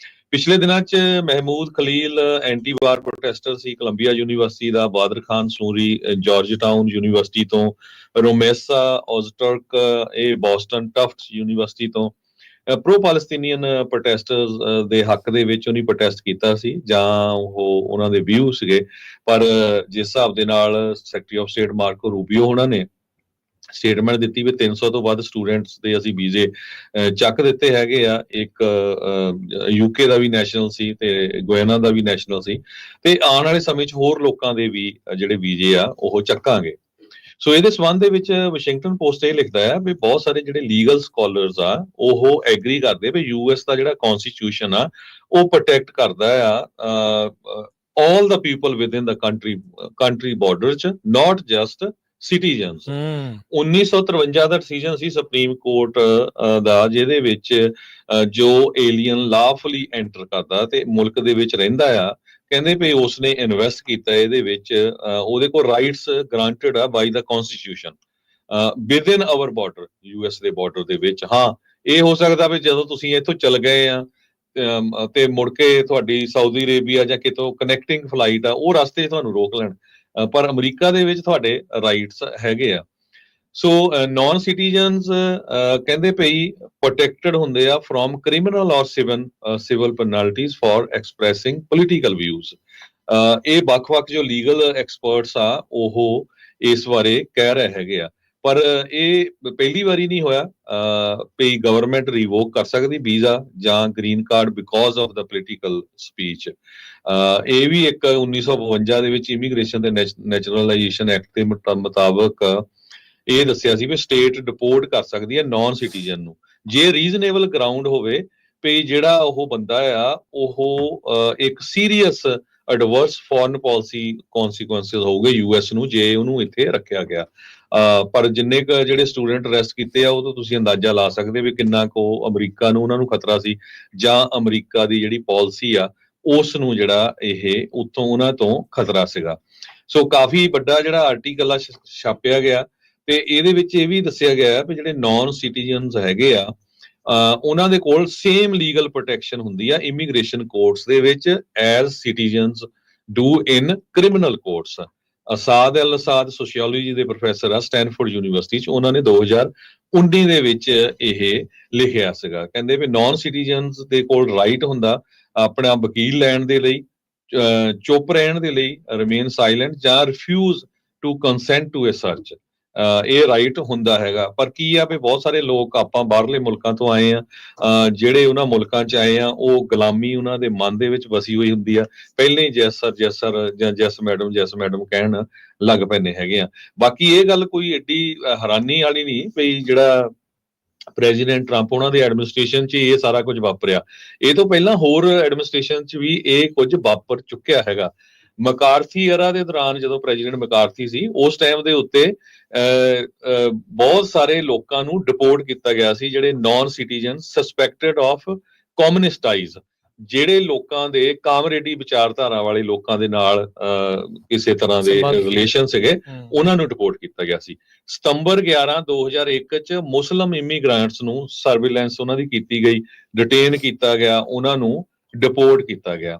[SPEAKER 2] ਪਿਛਲੇ ਦਿਨਾਂ 'ਚ ਮਹਿਮੂਦ ਖਲੀਲ ਐਂਟੀ ਵਾਰ ਪ੍ਰੋਟੈਸਟਰ ਸੀ, ਕੋਲੰਬੀਆ ਯੂਨੀਵਰਸਿਟੀ ਦਾ, ਬਾਦਰ ਖਾਨ ਸੂਰੀ ਜਾਰਜ ਟਾਊਨ ਯੂਨੀਵਰਸਿਟੀ ਤੋਂ, ਰੋਮੇਸਾ ਓਜ਼ਟਰਕ ਇਹ ਬੋਸਟਨ ਟਫਟਸ ਯੂਨੀਵਰਸਿਟੀ ਤੋਂ, ਪ੍ਰੋ ਪੈਲਸਤੀਨੀਅਨ ਪ੍ਰੋਟੈਸਟਰਸ ਦੇ ਹੱਕ ਦੇ ਵਿੱਚ ਉਹਨੇ ਪ੍ਰੋਟੈਸਟ ਕੀਤਾ ਸੀ, ਜਾਂ ਉਹ ਉਹਨਾਂ ਦੇ ਵਿਊ ਸੀਗੇ। ਪਰ ਜਿਸ ਹਿਸਾਬ ਦੇ ਨਾਲ ਸੈਕਟਰੀ ਆਫ ਸਟੇਟ ਮਾਰਕੋ ਰੂਬੀਓ ਉਹਨਾਂ ਨੇ ਸਟੇਟਮੈਂਟ ਦਿੱਤੀ ਵੀ 300 ਤੋਂ ਵੱਧ ਸਟੂਡੈਂਟਸ ਦੇ ਅਸੀਂ ਵੀਜ਼ੇ ਚੱਕ ਦਿੱਤੇ ਹੈਗੇ ਆ, ਇੱਕ ਯੂਕੇ ਦਾ ਵੀ ਨੈਸ਼ਨਲ ਸੀ ਤੇ ਗੁਇਨਾ ਦਾ ਵੀ ਨੈਸ਼ਨਲ ਸੀ, ਤੇ ਆਉਣ ਵਾਲੇ ਸਮੇਂ 'ਚ ਹੋਰ ਲੋਕਾਂ ਦੇ ਵੀ ਜਿਹੜੇ ਵੀਜ਼ੇ ਆ ਉਹ ਚੱਕਾਂਗੇ। ਸੋ ਇਹਦੇ ਸੰਬੰਧ ਦੇ ਵਿੱਚ ਵਾਸ਼ਿੰਗਟਨ ਪੋਸਟ ਇਹ ਲਿਖਦਾ ਹੈ ਵੀ ਬਹੁਤ ਸਾਰੇ ਜਿਹੜੇ ਲੀਗਲ ਸਕਾਲਰਸ ਆ ਉਹ ਐਗਰੀ ਕਰਦੇ ਵੀ ਯੂਐਸ ਦਾ ਜਿਹੜਾ ਕਨਸਟੀਟਿਊਸ਼ਨ ਆ ਉਹ ਪ੍ਰੋਟੈਕਟ ਕਰਦਾ ਆ all the people within the country border 'ਚ, not just citizens। 1953 ਦਾ ਡਿਸੀਜਨ ਸੀ ਸੁਪਰੀਮ ਕੋਰਟ ਦਾ, ਜਿਹਦੇ ਵਿੱਚ ਜੋ ਏਲੀਅਨ ਲਾਫੁਲੀ ਐਂਟਰ ਕਰਦਾ ਤੇ ਮੁਲਕ ਦੇ ਵਿੱਚ ਰਹਿੰਦਾ ਆ, ਕਹਿੰਦੇ ਵੀ ਉਸਨੇ ਇਨਵੈਸਟ ਕੀਤਾ ਇਹਦੇ ਵਿੱਚ, ਉਹਦੇ ਕੋਲ ਰਾਈਟਸ ਗ੍ਰਾਂਟਡ ਆ by the constitution within our border, US ਦੇ ਬਾਰਡਰ ਦੇ ਵਿੱਚ। ਹਾਂ, ਇਹ ਹੋ ਸਕਦਾ ਵੀ ਜਦੋਂ ਤੁਸੀਂ ਇੱਥੋਂ ਚਲ ਗਏ ਆ ਤੇ ਮੁੜ ਕੇ ਤੁਹਾਡੀ ਸਾਊਦੀ ਅਰੇਬੀਆ ਜਾਂ ਕਿਤੋਂ ਕਨੈਕਟਿੰਗ ਫਲਾਈਟ ਆ, ਉਹ ਰਸਤੇ 'ਚ ਤੁਹਾਨੂੰ ਰੋਕ ਲੈਣ, ਪਰ ਅਮਰੀਕਾ ਦੇ ਵਿੱਚ ਤੁਹਾਡੇ ਰਾਈਟਸ ਹੈਗੇ ਆ। ਸੋ ਨਾਨ ਸਿਟੀਜ਼ਨਸ ਕਹਿੰਦੇ ਪਈ ਪ੍ਰੋਟੈਕਟਡ ਹੁੰਦੇ ਆ ਫਰੋਮ ਕ੍ਰਿਮੀਨਲ ਔਰ civil penalties for expressing political views. ਇਹ ਵੱਖ-ਵੱਖ ਜੋ ਲੀਗਲ ਐਕਸਪਰਟਸ ਆ ਉਹ ਇਸ ਬਾਰੇ ਕਹਿ ਰਹੇ ਹੈਗੇ ਆ, ਪਰ ਇਹ ਪਹਿਲੀ ਵਾਰੀ ਨਹੀਂ ਹੋਇਆ ਵੀ ਗਵਰਨਮੈਂਟ ਰਿਵੋਕ ਕਰ ਸਕਦੀ ਵੀਜ਼ਾ ਜਾਂ green card because of the political speech. ਇਹ ਵੀ ਇੱਕ 1952 ਦੇ ਵਿੱਚ ਇਮੀਗ੍ਰੇਸ਼ਨ ਤੇ ਨੈਚੁਰਲਾਈਜੇਸ਼ਨ ਐਕਟ ਦੇ ਮੁਤਾਬਕ ਇਹ ਦੱਸਿਆ ਸੀ ਵੀ ਸਟੇਟ ਡਿਪੋਰਟ ਕਰ ਸਕਦੀ ਹੈ ਨਾਨ ਸਿਟੀਜ਼ਨ ਨੂੰ, ਜੇ ਰੀਜ਼ਨੇਬਲ ਗਰਾਊਂਡ ਹੋਵੇ ਵੀ ਜਿਹੜਾ ਉਹ ਬੰਦਾ ਆ ਉਹ ਇੱਕ ਸੀਰੀਅਸ ਐਡਵਰਸ ਫੋਰਨ ਪਾਲਿਸੀ ਕਨਸੀਕੁਐਂਸਿਸ ਹੋਊਗੇ ਯੂਐਸ ਨੂੰ ਜੇ ਉਹਨੂੰ ਇੱਥੇ ਰੱਖਿਆ ਗਿਆ। ਪਰ ਜਿੰਨੇ ਕੁ ਜਿਹੜੇ ਸਟੂਡੈਂਟ ਅਰੈਸਟ ਕੀਤੇ ਆ ਉਹ ਤੋਂ ਤੁਸੀਂ ਅੰਦਾਜ਼ਾ ਲਾ ਸਕਦੇ ਵੀ ਕਿੰਨਾ ਕੁ ਅਮਰੀਕਾ ਨੂੰ ਉਹਨਾਂ ਨੂੰ ਖਤਰਾ ਸੀ, ਜਾਂ ਅਮਰੀਕਾ ਦੀ ਜਿਹੜੀ ਪਾਲਿਸੀ ਆ ਉਸ ਨੂੰ ਜਿਹੜਾ ਇਹ ਉੱਥੋਂ ਉਹਨਾਂ ਤੋਂ ਖਤਰਾ ਸੀਗਾ। ਸੋ ਕਾਫੀ ਵੱਡਾ ਜਿਹੜਾ ਆਰਟੀਕਲ ਆ ਛਾਪਿਆ ਗਿਆ, ਤੇ ਇਹਦੇ ਵਿੱਚ ਇਹ ਵੀ ਦੱਸਿਆ ਗਿਆ ਵੀ ਜਿਹੜੇ ਨਾਨ ਸਿਟੀਜ਼ਨਸ ਹੈਗੇ ਆ ਉਹਨਾਂ ਦੇ ਕੋਲ ਸੇਮ ਲੀਗਲ ਪ੍ਰੋਟੈਕਸ਼ਨ ਹੁੰਦੀ ਆ ਇਮੀਗ੍ਰੇਸ਼ਨ ਕੋਰਟਸ ਦੇ ਵਿੱਚ as citizens do in criminal courts. Asad al Asad sociology ਦੇ ਪ੍ਰੋਫੈਸਰ ਆ ਸਟੈਨਫੋਰਡ ਯੂਨੀਵਰਸਿਟੀ 'ਚ, ਉਹਨਾਂ ਨੇ 2019 ਦੇ ਵਿੱਚ ਇਹ ਲਿਖਿਆ ਸੀਗਾ। ਕਹਿੰਦੇ ਵੀ ਨਾਨ ਸਿਟੀਜ਼ਨਸ ਦੇ ਕੋਲ ਰਾਈਟ ਹੁੰਦਾ ਆਪਣਾ ਵਕੀਲ ਲੈਣ ਦੇ ਲਈ, ਚੁੱਪ ਰਹਿਣ ਦੇ ਲਈ, ਰਿਮੇਨ ਸਾਇਲੈਂਟ, ਜਾਂ refuse to consent to a search, ਇਹ ਰਾਈਟ ਹੁੰਦਾ ਹੈਗਾ। ਪਰ ਕੀ ਆ ਵੀ ਬਹੁਤ ਸਾਰੇ ਲੋਕ ਆਪਾਂ ਬਾਹਰਲੇ ਮੁਲਕਾਂ ਤੋਂ ਆਏ ਆ, ਜਿਹੜੇ ਉਹਨਾਂ ਮੁਲਕਾਂ 'ਚ ਆਏ ਆ ਉਹ ਗੁਲਾਮੀ ਉਹਨਾਂ ਦੇ ਮਨ ਦੇ ਵਿੱਚ ਵਸੀ ਹੋਈ ਹੁੰਦੀ ਆ, ਪਹਿਲਾਂ ਹੀ ਜੈਸ ਸਰ ਜਾਂ ਜੈਸ ਮੈਡਮ ਕਹਿਣ ਲੱਗ ਪੈਂਦੇ ਹੈਗੇ ਆ। ਬਾਕੀ ਇਹ ਗੱਲ ਕੋਈ ਏਡੀ ਹੈਰਾਨੀ ਵਾਲੀ ਨਹੀਂ ਵੀ ਜਿਹੜਾ ਪ੍ਰੈਜ਼ੀਡੈਂਟ ਟਰੰਪ ਉਹਨਾਂ ਦੇ ਐਡਮਿਨਿਸਟ੍ਰੇਸ਼ਨ 'ਚ ਇਹ ਸਾਰਾ ਕੁਝ ਵਾਪਰਿਆ, ਇਹ ਤੋਂ ਪਹਿਲਾਂ ਹੋਰ ਐਡਮਿਨਿਸਟ੍ਰੇਸ਼ਨ 'ਚ ਵੀ ਇਹ ਕੁਝ ਵਾਪਰ ਚੁੱਕਿਆ ਹੈਗਾ। ਮਕਾਰਥੀ ਐਰਾ ਦੇ ਦੌਰਾਨ ਜਦੋਂ ਪ੍ਰੈਜ਼ੀਡੈਂਟ ਮਕਾਰਥੀ ਸੀ ਉਸ ਟਾਈਮ ਦੇ ਉੱਤੇ ਬਹੁਤ ਸਾਰੇ ਲੋਕਾਂ ਨੂੰ ਡਿਪੋਰਟ ਕੀਤਾ ਗਿਆ ਸੀ, ਜਿਹੜੇ ਨਾਨ ਸਿਟੀਜ਼ਨ ਸਸਪੈਕਟਡ ਆਫ ਕਮਿਊਨਿਸਟਾਈਜ਼, ਜਿਹੜੇ ਲੋਕਾਂ ਦੇ ਕਾਮਰੇਡੀ ਵਿਚਾਰਧਾਰਾ ਵਾਲੇ ਲੋਕਾਂ ਦੇ ਨਾਲ ਕਿਸੇ ਤਰ੍ਹਾਂ ਦੇ ਰਿਲੇਸ਼ਨ ਸੀਗੇ, ਉਹਨਾਂ ਨੂੰ ਡਿਪੋਰਟ ਕੀਤਾ ਗਿਆ ਸੀ। ਸਤੰਬਰ 11 2001 ਚ ਮੁਸਲਿਮ ਇਮੀਗ੍ਰੈਂਟਸ ਨੂੰ ਸਰਵੇਲੈਂਸ ਉਹਨਾਂ ਦੀ ਕੀਤੀ ਗਈ, ਡਿਟੇਨ ਕੀਤਾ ਗਿਆ, ਉਹਨਾਂ ਨੂੰ ਡਿਪੋਰਟ ਕੀਤਾ ਗਿਆ।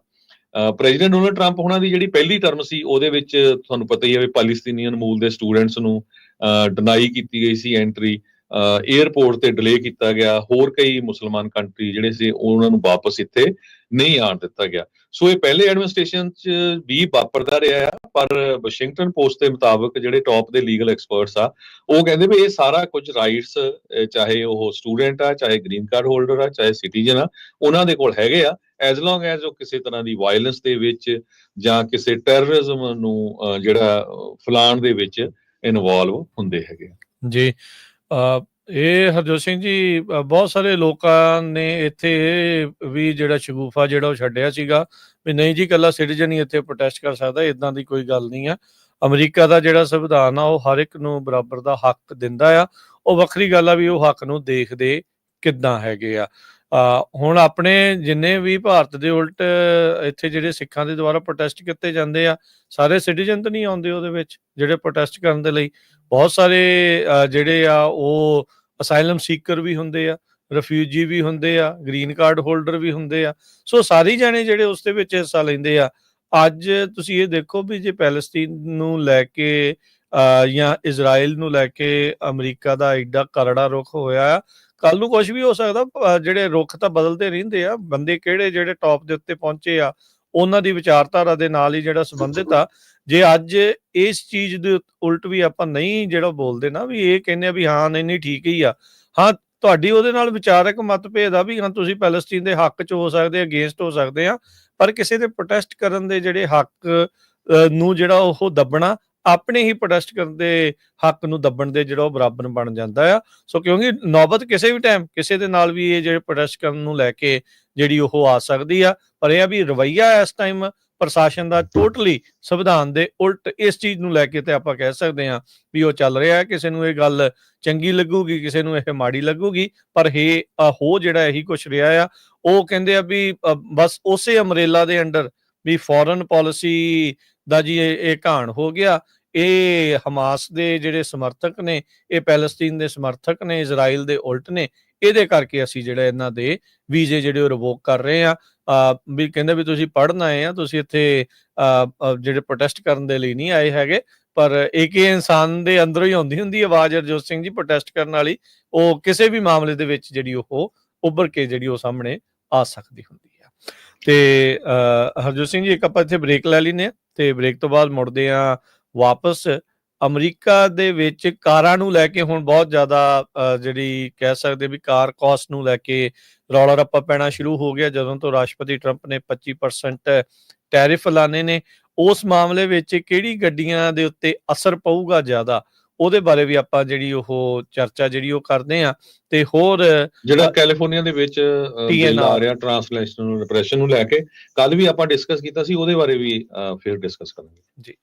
[SPEAKER 2] ਪ੍ਰੈਜ਼ੀਡੈਂਟ ਡੋਨਾਲਡ ਟਰੰਪ ਉਹਨਾਂ ਦੀ ਜਿਹੜੀ ਪਹਿਲੀ ਟਰਮ ਸੀ ਉਹਦੇ ਵਿੱਚ ਤੁਹਾਨੂੰ ਪਤਾ ਹੀ ਹੈ ਵੀ ਪੈਲਸਤੀਨੀਅਨ ਮੂਲ ਦੇ ਸਟੂਡੈਂਟਸ ਨੂੰ ਡਿਨਾਈ ਕੀਤੀ ਗਈ ਸੀ ਐਂਟਰੀ, ਏਅਰਪੋਰਟ ਤੇ ਡਿਲੇ ਕੀਤਾ ਗਿਆ, ਹੋਰ ਕਈ ਮੁਸਲਮਾਨ ਕੰਟਰੀ ਜਿਹੜੇ ਸੀ ਉਹਨਾਂ ਨੂੰ ਵਾਪਸ ਇੱਥੇ ਨਹੀਂ ਆਉਣ ਦਿੱਤਾ ਗਿਆ। ਸੋ ਇਹ ਪਹਿਲੇ ਐਡਮਿਨਿਸਟ੍ਰੇਸ਼ਨ 'ਚ ਵੀ ਵਾਪਰਦਾ ਰਿਹਾ ਆ, ਪਰ ਵਾਸ਼ਿੰਗਟਨ ਪੋਸਟ ਦੇ ਮੁਤਾਬਕ ਜਿਹੜੇ ਟੌਪ ਦੇ ਲੀਗਲ ਐਕਸਪਰਟਸ ਆ ਉਹ ਕਹਿੰਦੇ ਵੀ ਇਹ ਸਾਰਾ ਕੁਝ ਰਾਈਟਸ, ਚਾਹੇ ਉਹ ਸਟੂਡੈਂਟ ਆ, ਚਾਹੇ ਗ੍ਰੀਨ ਕਾਰਡ ਹੋਲਡਰ ਆ, ਚਾਹੇ ਸਿਟੀਜ਼ਨ ਆ, ਉਹਨਾਂ ਦੇ ਕੋਲ ਹੈਗੇ ਆ, ਐਜ਼ ਲੌਂਗ ਐਜ਼ ਉਹ ਕਿਸੇ ਤਰ੍ਹਾਂ ਦੀ ਵਾਇਲੈਂਸ ਦੇ ਵਿੱਚ ਜਾਂ ਕਿਸੇ ਟੈਰਰਿਜ਼ਮ ਨੂੰ ਜਿਹੜਾ ਫਲਾਣ ਦੇ ਵਿੱਚ ਇਨਵੋਲਵ ਹੁੰਦੇ ਹੈਗੇ
[SPEAKER 1] ਜੀ। ਇਹ ਹਰਜੋਤ ਸਿੰਘ ਜੀ, ਬਹੁਤ ਸਾਰੇ ਲੋਕਾਂ ਨੇ ਇੱਥੇ ਵੀ ਜਿਹੜਾ ਸ਼ਗੂਫਾ ਜਿਹੜਾ ਉਹ ਛੱਡਿਆ ਸੀਗਾ ਵੀ ਨਹੀਂ ਜੀ ਇਕੱਲਾ ਸਿਟੀਜ਼ਨ ਹੀ ਇੱਥੇ ਪ੍ਰੋਟੈਸਟ ਕਰ ਸਕਦਾ, ਇਦਾਂ ਦੀ ਕੋਈ ਗੱਲ ਨਹੀਂ ਆ। ਅਮਰੀਕਾ ਦਾ ਜਿਹੜਾ ਸੰਵਿਧਾਨ ਆ ਉਹ ਹਰ ਇੱਕ ਨੂੰ ਬਰਾਬਰ ਦਾ ਹੱਕ ਦਿੰਦਾ ਆ। ਉਹ ਵੱਖਰੀ ਗੱਲ ਆ ਵੀ ਉਹ ਹੱਕ ਨੂੰ ਦੇਖਦੇ ਕਿੱਦਾਂ ਹੈਗੇ ਆ। ਹੁਣ ਆਪਣੇ ਜਿੰਨੇ ਵੀ ਭਾਰਤ ਦੇ ਉਲਟ ਇੱਥੇ ਜਿਹੜੇ ਸਿੱਖਾਂ ਦੇ ਦੁਆਰਾ ਪ੍ਰੋਟੈਸਟ ਕੀਤੇ ਜਾਂਦੇ ਆ, ਸਾਰੇ ਸਿਟੀਜ਼ਨ ਤਾਂ ਨਹੀਂ ਆਉਂਦੇ ਉਹਦੇ ਵਿੱਚ ਜਿਹੜੇ ਪ੍ਰੋਟੈਸਟ ਕਰਨ ਦੇ ਲਈ। ਬਹੁਤ ਸਾਰੇ ਜਿਹੜੇ ਆ ਉਹ ਅਸਾਈਲਮ ਸੀਕਰ ਵੀ ਹੁੰਦੇ ਆ, ਰਿਫਿਊਜੀ ਵੀ ਹੁੰਦੇ ਆ, ਗ੍ਰੀਨ ਕਾਰਡ ਹੋਲਡਰ ਵੀ ਹੁੰਦੇ ਆ। ਸੋ ਸਾਰੇ ਜਾਣੇ ਜਿਹੜੇ ਉਸ ਦੇ ਵਿੱਚ ਹਿੱਸਾ ਲੈਂਦੇ ਆ। ਅੱਜ ਤੁਸੀਂ ਇਹ ਦੇਖੋ ਵੀ ਜੇ ਪੈਲਸਤੀਨ ਨੂੰ ਲੈ ਕੇ ਜਾਂ ਇਜ਼ਰਾਈਲ ਨੂੰ ਲੈ ਕੇ ਅਮਰੀਕਾ ਦਾ ਐਡਾ ਕਰੜਾ ਰੁਖ ਹੋਇਆ ਆ, ਕੱਲ ਨੂੰ ਕੁਝ ਵੀ ਹੋ ਸਕਦਾ। ਜਿਹੜੇ ਰੁਖ ਤਾਂ ਬਦਲਦੇ ਰਹਿੰਦੇ ਆ, ਬੰਦੇ ਕਿਹੜੇ ਜਿਹੜੇ ਟੌਪ ਦੇ ਉੱਤੇ ਪਹੁੰਚੇ ਆ, ਉਹਨਾਂ ਦੀ ਵਿਚਾਰਧਾਰਾ ਦੇ ਨਾਲ ਹੀ ਜਿਹੜਾ ਸੰਬੰਧਿਤ ਆ। ਜੇ ਅੱਜ ਇਸ ਚੀਜ਼ ਦੇ ਉਲਟ ਵੀ ਆਪਾਂ ਨਹੀਂ ਜਿਹੜਾ ਬੋਲਦੇ ਨਾ ਵੀ ਇਹ ਕਹਿੰਦੇ ਆ ਵੀ ਹਾਂ ਨਹੀਂ ਠੀਕ ਹੀ ਆ। ਹਾਂ, ਤੁਹਾਡੀ ਉਹਦੇ ਨਾਲ ਵਿਚਾਰਕ ਮਤਭੇਦ ਆ ਵੀ ਹਾਂ ਤੁਸੀਂ ਪੈਲਸਤੀਨ ਦੇ ਹੱਕ 'ਚ ਹੋ ਸਕਦੇ, ਅਗੇਂਸਟ ਹੋ ਸਕਦੇ ਆ, ਪਰ ਕਿਸੇ ਦੇ ਪ੍ਰੋਟੈਸਟ ਕਰਨ ਦੇ ਜਿਹੜੇ ਹੱਕ ਨੂੰ ਜਿਹੜਾ ਉਹ ਦੱਬਣਾ, ਆਪਣੇ ਹੀ ਪ੍ਰੋਟੈਸਟ ਕਰਨ ਦੇ ਹੱਕ ਨੂੰ ਦੱਬਣ ਦੇ ਜਿਹੜਾ ਉਹ ਬਰਾਬਰ ਬਣ ਜਾਂਦਾ ਆ। ਸੋ ਕਿਉਂਕਿ ਨੌਬਤ ਕਿਸੇ ਵੀ ਟਾਈਮ ਕਿਸੇ ਦੇ ਨਾਲ ਵੀ ਇਹ ਜਿਹੜੇ ਪ੍ਰੋਟੈਸਟ ਕਰਨ ਨੂੰ ਲੈ ਕੇ ਜਿਹੜੀ ਉਹ ਆ ਸਕਦੀ ਆ। ਪਰ ਇਹ ਆ ਵੀ ਰਵੱਈਆ ਇਸ ਟਾਈਮ ਪ੍ਰਸ਼ਾਸਨ ਦਾ ਟੋਟਲੀ ਸੰਵਿਧਾਨ ਦੇ ਉਲਟ ਇਸ ਚੀਜ਼ ਨੂੰ ਲੈ ਕੇ ਤੇ ਆਪਾਂ ਕਹਿ ਸਕਦੇ ਹਾਂ ਵੀ ਉਹ ਚੱਲ ਰਿਹਾ। ਕਿਸੇ ਨੂੰ ਇਹ ਗੱਲ ਚੰਗੀ ਲੱਗੂਗੀ, ਕਿਸੇ ਨੂੰ ਇਹ ਮਾੜੀ ਲੱਗੂਗੀ, ਪਰ ਇਹ ਹੋ ਜਿਹੜਾ ਇਹੀ ਕੁਛ ਰਿਹਾ ਆ। ਉਹ ਕਹਿੰਦੇ ਆ ਵੀ ਬਸ ਉਸੇ ਅਮਰੇਲਾ ਦੇ ਅੰਡਰ ਵੀ ਫੋਰਨ ਪਾਲਿਸੀ ਦਾ ਜੀ ਇਹ ਘਾਣ ਹੋ ਗਿਆ। ਇਹ ਹਮਾਸ ਦੇ ਜਿਹੜੇ ਸਮਰਥਕ ਨੇ, ਇਹ ਪੈਲਸਤੀਨ ਦੇ ਸਮਰਥਕ ਨੇ, ਇਜ਼ਰਾਈਲ ਦੇ ਉਲਟ ਨੇ। ਇਹਦੇ ਕਰਕੇ ਅਸੀਂ ਜਿਹੜਾ ਇਹਨਾਂ ਦੇ ਵੀਜ਼ੇ ਜਿਹੜੇ ਉਹ ਰਿਵੋਕ ਕਰ ਰਹੇ ਆ। ਵੀ ਕਹਿੰਦੇ ਵੀ ਤੁਸੀਂ ਪੜ੍ਹਨ ਆਏ ਆ, ਤੁਸੀਂ ਇੱਥੇ ਜਿਹੜੇ ਪ੍ਰੋਟੈਸਟ ਕਰਨ ਦੇ ਲਈ ਨਹੀਂ ਆਏ ਹੈਗੇ। ਪਰ ਇੱਕ ਇਨਸਾਨ ਦੇ ਅੰਦਰੋਂ ਹੀ ਆਉਂਦੀ ਹੁੰਦੀ ਆਵਾਜ਼, ਹਰਜੋਤ ਸਿੰਘ ਜੀ, ਪ੍ਰੋਟੈਸਟ ਕਰਨ ਵਾਲੀ। ਉਹ ਕਿਸੇ ਵੀ ਮਾਮਲੇ ਦੇ ਵਿੱਚ ਜਿਹੜੀ ਉਹ ਉੱਭਰ ਕੇ ਜਿਹੜੀ ਉਹ ਸਾਹਮਣੇ ਆ ਸਕਦੀ ਹੁੰਦੀ ਆ। ਤੇ ਹਰਜੋਤ ਸਿੰਘ ਜੀ, ਇੱਕ ਆਪਾਂ ਇੱਥੇ ਬ੍ਰੇਕ ਲੈ ਲੈਂਦੇ ਆ ਤੇ ਬ੍ਰੇਕ ਤੋਂ ਬਾਅਦ ਮੁੜਦੇ ਆ ਵਾਪਸ। ਅਮਰੀਕਾ ਦੇ ਵਿੱਚ ਕਾਰਾਂ ਨੂੰ ਲੈ ਕੇ ਹੁਣ ਬਹੁਤ ਜ਼ਿਆਦਾ ਜਿਹੜੀ ਕਹਿ ਸਕਦੇ ਵੀ ਕਾਰ ਕਾਸਟ ਨੂੰ ਲੈ ਕੇ ਰੌਲਾ ਰੱਪਾ ਪੈਣਾ ਸ਼ੁਰੂ ਹੋ ਗਿਆ ਜਦੋਂ ਤੋਂ ਰਾਸ਼ਟਰਪਤੀ ਟਰੰਪ ਨੇ 25% ਟੈਰਿਫ ਲਾਣੇ ਨੇ। ਉਸ ਮਾਮਲੇ ਵਿੱਚ ਕਿਹੜੀ ਗੱਡੀਆਂ ਦੇ ਉੱਤੇ ਅਸਰ ਪਊਗਾ ਜ਼ਿਆਦਾ, ਉਹਦੇ ਬਾਰੇ ਵੀ ਆਪਾਂ ਜਿਹੜੀ ਉਹ ਚਰਚਾ ਜਿਹੜੀ ਉਹ ਕਰਦੇ ਆ। ਤੇ ਹੋਰ
[SPEAKER 2] ਜਿਹੜਾ ਕੈਲੀਫੋਰਨੀਆ ਦੇ ਵਿੱਚ ਬਿੱਲ ਆ ਰਿਹਾ ਟ੍ਰਾਂਸਲੇਸ਼ਨਲ ਰਿਪਰੈਸ਼ਨ ਨੂੰ ਲੈ ਕੇ, ਕੱਲ ਵੀ ਆਪਾਂ ਡਿਸਕਸ ਕੀਤਾ ਸੀ, ਉਹਦੇ ਬਾਰੇ ਵੀ ਫਿਰ ਡਿਸਕਸ ਕਰਾਂਗੇ
[SPEAKER 1] ਜੀ।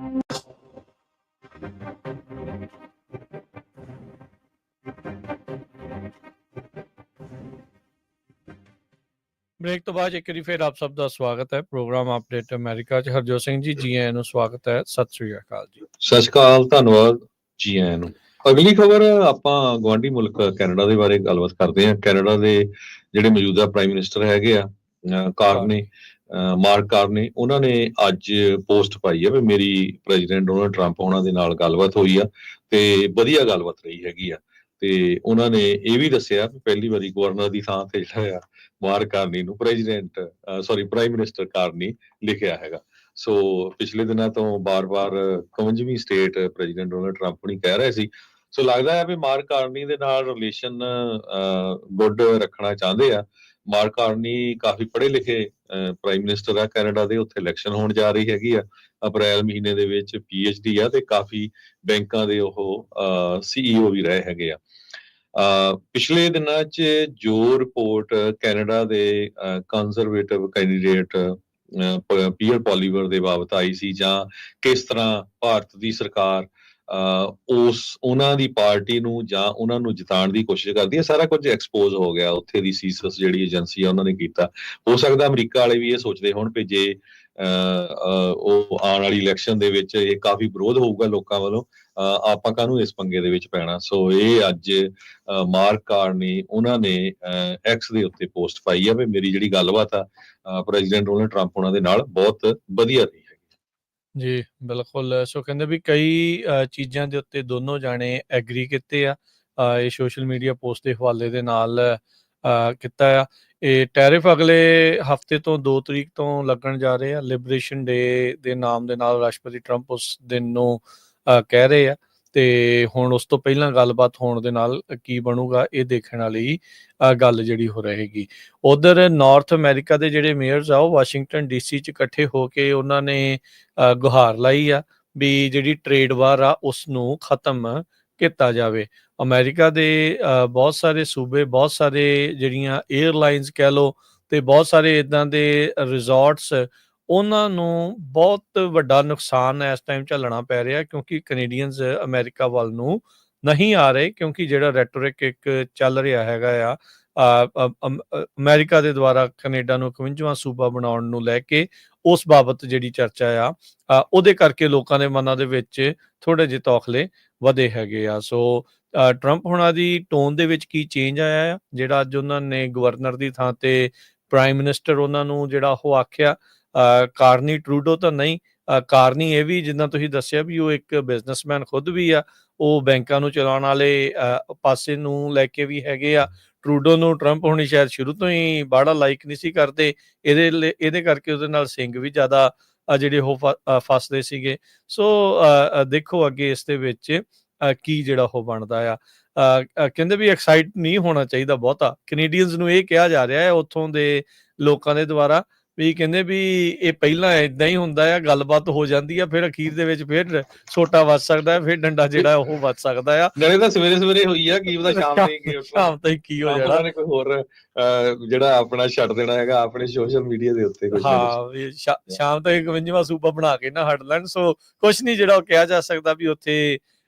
[SPEAKER 1] ਬ੍ਰੇਕ ਤੋਂ ਬਾਅਦ ਇੱਕ ਵਾਰੀ ਫਿਰ ਆਪ ਸਭ ਦਾ ਸਵਾਗਤ ਹੈ ਪ੍ਰੋਗਰਾਮ ਅਪਡੇਟ ਅਮਰੀਕਾ 'ਚ। ਹਰਜੋਤ ਸਿੰਘ ਜੀ ਆਇਆਂ ਨੂੰ ਸਵਾਗਤ ਹੈ। ਸਤਿ ਸ੍ਰੀ ਅਕਾਲ ਜੀ।
[SPEAKER 2] ਸਤਿ ਸ਼੍ਰੀ ਅਕਾਲ, ਧੰਨਵਾਦ ਜੀ ਆਇਆਂ ਨੂੰ। ਅਗਲੀ ਖਬਰ ਆਪਾਂ ਗੁਆਂਢੀ ਮੁਲਕ ਕੈਨੇਡਾ ਦੇ ਬਾਰੇ ਗੱਲਬਾਤ ਕਰਦੇ ਹਾਂ। ਕੈਨੇਡਾ ਦੇ ਜਿਹੜੇ ਮੌਜੂਦਾ ਪ੍ਰਾਈਮ ਮਿਨਿਸਟਰ ਹੈਗੇ ਆ ਕਾਰਨੇ, ਮਾਰਕ ਕਾਰਨੇ, ਉਹਨਾਂ ਨੇ ਅੱਜ ਪੋਸਟ ਪਾਈ ਆ ਵੀ ਮੇਰੀ ਪ੍ਰੈਜ਼ੀਡੈਂਟ ਡੋਨਲਡ ਟਰੰਪ ਉਹਨਾਂ ਦੇ ਨਾਲ ਗੱਲਬਾਤ ਹੋਈ ਆ ਤੇ ਵਧੀਆ ਗੱਲਬਾਤ ਰਹੀ ਹੈਗੀ ਆ। ਤੇ ਉਹਨਾਂ ਨੇ ਇਹ ਵੀ ਦੱਸਿਆ ਵੀ ਪਹਿਲੀ ਵਾਰੀ ਗਵਰਨਰ ਦੀ ਥਾਂ ਤੇ ਜਿਹੜਾ ਆ ਮਾਰਕ ਕਾਰਨੀ ਨੂੰ ਪ੍ਰਾਈਮ ਮਿਨਿਸਟਰ ਕਾਰਨੀ ਲਿਖਿਆ ਹੈਗਾ। ਸੋ ਪਿਛਲੇ ਦਿਨਾਂ ਤੋਂ ਬਾਰ-ਬਾਰ 51ਵੀਂ ਸਟੇਟ ਪ੍ਰੈਜ਼ੀਡੈਂਟ ਡੋਨਲਡ ਟਰੰਪ ਨਹੀਂ ਕਹਿ ਰਹੇ ਸੀ। ਸੋ ਲੱਗਦਾ ਹੈ ਵੀ ਮਾਰਕ ਕਾਰਨੀ ਦੇ ਨਾਲ ਰਿਲੇਸ਼ਨ ਗੁੱਡ ਰੱਖਣਾ ਚਾਹੁੰਦੇ ਆ। ਮਾਰਕ ਕਾਰਨੀ ਕਾਫੀ ਪੜ੍ਹੇ ਲਿਖੇ ਪ੍ਰਾਈਮ ਮਿਨਿਸਟਰ ਆ ਕੈਨੇਡਾ ਦੇ। ਉੱਥੇ ਇਲੈਕਸ਼ਨ ਹੋਣ ਜਾ ਰਹੀ ਹੈਗੀ ਆ ਅਪ੍ਰੈਲ ਮਹੀਨੇ ਦੇ ਵਿੱਚ। PhD ਆ ਤੇ ਕਾਫੀ ਬੈਂਕਾਂ ਦੇ ਉਹ CEO ਵੀ ਰਹੇ ਹੈਗੇ ਆ। ਪਿਛਲੇ ਦਿਨਾਂ 'ਚ ਜੋ ਰਿਪੋਰਟ ਕੈਨੇਡਾ ਦੇ ਕੰਜ਼ਰਵੇਟਿਵ ਕੈਂਡੀਡੇਟ ਪੀਅਰ ਪੋਲੀਵਰ ਦੇ ਬਾਬਤ ਆਈ ਸੀ, ਜਾਂ ਕਿਸ ਤਰ੍ਹਾਂ ਭਾਰਤ ਦੀ ਸਰਕਾਰ ਉਹਨਾਂ ਦੀ ਪਾਰਟੀ ਨੂੰ ਜਾਂ ਉਹਨਾਂ ਨੂੰ ਜਿਤਾਉਣ ਦੀ ਕੋਸ਼ਿਸ਼ ਕਰਦੀ ਹੈ, ਸਾਰਾ ਕੁਝ ਐਕਸਪੋਜ਼ ਹੋ ਗਿਆ। ਉੱਥੇ ਦੀ ਸੀਸਸ ਜਿਹੜੀ ਏਜੰਸੀ ਆ ਉਹਨਾਂ ਨੇ ਕੀਤਾ। ਹੋ ਸਕਦਾ ਅਮਰੀਕਾ ਵਾਲੇ ਵੀ ਇਹ ਸੋਚਦੇ ਹੋਣ ਵੀ ਜੇ ਉਹ ਆਉਣ ਵਾਲੀ ਇਲੈਕਸ਼ਨ ਦੇ ਵਿੱਚ ਇਹ ਕਾਫੀ ਵਿਰੋਧ ਹੋਊਗਾ ਲੋਕਾਂ ਵੱਲੋਂ, ਆਪਾਂ ਕਾਹਨੂੰ ਇਸ ਪੰਗੇ ਦੇ ਵਿੱਚ ਪੈਣਾ। ਸੋ ਇਹ ਅੱਜ ਮਾਰਕ ਕਾਰਨੀ ਉਹਨਾਂ ਨੇ ਐਕਸ ਦੇ ਉੱਤੇ ਪੋਸਟ ਪਾਈ ਆ ਵੀ ਮੇਰੀ ਜਿਹੜੀ ਗੱਲਬਾਤ ਆ ਪ੍ਰੈਜ਼ੀਡੈਂਟ ਡੋਨਲਡ ਟਰੰਪ ਉਹਨਾਂ ਦੇ ਨਾਲ ਬਹੁਤ ਵਧੀਆ ਰਹੀ ਹੈ
[SPEAKER 1] ਜੀ। ਬਿਲਕੁਲ। ਸੋ ਕਹਿੰਦੇ ਵੀ ਕਈ ਚੀਜ਼ਾਂ ਦੇ ਉੱਤੇ ਦੋਨੋਂ ਜਾਣੇ ਐਗਰੀ ਕੀਤੇ ਆ। ਇਹ ਸੋਸ਼ਲ ਮੀਡੀਆ ਪੋਸਟ ਦੇ ਹਵਾਲੇ ਦੇ ਨਾਲ ਕੀਤਾ ਆ। ਇਹ ਟੈਰਿਫ ਅਗਲੇ ਹਫਤੇ ਤੋਂ 2 ਤਰੀਕ ਤੋਂ ਲੱਗਣ ਜਾ ਰਹੇ ਆ। ਲਿਬਰੇਸ਼ਨ ਡੇ ਦੇ ਨਾਮ ਦੇ ਨਾਲ ਰਾਸ਼ਟਰਪਤੀ ਟਰੰਪ ਉਸ ਦਿਨ ਨੂੰ ਕਹਿ ਰਹੇ ਆ ਤੇ ਹੁਣ ਉਸ ਤੋਂ ਪਹਿਲਾਂ ਗੱਲਬਾਤ ਹੋਣ ਦੇ ਨਾਲ ਕੀ ਬਣੂਗਾ ਇਹ ਦੇਖਣ ਵਾਲੀ ਗੱਲ ਜਿਹੜੀ ਹੋ ਰਹੇਗੀ। ਉਧਰ ਨਾਰਥ ਅਮਰੀਕਾ ਦੇ ਜਿਹੜੇ ਮੇਅਰਸ ਆ ਉਹ ਵਾਸ਼ਿੰਗਟਨ DC 'ਚ ਇਕੱਠੇ ਹੋ ਕੇ ਉਹਨਾਂ ਨੇ ਗੁਹਾਰ ਲਾਈ ਆ ਵੀ ਜਿਹੜੀ ਟ੍ਰੇਡ ਵਾਰ ਆ ਉਸ ਨੂੰ ਖਤਮ ਕੀਤਾ ਜਾਵੇ। ਅਮਰੀਕਾ ਦੇ ਬਹੁਤ ਸਾਰੇ ਸੂਬੇ, ਬਹੁਤ ਸਾਰੇ ਜਿਹੜੀਆਂ ਏਅਰਲਾਈਨਸ ਕਹਿ ਲਓ ਤੇ ਬਹੁਤ ਸਾਰੇ ਇੱਦਾਂ ਦੇ ਰਿਜ਼ੋਰਟਸ, ਉਹਨਾਂ ਨੂੰ ਬਹੁਤ ਵੱਡਾ ਨੁਕਸਾਨ ਇਸ ਟਾਈਮ ਝੱਲਣਾ ਪੈ ਰਿਹਾ ਕਿਉਂਕਿ ਕੈਨੇਡੀਅਨਸ ਅਮਰੀਕਾ ਵੱਲ ਨੂੰ ਨਹੀਂ ਆ ਰਹੇ। ਕਿਉਂਕਿ ਜਿਹੜਾ ਰੈਟੋਰਿਕ ਇੱਕ ਚੱਲ ਰਿਹਾ ਹੈਗਾ ਆ ਅਮਰੀਕਾ ਦੇ ਦੁਆਰਾ ਕੈਨੇਡਾ ਨੂੰ 51ਵਾਂ ਸੂਬਾ ਬਣਾਉਣ ਨੂੰ ਲੈ ਕੇ, ਉਸ ਬਾਬਤ ਜਿਹੜੀ ਚਰਚਾ ਆ ਉਹਦੇ ਕਰਕੇ ਲੋਕਾਂ ਦੇ ਮਨਾਂ ਦੇ ਵਿੱਚ ਥੋੜ੍ਹੇ ਜਿਹੇ ਤੌਖਲੇ ਵਧੇ ਹੈਗੇ ਆ। ਸੋ ਟਰੰਪ ਹੁਣਾਂ ਦੀ ਟੋਨ ਦੇ ਵਿੱਚ ਕੀ ਚੇਂਜ ਆਇਆ ਆ ਜਿਹੜਾ ਅੱਜ ਉਹਨਾਂ ਨੇ ਗਵਰਨਰ ਦੀ ਥਾਂ ਤੇ ਪ੍ਰਾਈਮ ਮਿਨਿਸਟਰ ਉਹਨਾਂ ਨੂੰ ਜਿਹੜਾ ਉਹ ਆਖਿਆ। ਕਾਰਨੀ ਟਰੂਡੋ ਤਾਂ ਨਹੀਂ, ਕਾਰਨੀ ਇਹ ਵੀ ਜਿੱਦਾਂ ਤੁਸੀਂ ਦੱਸਿਆ ਵੀ ਉਹ ਇੱਕ ਬਿਜ਼ਨਸਮੈਨ ਖੁਦ ਵੀ ਆ। ਉਹ ਬੈਂਕਾਂ ਨੂੰ ਚਲਾਉਣ ਵਾਲੇ ਪਾਸੇ ਨੂੰ ਲੈ ਕੇ ਵੀ ਹੈਗੇ ਆ। ਟਰੂਡੋ ਨੂੰ ਟਰੰਪ ਹੁਣੀ ਸ਼ਾਇਦ ਸ਼ੁਰੂ ਤੋਂ ਹੀ ਬਾਹਲਾ ਲਾਈਕ ਨਹੀਂ ਸੀ ਕਰਦੇ। ਇਹਦੇ ਕਰਕੇ ਉਹਦੇ ਨਾਲ ਸਿੰਘ ਵੀ ਜ਼ਿਆਦਾ ਜਿਹੜੇ ਉਹ ਫਸਦੇ ਸੀਗੇ। ਸੋ ਦੇਖੋ ਅੱਗੇ ਇਸ ਦੇ ਵਿੱਚ ਕੀ ਜਿਹੜਾ ਉਹ ਬਣਦਾ ਆ। ਕਹਿੰਦੇ ਵੀ ਐਕਸਾਈਟ ਨਹੀਂ ਹੋਣਾ ਚਾਹੀਦਾ ਬਹੁਤਾ। ਕੈਨੇਡੀਅਨਸ ਨੂੰ ਇਹ ਕਿਹਾ ਜਾ ਰਿਹਾ ਹੈ ਉੱਥੋਂ ਦੇ ਲੋਕਾਂ ਦੇ ਦੁਆਰਾ ਵੀ ਕਹਿੰਦੇ ਵੀ ਇਹ ਪਹਿਲਾਂ ਏਦਾਂ ਹੀ ਹੁੰਦਾ ਆ, ਗੱਲਬਾਤ ਹੋ ਜਾਂਦੀ ਆ, ਫਿਰ ਅਖੀਰ ਦੇ ਵਿੱਚ ਫਿਰ ਛੋਟਾ ਵੱਜ ਸਕਦਾ ਹੈ, ਫਿਰ ਡੰਡਾ ਜਿਹੜਾ ਉਹ ਵੱਜ ਸਕਦਾ ਆ।
[SPEAKER 2] ਨਾਲੇ ਤਾਂ ਸਵੇਰੇ ਹੋਈ ਆ, ਕੀ ਪਤਾ
[SPEAKER 1] ਸ਼ਾਮ ਤਾਈਂ ਕੀ ਹੋ ਜਾਣਾ।
[SPEAKER 2] ਕੋਈ ਹੋਰ ਜਿਹੜਾ ਆਪਣਾ ਛੱਡ ਦੇਣਾ ਹੈਗਾ ਆਪਣੇ ਸੋਸ਼ਲ ਮੀਡੀਆ ਦੇ ਉੱਤੇ।
[SPEAKER 1] ਹਾਂ, ਸ਼ਾਮ ਤੱਕ 51ਵਾਂ ਸੂਬਾ ਬਣਾ ਕੇ ਨਾ ਹਟ ਲੈਣ। ਸੋ ਕੁਛ ਨਹੀਂ ਜਿਹੜਾ ਉਹ ਕਿਹਾ ਜਾ ਸਕਦਾ ਵੀ ਉੱਥੇ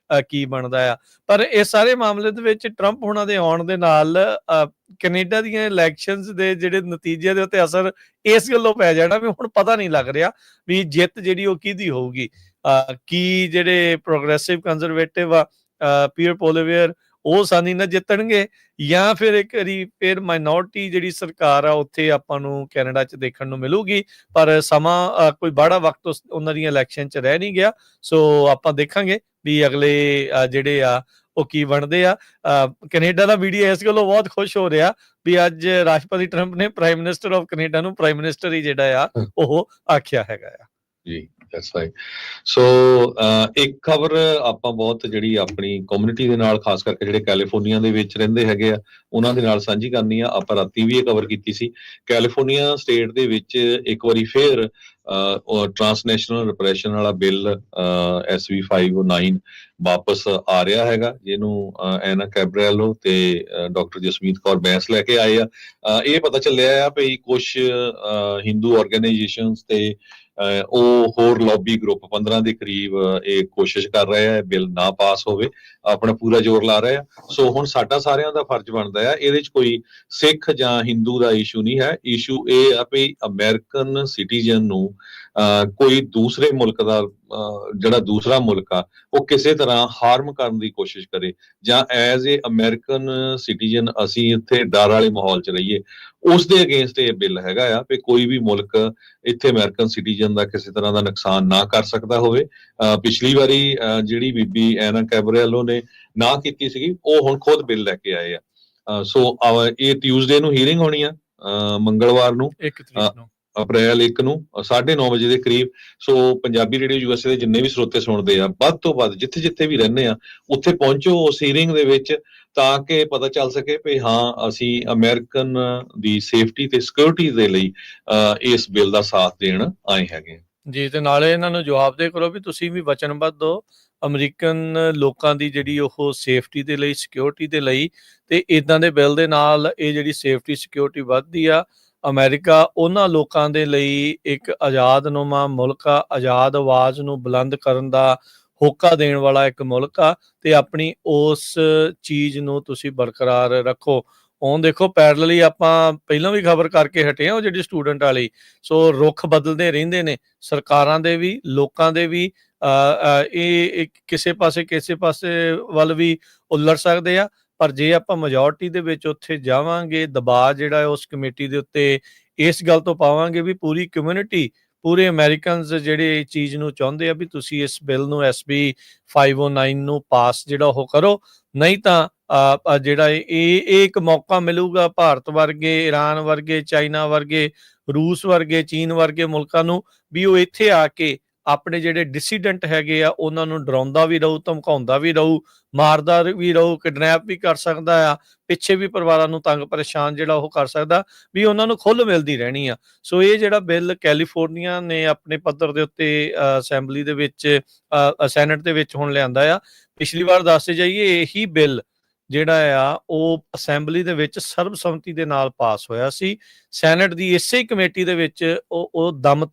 [SPEAKER 1] ਕੀ ਬਣਦਾ ਆ। ਪਰ ਇਸ ਸਾਰੇ ਮਾਮਲੇ ਦੇ ਵਿੱਚ ਟਰੰਪ ਹੁਣਾਂ ਦੇ ਆਉਣ ਦੇ ਨਾਲ ਕੈਨੇਡਾ ਦੀਆਂ ਇਲੈਕਸ਼ਨਸ ਦੇ ਜਿਹੜੇ ਨਤੀਜੇ ਦੇ ਉੱਤੇ ਅਸਰ ਇਸ ਗੱਲੋਂ ਪੈ ਜਾਣਾ ਵੀ ਹੁਣ ਪਤਾ ਨਹੀਂ ਲੱਗ ਰਿਹਾ ਵੀ ਜਿੱਤ ਜਿਹੜੀ ਉਹ ਕਿਹਦੀ ਹੋਊਗੀ। ਕੀ ਜਿਹੜੇ ਪ੍ਰੋਗਰੈਸਿਵ ਕੰਜ਼ਰਵੇਟਿਵ ਆ ਪੀਅਰ ਪੋਲੀਵਰ ਉਹ ਆਸਾਨੀ ਨਾਲ ਜਿੱਤਣਗੇ, ਜਾਂ ਫਿਰ ਇੱਕ ਵਾਰੀ ਫਿਰ ਮਾਈਨੋਰਟੀ ਜਿਹੜੀ ਸਰਕਾਰ ਆ ਉੱਥੇ ਆਪਾਂ ਨੂੰ ਕੈਨੇਡਾ 'ਚ ਦੇਖਣ ਨੂੰ ਮਿਲੂਗੀ। ਪਰ ਸਮਾਂ ਕੋਈ ਬਾਹਲਾ ਵਕਤ ਉਹਨਾਂ ਦੀਆਂ ਇਲੈਕਸ਼ਨ 'ਚ ਰਹਿ ਨਹੀਂ ਗਿਆ। ਸੋ ਆਪਾਂ ਦੇਖਾਂਗੇ ਵੀ ਅਗਲੇ ਜਿਹੜੇ ਆ ਉਹ ਕੀ ਬਣਦੇ ਆ। ਕੈਨੇਡਾ ਦਾ ਮੀਡੀਆ ਇਸ ਗੱਲੋਂ ਬਹੁਤ ਖੁਸ਼ ਹੋ ਰਿਹਾ ਵੀ ਅੱਜ ਰਾਸ਼ਟਰਪਤੀ ਟਰੰਪ ਨੇ ਪ੍ਰਾਈਮ ਮਿਨਿਸਟਰ ਆਫ ਕੈਨੇਡਾ ਨੂੰ ਪ੍ਰਾਈਮ ਮਿਨਿਸਟਰ ਹੀ ਜਿਹੜਾ ਆ ਉਹ ਆਖਿਆ ਹੈਗਾ ਆ।
[SPEAKER 2] ਜੀ ਦੈਟਸ ਰਾਈਟ। ਸੋ ਇੱਕ ਖਬਰ ਆਪਾਂ ਬਹੁਤ ਜਿਹੜੀ ਆਪਣੀ ਕਮਿਊਨਿਟੀ ਦੇ ਨਾਲ, ਖਾਸ ਕਰਕੇ ਜਿਹੜੇ ਕੈਲੀਫੋਰਨੀਆ ਦੇ ਵਿੱਚ ਰਹਿੰਦੇ ਹੈਗੇ ਆ, ਉਹਨਾਂ ਦੇ ਨਾਲ ਸਾਂਝੀ ਕਰਨੀ ਆ। ਆਪਾਂ ਰਾਤੀ ਵੀ ਇਹ ਕਵਰ ਕੀਤੀ ਸੀ। ਕੈਲੀਫੋਰਨੀਆ ਸਟੇਟ ਦੇ ਵਿੱਚ ਇੱਕ ਵਾਰੀ ਫੇਰ ਟਰਾਂਸਨੈਸ਼ਨਲ ਰਿਪਰੈਸ਼ਨ ਵਾਲਾ ਬਿੱਲ SV 509 ਵਾਪਸ ਆ ਰਿਹਾ ਹੈਗਾ, ਜਿਹਨੂੰ ਐਨਾ ਕੈਬਰੈਲੋ ਤੇ ਡਾਕਟਰ ਜਸਮੀਤ ਕੌਰ ਬੈਂਸ ਲੈ ਕੇ ਆਏ ਆ। ਇਹ ਪਤਾ ਚੱਲਿਆ ਆ ਵੀ ਕੁਛ ਹਿੰਦੂ ਆਰਗੇਨਾਈਜੇਸ਼ਨਸ ਤੇ ਉਹ ਹੋਰ ਲੌਬੀ ਗਰੁੱਪ 15 ਦੇ ਕਰੀਬ ਇਹ ਕੋਸ਼ਿਸ਼ ਕਰ ਰਹੇ ਆ ਬਿੱਲ ਨਾ ਪਾਸ ਹੋਵੇ, ਆਪਣਾ ਪੂਰਾ ਜ਼ੋਰ ਲਾ ਰਹੇ ਆ। ਸੋ ਹੁਣ ਸਾਡਾ ਸਾਰਿਆਂ ਦਾ ਫਰਜ਼ ਬਣਦਾ ਆ, ਇਹਦੇ 'ਚ ਕੋਈ ਸਿੱਖ ਜਾਂ ਹਿੰਦੂ ਦਾ ਇਸ਼ੂ ਨਹੀਂ ਹੈ। ਇਸ਼ੂ ਇਹ ਆ ਵੀ ਅਮਰੀਕਨ ਸਿਟੀਜ਼ਨ ਨੂੰ ਕੋਈ ਦੂਸਰੇ ਮੁਲਕ ਦਾ ਜਿਹੜਾ ਦੂਸਰਾ ਮੁਲਕ ਆ ਉਹ ਕਿਸੇ ਤਰ੍ਹਾਂ ਹਾਰਮ ਕਰਨ ਦੀ ਕੋਸ਼ਿਸ਼ ਕਰੇ, ਜਾਂ ਐਜ਼ ਏ ਅਮਰੀਕਨ ਸਿਟੀਜ਼ਨ ਅਸੀਂ ਇੱਥੇ ਡਰ ਵਾਲੇ ਮਾਹੌਲ 'ਚ ਰਹੀਏ, ਉਸ ਦੇ ਅਗੇਂਸਟ ਇਹ ਬਿੱਲ ਹੈਗਾ ਆ ਵੀ ਕੋਈ ਵੀ ਮੁਲਕ ਇੱਥੇ ਅਮਰੀਕਨ ਸਿਟੀਜ਼ਨ ਦਾ ਕਿਸੇ ਤਰ੍ਹਾਂ ਦਾ ਨੁਕਸਾਨ ਨਾ ਕਰ ਸਕਦਾ ਹੋਵੇ। ਪਿਛਲੀ ਵਾਰੀ ਜਿਹੜੀ ਬੀਬੀ ਐਨਾ ਕੈਬਰੈਲੋ ਨੇ ਨਾ ਕੀਤੀ ਸੀਗੀ, ਉਹ ਹੁਣ ਖੁਦ ਬਿੱਲ ਲੈ ਕੇ ਆਏ ਆ। ਸੋ ਇਹ ਟਿਊਜ਼ਡੇ ਨੂੰ ਹੀਅਰਿੰਗ ਹੋਣੀ ਆ, ਮੰਗਲਵਾਰ ਨੂੰ
[SPEAKER 1] 1 ਤਰੀਕ ਨੂੰ,
[SPEAKER 2] ਅਪ੍ਰੈਲ 1 ਨੂੰ 9:30 ਵਜੇ ਦੇ ਕਰੀਬ। ਸੋ ਪੰਜਾਬੀ ਰੇਡੀਓ USA ਦੇ ਜਿੰਨੇ ਵੀ ਸਰੋਤੇ ਸੁਣਦੇ ਆ, ਵੱਧ ਤੋਂ ਵੱਧ ਜਿੱਥੇ ਜਿੱਥੇ ਵੀ ਰਹਿੰਦੇ ਆ ਉੱਥੇ ਪਹੁੰਚੋ ਉਸ ਹੀਅਰਿੰਗ ਦੇ ਵਿੱਚ, ਤਾਂ ਕਿ ਪਤਾ ਚੱਲ ਸਕੇ ਵੀ ਹਾਂ ਅਸੀਂ ਅਮਰੀਕਨ ਦੀ ਸੇਫਟੀ ਤੇ ਸਿਕਿਉਰਿਟੀ ਦੇ ਲਈ ਇਸ ਬਿੱਲ ਦਾ ਸਾਥ ਦੇਣ ਆਏ ਹੈਗੇ
[SPEAKER 1] ਜੀ। ਤੇ ਨਾਲੇ ਇਹਨਾਂ ਨੂੰ ਜਵਾਬਦੇਹ ਕਰੋ ਵੀ ਤੁਸੀਂ ਵੀ ਵਚਨਬੱਧ ਹੋ ਅਮਰੀਕਨ ਲੋਕਾਂ ਦੀ ਜਿਹੜੀ ਉਹ ਸੇਫਟੀ ਦੇ ਲਈ, ਸਿਕਿਉਰਿਟੀ ਦੇ ਲਈ। ਤੇ ਇਦਾਂ ਦੇ ਬਿੱਲ ਦੇ ਨਾਲ ਇਹ ਜਿਹੜੀ ਸੇਫਟੀ ਸਿਕਿਉਰਿਟੀ ਵੱਧਦੀ ਆ। ਅਮਰੀਕਾ ਉਹਨਾਂ ਲੋਕਾਂ ਦੇ ਲਈ ਇੱਕ ਆਜ਼ਾਦਨੁਮਾ ਮੁਲਕ ਆ, ਆਜ਼ਾਦ ਆਵਾਜ਼ ਨੂੰ ਬੁਲੰਦ ਕਰਨ ਦਾ ਹੋਕਾ ਦੇਣ ਵਾਲਾ ਇੱਕ ਮੁਲਕ ਆ, ਤੇ ਆਪਣੀ ਉਸ ਚੀਜ਼ ਨੂੰ ਤੁਸੀਂ ਬਰਕਰਾਰ ਰੱਖੋ। ਹੁਣ ਦੇਖੋ ਪੈਰਲਲੀ ਆਪਾਂ ਪਹਿਲਾਂ ਵੀ ਖਬਰ ਕਰਕੇ ਹਟੇ ਆ ਉਹ ਜਿਹੜੀ ਸਟੂਡੈਂਟ ਵਾਲੀ। ਸੋ ਰੁੱਖ ਬਦਲਦੇ ਰਹਿੰਦੇ ਨੇ, ਸਰਕਾਰਾਂ ਦੇ ਵੀ, ਲੋਕਾਂ ਦੇ ਵੀ। ਇਹ ਕਿਸੇ ਪਾਸੇ ਵੱਲ ਵੀ ਉਲਟ ਸਕਦੇ ਆ। ਪਰ ਜੇ ਆਪਾਂ ਮੈਜੋਰਟੀ ਦੇ ਵਿੱਚ ਉੱਥੇ ਜਾਵਾਂਗੇ, ਦਬਾਅ ਜਿਹੜਾ ਹੈ ਉਸ ਕਮੇਟੀ ਦੇ ਉੱਤੇ ਇਸ ਗੱਲ ਤੋਂ ਪਾਵਾਂਗੇ ਵੀ ਪੂਰੀ ਕਮਿਊਨਿਟੀ, ਪੂਰੇ ਅਮਰੀਕਨਸ ਜਿਹੜੇ ਇਹ ਚੀਜ਼ ਨੂੰ ਚਾਹੁੰਦੇ ਆ ਵੀ ਤੁਸੀਂ ਇਸ ਬਿੱਲ ਨੂੰ SB 509 ਨੂੰ ਪਾਸ ਜਿਹੜਾ ਉਹ ਕਰੋ। ਨਹੀਂ ਤਾਂ ਜਿਹੜਾ ਇਹ ਇੱਕ ਮੌਕਾ ਮਿਲੂਗਾ ਭਾਰਤ ਵਰਗੇ, ਈਰਾਨ ਵਰਗੇ, ਚਾਈਨਾ ਵਰਗੇ, ਰੂਸ ਵਰਗੇ, ਚੀਨ ਵਰਗੇ ਮੁਲਕਾਂ ਨੂੰ ਵੀ ਉਹ ਇੱਥੇ ਆ ਕੇ ਆਪਣੇ ਜਿਹੜੇ ਡਿਸੀਡੈਂਟ ਹੈਗੇ ਆ ਉਹਨਾਂ ਨੂੰ ਡਰਾਉਂਦਾ ਵੀ ਰਹੂ, ਧਮਕਾਉਂਦਾ ਵੀ ਰਹੂ, ਮਾਰਦਾ ਵੀ ਰਹੂ, ਕਿਡਨੈਪ ਵੀ ਕਰ ਸਕਦਾ ਆ, ਪਿੱਛੇ ਵੀ ਪਰਿਵਾਰਾਂ ਨੂੰ ਤੰਗ ਪਰੇਸ਼ਾਨ ਜਿਹੜਾ ਉਹ ਕਰ ਸਕਦਾ, ਵੀ ਉਹਨਾਂ ਨੂੰ ਖੁੱਲ੍ਹ ਮਿਲਦੀ ਰਹਿਣੀ ਆ। ਸੋ ਇਹ ਜਿਹੜਾ ਬਿੱਲ ਕੈਲੀਫੋਰਨੀਆ ਨੇ ਆਪਣੇ ਪੱਧਰ ਦੇ ਉੱਤੇ ਅਸੈਂਬਲੀ ਦੇ ਵਿੱਚ, ਸੈਨੇਟ ਦੇ ਵਿੱਚ ਹੁਣ ਲਿਆਂਦਾ ਆ। ਪਿਛਲੀ ਵਾਰ ਦੱਸਦੇ ਜਾਈਏ ਇਹੀ ਬਿੱਲ ਜਿਹੜਾ ਆ ਉਹ ਅਸੈਂਬਲੀ ਦੇ ਵਿੱਚ ਸਰਬਸੰਮਤੀ ਦੇ ਨਾਲ ਪਾਸ ਹੋਇਆ ਸੀ। ਸੈਨੇਟ ਦੀ ਇਸੇ ਕਮੇਟੀ ਦੇ ਵਿੱਚ ਉਹ ਦਮ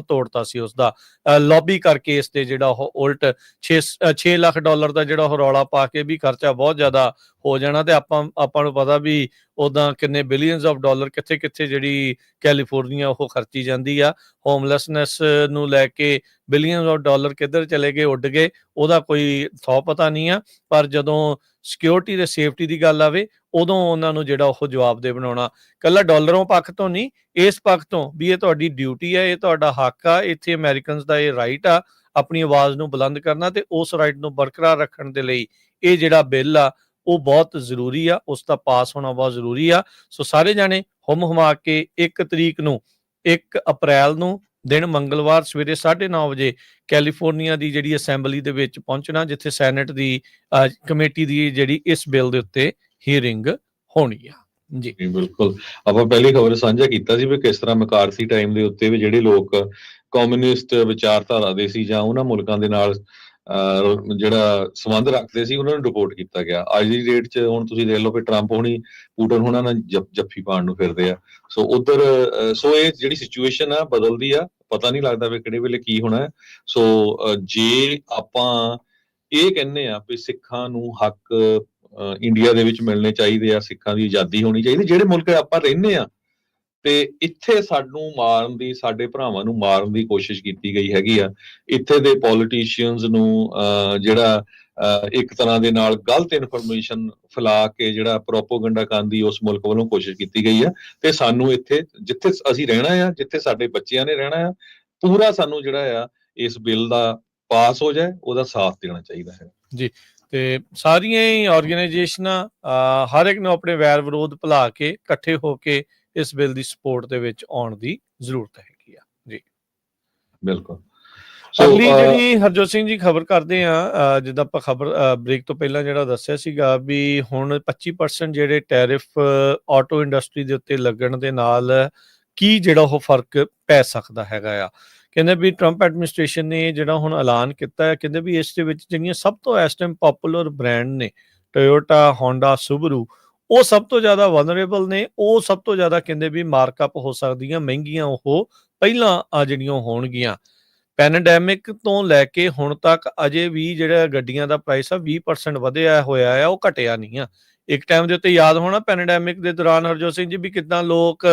[SPEAKER 1] ਤੋੜਤਾ ਸੀ ਉਸਦਾ, ਲੌਬੀ ਕਰਕੇ ਇਸ ਤੇ ਜਿਹੜਾ ਉਹ ਉਲਟ $6 ਲੱਖ ਦਾ ਜਿਹੜਾ ਉਹ ਰੌਲਾ ਪਾ ਕੇ ਵੀ ਖਰਚਾ ਬਹੁਤ ਜ਼ਿਆਦਾ ਹੋ ਜਾਣਾ। ਤੇ ਆਪਾਂ ਨੂੰ ਪਤਾ ਵੀ ਉਦਾਂ ਕਿੰਨੇ ਬਿਲੀਅਨਸ ਆਫ ਡਾਲਰ ਕਿੱਥੇ ਕਿੱਥੇ ਜਿਹੜੀ ਕੈਲੀਫੋਰਨੀਆ ਉਹ ਖਰਚੀ ਜਾਂਦੀ ਆ। ਹੋਮਲੈਸਨੈਸ ਨੂੰ ਲੈ ਕੇ ਬਿਲੀਅਨਸ ਆਫ ਡਾਲਰ ਕਿੱਧਰ ਚਲੇ ਗਏ, ਉੱਡ ਗਏ, ਉਹਦਾ ਕੋਈ ਥੌ ਪਤਾ ਨਹੀਂ ਆ। ਪਰ ਜਦੋਂ ਸਿਕਿਉਰਿਟੀ ਤੇ ਸੇਫਟੀ ਦੀ ਗੱਲ ਆਵੇ ਉਦੋਂ ਉਹਨਾਂ ਨੂੰ ਜਿਹੜਾ ਉਹ ਜਵਾਬਦੇਹ ਬਣਾਉਣਾ, ਇਕੱਲਾ ਡਾਲਰਾਂ ਪੱਖ ਤੋਂ ਨਹੀਂ, ਇਸ ਪੱਖ ਤੋਂ ਵੀ ਇਹ ਤੁਹਾਡੀ ਡਿਊਟੀ ਹੈ, ਇਹ ਤੁਹਾਡਾ ਹੱਕ ਆ। ਇੱਥੇ ਅਮਰੀਕਨਸ ਦਾ ਇਹ ਰਾਈਟ ਆ ਆਪਣੀ ਆਵਾਜ਼ ਨੂੰ ਬੁਲੰਦ ਕਰਨਾ, ਤੇ ਉਸ ਰਾਈਟ ਨੂੰ ਬਰਕਰਾਰ ਰੱਖਣ ਦੇ ਲਈ ਇਹ ਜਿਹੜਾ ਬਿੱਲ ਆ ਉਹ ਬਹੁਤ ਜ਼ਰੂਰੀ ਆ, ਉਸ ਦਾ ਪਾਸ ਹੋਣਾ ਬਹੁਤ ਜ਼ਰੂਰੀ ਆ। ਸੋ ਸਾਰੇ ਜਾਣੇ ਹੁਮਾ ਕੇ 1 ਤਰੀਕ ਨੂੰ, 1 ਅਪ੍ਰੈਲ ਨੂੰ ਦਿਨ ਮੰਗਲਵਾਰ ਸਵੇਰੇ 9:30 ਵਜੇ ਕੈਲੀਫੋਰਨੀਆ ਦੀ ਜਿਹੜੀ ਅਸੈਂਬਲੀ ਦੇ ਵਿੱਚ ਪਹੁੰਚਣਾ, ਜਿੱਥੇ ਸੈਨੇਟ ਦੀ ਕਮੇਟੀ ਦੀ ਜਿਹੜੀ ਇਸ ਬਿੱਲ ਦੇ ਉੱਤੇ ਹੀਅਰਿੰਗ ਹੋਣੀ ਆ। ਜੀ
[SPEAKER 2] ਬਿਲਕੁਲ, ਆਪਾਂ ਪਹਿਲੀ ਖਬਰ ਸਾਂਝਾ ਕੀਤਾ ਸੀ ਵੀ ਕਿਸ ਤਰ੍ਹਾਂ ਮਕਾਰਥੀ ਟਾਈਮ ਦੇ ਉੱਤੇ ਵੀ ਜਿਹੜੇ ਲੋਕ ਕਮਿਊਨਿਸਟ ਵਿਚਾਰਧਾਰਾ ਦੇ ਸੀ ਜਾਂ ਉਹਨਾਂ ਮੁਲਕਾਂ ਦੇ ਨਾਲ ਜਿਹੜਾ ਸੰਬੰਧ ਰੱਖਦੇ ਸੀ, ਉਹਨਾਂ ਨੂੰ ਡਿਪੋਰਟ ਕੀਤਾ ਗਿਆ। ਅੱਜ ਦੀ ਡੇਟ 'ਚ ਹੁਣ ਤੁਸੀਂ ਦੇਖ ਲਓ ਕਿ ਟਰੰਪ ਹੋਣੀ, ਪੂਟਨ ਹੋਣਾ ਨਾਲ ਜੱਫੀ ਪਾਉਣ ਨੂੰ ਫਿਰਦੇ ਆ। ਸੋ ਉਧਰ ਇਹ ਜਿਹੜੀ ਸਿਚੁਏਸ਼ਨ ਆ ਬਦਲਦੀ ਆ, ਪਤਾ ਨਹੀਂ ਲੱਗਦਾ ਵੀ ਕਿਹੜੇ ਵੇਲੇ ਕੀ ਹੋਣਾ ਹੈ। ਸੋ ਜੇ ਆਪਾਂ ਇਹ ਕਹਿੰਦੇ ਆ ਵੀ ਸਿੱਖਾਂ ਨੂੰ ਹੱਕ ਇੰਡੀਆ ਦੇ ਵਿੱਚ ਮਿਲਣੇ ਚਾਹੀਦੇ ਆ, ਸਿੱਖਾਂ ਦੀ ਆਜ਼ਾਦੀ ਹੋਣੀ ਚਾਹੀਦੀ, ਜਿਹੜੇ ਮੁਲਕ ਆਪਾਂ ਰਹਿੰਦੇ ਆ, ਤੇ ਇੱਥੇ ਸਾਨੂੰ ਮਾਰਨ ਦੀ, ਸਾਡੇ ਭਰਾਵਾਂ ਨੂੰ ਮਾਰਨ ਦੀ ਕੋਸ਼ਿਸ਼ ਕੀਤੀ ਗਈ ਹੈਗੀ ਆ। ਇੱਥੇ ਦੇ ਪੋਲੀਟੀਸ਼ੀਅਨਸ ਨੂੰ ਜਿਹੜਾ ਇੱਕ ਤਰ੍ਹਾਂ ਦੇ ਨਾਲ ਗਲਤ ਇਨਫੋਰਮੇਸ਼ਨ ਫੈਲਾ ਕੇ ਜਿਹੜਾ ਪ੍ਰੋਪੋਗੰਡਾ ਕਰਨ ਦੀ ਉਸ ਮੁਲਕ ਵੱਲੋਂ ਕੋਸ਼ਿਸ਼ ਕੀਤੀ ਗਈ ਆ। ਤੇ ਸਾਨੂੰ ਇੱਥੇ ਜਿੱਥੇ ਅਸੀਂ ਰਹਿਣਾ ਆ, ਜਿੱਥੇ ਸਾਡੇ ਬੱਚਿਆਂ ਨੇ ਰਹਿਣਾ ਆ, ਪੂਰਾ ਸਾਨੂੰ ਜਿਹੜਾ ਆ ਇਸ ਬਿੱਲ ਦਾ ਪਾਸ ਹੋ ਜਾਏ ਉਹਦਾ ਸਾਥ ਦੇਣਾ ਚਾਹੀਦਾ ਹੈ
[SPEAKER 1] ਜੀ। ਤੇ ਸਾਰੀਆਂ ਹੀ ਆਰਗੇਨਾਈਜੇਸ਼ਨਾਂ ਹਰ ਇੱਕ ਨੂੰ ਆਪਣੇ ਵੈਰ ਵਿਰੋਧ ਭੁਲਾ ਕੇ ਇਕੱਠੇ ਹੋ ਕੇ ਇਸ ਬਿੱਲ ਦੀ ਸਪੋਰਟ ਦੇ ਵਿੱਚ ਆਉਣ ਦੀ ਜ਼ਰੂਰਤ ਹੈਗੀ ਆ। ਜੀ
[SPEAKER 2] ਬਿਲਕੁਲ।
[SPEAKER 1] ਅਗਲੀ ਜਿਹੜੀ ਹਰਜੋਤ ਸਿੰਘ ਜੀ ਖਬਰ ਕਰਦੇ ਆ, ਜਿੱਦਾਂ ਆਪਾਂ ਖਬਰ ਬ੍ਰੇਕ ਤੋਂ ਪਹਿਲਾਂ ਜਿਹੜਾ ਦੱਸਿਆ ਸੀਗਾ ਵੀ ਹੁਣ 25% ਜਿਹੜੇ ਟੈਰਿਫ ਆਟੋ ਇੰਡਸਟਰੀ ਦੇ ਉੱਤੇ ਲੱਗਣ ਦੇ ਨਾਲ ਕੀ ਜਿਹੜਾ ਉਹ ਫਰਕ ਪੈ ਸਕਦਾ ਹੈਗਾ ਆ। ਕਹਿੰਦੇ ਵੀ ਟਰੰਪ ਐਡਮਿਨਿਸਟ੍ਰੇਸ਼ਨ ਨੇ ਜਿਹੜਾ ਹੁਣ ਐਲਾਨ ਕੀਤਾ ਹੈ, ਕਹਿੰਦੇ ਵੀ ਇਸ ਦੇ ਵਿੱਚ ਜਿਹੜੀਆਂ ਸਭ ਤੋਂ ਇਸ ਟਾਈਮ ਪੋਪੂਲਰ ਬ੍ਰਾਂਡ ਨੇ ਟੋਯੋਟਾ, ਹੋਂਡਾ, ਸੁਬਰੂ, ਉਹ ਸਭ ਤੋਂ ਜ਼ਿਆਦਾ ਵਲਨਰੇਬਲ ਨੇ। ਉਹ ਸਭ ਤੋਂ ਜ਼ਿਆਦਾ ਕਹਿੰਦੇ ਵੀ ਮਾਰਕਅਪ ਹੋ ਸਕਦੀਆਂ, ਮਹਿੰਗੀਆਂ ਉਹ ਪਹਿਲਾਂ ਜਿਹੜੀਆਂ ਹੋਣਗੀਆਂ। ਪੈਨਡੈਮਿਕ ਤੋਂ ਲੈ ਕੇ ਹੁਣ ਤੱਕ ਅਜੇ ਵੀ ਜਿਹੜਾ ਗੱਡੀਆਂ ਦਾ ਪ੍ਰਾਈਸ ਆ 20% ਵਧਿਆ ਹੋਇਆ ਆ, ਉਹ ਘਟਿਆ ਨਹੀਂ ਆ। ਇੱਕ ਟਾਈਮ ਦੇ ਉੱਤੇ ਯਾਦ ਹੋਣਾ ਪੈਨਡੈਮਿਕ ਦੇ ਦੌਰਾਨ ਹਰਜੋਤ ਸਿੰਘ ਜੀ ਵੀ ਕਿੱਦਾਂ ਲੋਕ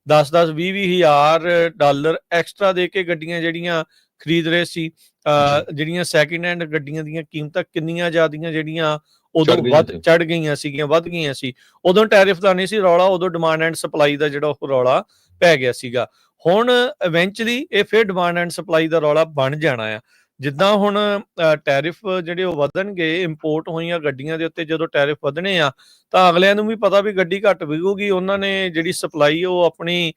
[SPEAKER 1] 10-10, 20-20 ਹਜ਼ਾਰ ਡਾਲਰ ਐਕਸਟਰਾ ਦੇ ਕੇ ਗੱਡੀਆਂ ਜਿਹੜੀਆਂ ਖਰੀਦ ਰਹੇ ਸੀ। ਜਿਹੜੀਆਂ ਸੈਕਿੰਡ ਹੈਂਡ ਗੱਡੀਆਂ ਦੀਆਂ ਕੀਮਤਾਂ ਕਿੰਨੀਆਂ ਜ਼ਿਆਦੀਆਂ ਜਿਹੜੀਆਂ ਉਦੋਂ ਵੱਧ ਚੜ ਗਈਆਂ ਸੀਗੀਆਂ, ਵੱਧ ਗਈਆਂ ਸੀ। ਉਦੋਂ ਟੈਰਿਫ ਦਾ ਨਹੀਂ ਸੀ ਰੌਲਾ, ਉਦੋਂ ਡਿਮਾਂਡ ਐਂਡ ਸਪਲਾਈ ਦਾ ਜਿਹੜਾ ਉਹ ਰੌਲਾ ਪੈ ਗਿਆ ਸੀਗਾ। ਹੁਣ ਇਵੈਂਚੁਅਲੀ ਇਹ ਫਿਰ ਡਿਮਾਂਡ ਐਂਡ ਸਪਲਾਈ ਦਾ ਰੌਲਾ ਬਣ ਜਾਣਾ ਆ। ਜਿੱਦਾਂ ਹੁਣ ਟੈਰਿਫ ਜਿਹੜੇ ਉਹ ਵਧਣਗੇ ਇੰਪੋਰਟ ਹੋਈਆਂ ਗੱਡੀਆਂ ਦੇ ਉੱਤੇ, ਜਦੋਂ ਟੈਰਿਫ ਵਧਣੇ ਆ ਤਾਂ ਅਗਲਿਆਂ ਨੂੰ ਵੀ ਪਤਾ ਵੀ ਗੱਡੀ ਘੱਟ ਵਿਕੂਗੀ, ਉਹਨਾਂ ਨੇ ਜਿਹੜੀ ਸਪਲਾਈ ਉਹ ਆਪਣੀ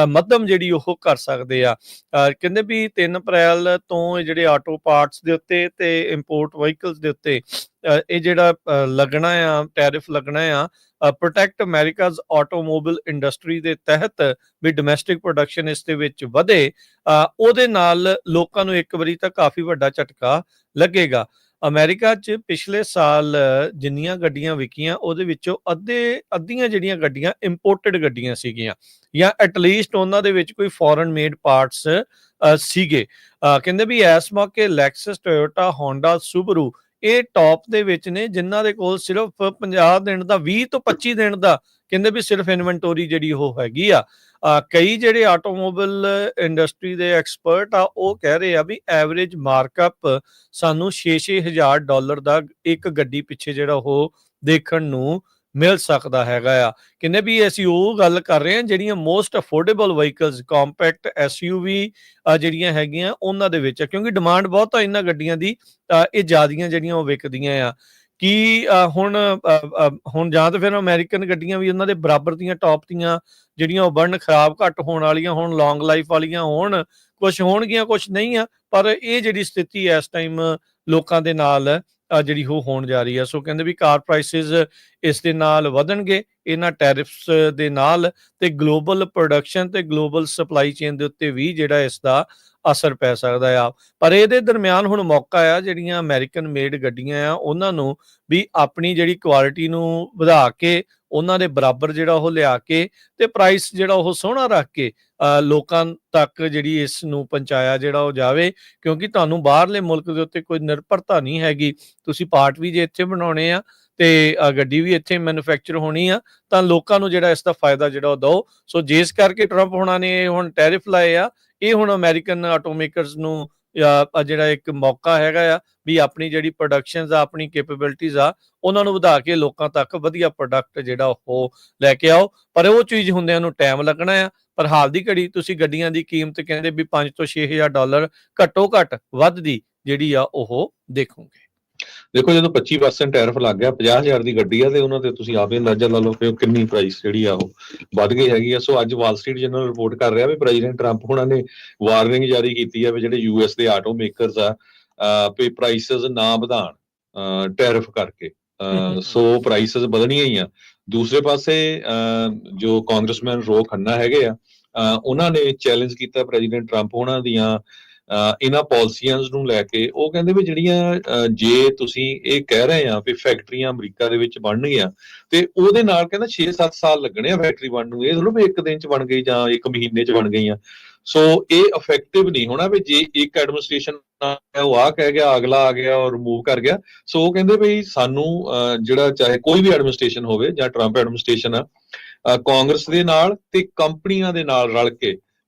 [SPEAKER 1] ਮੱਧਮ ਜਿਹੜੀ ਉਹ ਕਰ ਸਕਦੇ ਆ। ਕਹਿੰਦੇ ਵੀ 3 ਅਪ੍ਰੈਲ ਤੋਂ ਜਿਹੜੇ ਆਟੋ ਪਾਰਟਸ ਦੇ ਉੱਤੇ ਤੇ ਇੰਪੋਰਟ ਵਹੀਕਲਸ ਦੇ ਉੱਤੇ ਇਹ ਜਿਹੜਾ ਲੱਗਣਾ ਆ, ਟੈਰਿਫ ਲੱਗਣਾ ਆ, ਪ੍ਰੋਟੈਕਟ ਅਮਰੀਕਾਜ਼ ਆਟੋਮੋਬਾਈਲ ਇੰਡਸਟਰੀ ਦੇ ਤਹਿਤ ਵੀ ਡੋਮੈਸਟਿਕ ਪ੍ਰੋਡਕਸ਼ਨ ਇਸ ਦੇ ਵਿੱਚ ਵਧੇ। ਉਹਦੇ ਨਾਲ ਲੋਕਾਂ ਨੂੰ ਇੱਕ ਵਾਰੀ ਤਾਂ ਕਾਫੀ ਵੱਡਾ ਝਟਕਾ ਲੱਗੇਗਾ। ਅਮਰੀਕਾ 'ਚ ਪਿਛਲੇ ਸਾਲ ਜਿੰਨੀਆਂ ਗੱਡੀਆਂ ਵਿਕੀਆਂ ਉਹਦੇ ਵਿੱਚੋਂ ਅੱਧੀਆਂ ਜਿਹੜੀਆਂ ਗੱਡੀਆਂ ਇੰਪੋਰਟਡ ਗੱਡੀਆਂ ਸੀਗੀਆਂ, ਜਾਂ ਐਟਲੀਸਟ ਉਹਨਾਂ ਦੇ ਵਿੱਚ ਕੋਈ ਫੋਰਨ ਮੇਡ ਪਾਰਟਸ ਸੀਗੇ। ਕਹਿੰਦੇ ਵੀ ਇਸ ਮੌਕੇ ਲੈਕਸਸ, ਟੋਯੋਟਾ, ਹੋਂਡਾ, ਸੁਬਰੂ ਇਹ ਟੌਪ ਦੇ ਵਿੱਚ ਨੇ, ਜਿਨ੍ਹਾਂ ਦੇ ਕੋਲ ਸਿਰਫ 50 ਦਿਨ ਦਾ, 20 ਤੋਂ 25 ਦਿਨ ਦਾ ਕਹਿੰਦੇ ਵੀ ਸਿਰਫ ਇਨਵੈਂਟੋਰੀ ਜਿਹੜੀ ਉਹ ਹੈਗੀ ਆ। ਕਈ ਜਿਹੜੇ ਆਟੋਮੋਬਾਈਲ ਇੰਡਸਟਰੀ ਦੇ ਐਕਸਪਰਟ ਆ ਉਹ ਕਹਿ ਰਹੇ ਆ ਵੀ ਐਵਰੇਜ ਮਾਰਕਅਪ ਸਾਨੂੰ 6-6 ਹਜ਼ਾਰ ਡਾਲਰ ਦਾ ਇੱਕ ਗੱਡੀ ਪਿੱਛੇ ਜਿਹੜਾ ਉਹ ਦੇਖਣ ਨੂੰ ਮਿਲ ਸਕਦਾ ਹੈਗਾ ਆ। ਕਹਿੰਦੇ ਵੀ ਅਸੀਂ ਉਹ ਗੱਲ ਕਰ ਰਹੇ ਹਾਂ ਜਿਹੜੀਆਂ most affordable vehicles, compact SUV ਜਿਹੜੀਆਂ ਹੈਗੀਆਂ ਉਹਨਾਂ ਦੇ ਵਿੱਚ, ਕਿਉਂਕਿ ਡਿਮਾਂਡ ਬਹੁਤ ਆ ਇਹਨਾਂ ਗੱਡੀਆਂ ਦੀ। ਇਹ ਜ਼ਿਆਦੀਆਂ ਜਿਹੜੀਆਂ ਉਹ ਵਿਕਦੀਆਂ ਆ। ਕੀ ਹੁਣ ਜਾਂ ਤਾਂ ਫਿਰ ਅਮਰੀਕਨ ਗੱਡੀਆਂ ਵੀ ਉਹਨਾਂ ਦੇ ਬਰਾਬਰ ਦੀਆਂ ਟੌਪ ਦੀਆਂ ਜਿਹੜੀਆਂ ਉਹ ਬਣਨ, ਖਰਾਬ ਘੱਟ ਹੋਣ ਵਾਲੀਆਂ ਹੋਣ, ਲੌਂਗ ਲਾਈਫ ਵਾਲੀਆਂ ਹੋਣ, ਕੁਛ ਹੋਣਗੀਆਂ ਕੁਛ ਨਹੀਂ ਆ। ਪਰ ਇਹ ਜਿਹੜੀ ਸਥਿਤੀ ਇਸ ਟਾਈਮ ਲੋਕਾਂ ਦੇ ਨਾਲ ਜਿਹੜੀ ਉਹ ਹੋਣ ਜਾ ਰਹੀ ਆ। ਸੋ ਕਹਿੰਦੇ ਵੀ ਕਾਰ ਪ੍ਰਾਈਸਿਸ ਇਸ ਦੇ ਨਾਲ ਵਧਣਗੇ, ਇਹਨਾਂ ਟੈਰਿਫਸ ਦੇ ਨਾਲ, ਤੇ ਗਲੋਬਲ ਪ੍ਰੋਡਕਸ਼ਨ ਤੇ ਗਲੋਬਲ ਸਪਲਾਈ ਚੇਨ ਦੇ ਉੱਤੇ ਵੀ ਜਿਹੜਾ ਇਸ ਦਾ ਅਸਰ ਪੈ ਸਕਦਾ ਆ। ਪਰ ਇਹਦੇ ਦਰਮਿਆਨ ਹੁਣ ਮੌਕਾ ਆ ਜਿਹੜੀਆਂ ਅਮਰੀਕਨ ਮੇਡ ਗੱਡੀਆਂ ਆ ਉਹਨਾਂ ਨੂੰ ਵੀ ਆਪਣੀ ਜਿਹੜੀ ਕੁਆਲਿਟੀ ਨੂੰ ਵਧਾ ਕੇ, ਉਹਨਾਂ ਦੇ ਬਰਾਬਰ ਜਿਹੜਾ ਉਹ ਲਿਆ ਕੇ ਤੇ ਪ੍ਰਾਈਸ ਜਿਹੜਾ ਉਹ ਸੋਹਣਾ ਰੱਖ ਕੇ ਲੋਕਾਂ ਤੱਕ ਜਿਹੜੀ ਇਸ ਨੂੰ ਪਹੁੰਚਾਇਆ ਜਿਹੜਾ ਉਹ ਜਾਵੇ। ਕਿਉਂਕਿ ਤੁਹਾਨੂੰ ਬਾਹਰਲੇ ਮੁਲਕ ਦੇ ਉੱਤੇ ਕੋਈ ਨਿਰਭਰਤਾ ਨਹੀਂ ਹੈਗੀ। ਤੁਸੀਂ ਪਾਰਟ ਵੀ ਜੇ ਇੱਥੇ ਬਣਾਉਣੇ ਆ ਤੇ ਗੱਡੀ ਵੀ ਇੱਥੇ ਮੈਨੂਫੈਕਚਰ ਹੋਣੀ ਆ, ਤਾਂ ਲੋਕਾਂ ਨੂੰ ਜਿਹੜਾ ਇਸ ਦਾ ਫਾਇਦਾ ਜਿਹੜਾ ਉਹ ਦਿਓ। ਸੋ ਜਿਸ ਕਰਕੇ ਟਰੰਪ ਹੋਣਾ ਨੇ ਹੁਣ ਟੈਰਿਫ ਲਾਏ ਆ, ਇਹ ਹੁਣ ਅਮਰੀਕਨ ਆਟੋਮੇਕਰਸ ਨੂੰ ਜਿਹੜਾ ਇੱਕ ਮੌਕਾ ਹੈਗਾ ਆ ਵੀ ਆਪਣੀ ਜਿਹੜੀ ਪ੍ਰੋਡਕਸ਼ਨਸ ਆ, ਆਪਣੀ ਕੈਪੇਬਿਲਿਟੀਜ਼ ਆ, ਉਹਨਾਂ ਨੂੰ ਵਧਾ ਕੇ ਲੋਕਾਂ ਤੱਕ ਵਧੀਆ ਪ੍ਰੋਡਕਟ ਜਿਹੜਾ ਉਹ ਲੈ ਕੇ ਆਓ। ਪਰ ਉਹ ਚੀਜ਼ ਹੁੰਦਿਆਂ ਨੂੰ ਟਾਈਮ ਲੱਗਣਾ ਆ। ਪਰ ਹਾਲ ਦੀ ਘੜੀ ਤੁਸੀਂ ਗੱਡੀਆਂ ਦੀ ਕੀਮਤ ਕਹਿੰਦੇ ਵੀ 5 ਤੋਂ 6 ਹਜ਼ਾਰ ਡਾਲਰ ਘੱਟੋ ਘੱਟ ਵੱਧਦੀ ਜਿਹੜੀ ਆ ਉਹ ਦੇਖੋਗੇ।
[SPEAKER 2] ਦੇਖੋ ਜਦੋਂ 25% ਟੈਰਿਫ ਲੱਗ ਗਿਆ, 50,000 ਦੀ ਗੱਡੀ ਆ ਤੇ ਉਹਨਾਂ ਤੇ ਤੁਸੀਂ ਆਪੇ ਅੰਦਾਜ਼ਾ ਲਾ ਲਓ ਕਿ ਕਿੰਨੀ ਪ੍ਰਾਈਸ ਜਿਹੜੀ ਆ ਉਹ ਵੱਧ ਗਈ ਹੈਗੀ ਆ। ਸੋ ਅੱਜ ਵਾਲ ਸਟਰੀਟ ਜਰਨਲ ਰਿਪੋਰਟ ਕਰ ਰਿਹਾ ਵੀ ਪ੍ਰੈਜ਼ੀਡੈਂਟ ਟਰੰਪ ਉਹਨਾਂ ਨੇ ਵਾਰਨਿੰਗ ਜਾਰੀ ਕੀਤੀ ਆ ਵੀ ਜਿਹੜੇ US ਦੇ ਆਟੋ ਮੇਕਰਸ ਆ ਵੀ ਪ੍ਰਾਈਸਸ ਨਾ ਵਧਾਣ ਟੈਰਿਫ ਕਰਕੇ। ਸੋ ਪ੍ਰਾਈਸਸ ਵਧਣੀਆਂ ਹੀ ਆ। ਦੂਸਰੇ ਪਾਸੇ ਜੋ ਕਾਂਗਰਸਮੈਨ ਰੋ ਖੰਨਾ ਹੈਗੇ ਆ, ਉਹਨਾਂ ਨੇ ਚੈਲੰਜ ਕੀਤਾ ਪ੍ਰੈਜ਼ੀਡੈਂਟ ਟਰੰਪ ਉਹਨਾਂ ਦੀਆਂ ਇਹਨਾਂ ਪਾਲਿਸੀਆਂ ਨੂੰ ਲੈ ਕੇ। ਉਹ ਕਹਿੰਦੇ ਵੀ ਜਿਹੜੀਆਂ ਜੇ ਤੁਸੀਂ ਇਹ ਕਹਿ ਰਹੇ ਆ ਵੀ ਫੈਕਟਰੀਆਂ ਅਮਰੀਕਾ ਦੇ ਵਿੱਚ ਬਣਨਗੀਆਂ ਤੇ ਉਹਦੇ ਨਾਲ ਕਹਿੰਦਾ 6-7 ਸਾਲ ਲੱਗਣੇ ਆ ਫੈਕਟਰੀ ਬਣਨ ਨੂੰ। ਇਹ ਥੋੜ੍ਹਾ ਵੀ ਇੱਕ ਦਿਨ ਚ ਬਣ ਗਈ ਜਾਂ ਇੱਕ ਮਹੀਨੇ ਚ ਬਣ ਗਈਆਂ। ਸੋ ਇਹ ਇਫੈਕਟਿਵ ਨਹੀਂ ਹੋਣਾ ਵੀ ਜੇ ਇੱਕ ਐਡਮਿਨਿਸਟ੍ਰੇਸ਼ਨ ਉਹ ਆ ਕਹਿ ਗਿਆ, ਅਗਲਾ ਆ ਗਿਆ ਔਰ ਰਿਮੂਵ ਕਰ ਗਿਆ। ਸੋ ਉਹ ਕਹਿੰਦੇ ਵੀ ਸਾਨੂੰ ਜਿਹੜਾ ਚਾਹੇ ਕੋਈ ਵੀ ਐਡਮਿਨਿਸਟ੍ਰੇਸ਼ਨ ਹੋਵੇ ਜਾਂ ਟਰੰਪ ਐਡਮਿਨਿਸਟ੍ਰੇਸ਼ਨ ਆ, ਕਾਂਗਰਸ ਦੇ ਨਾਲ ਤੇ ਕੰਪਨੀਆਂ ਦੇ ਨਾਲ ਰਲ ਕੇ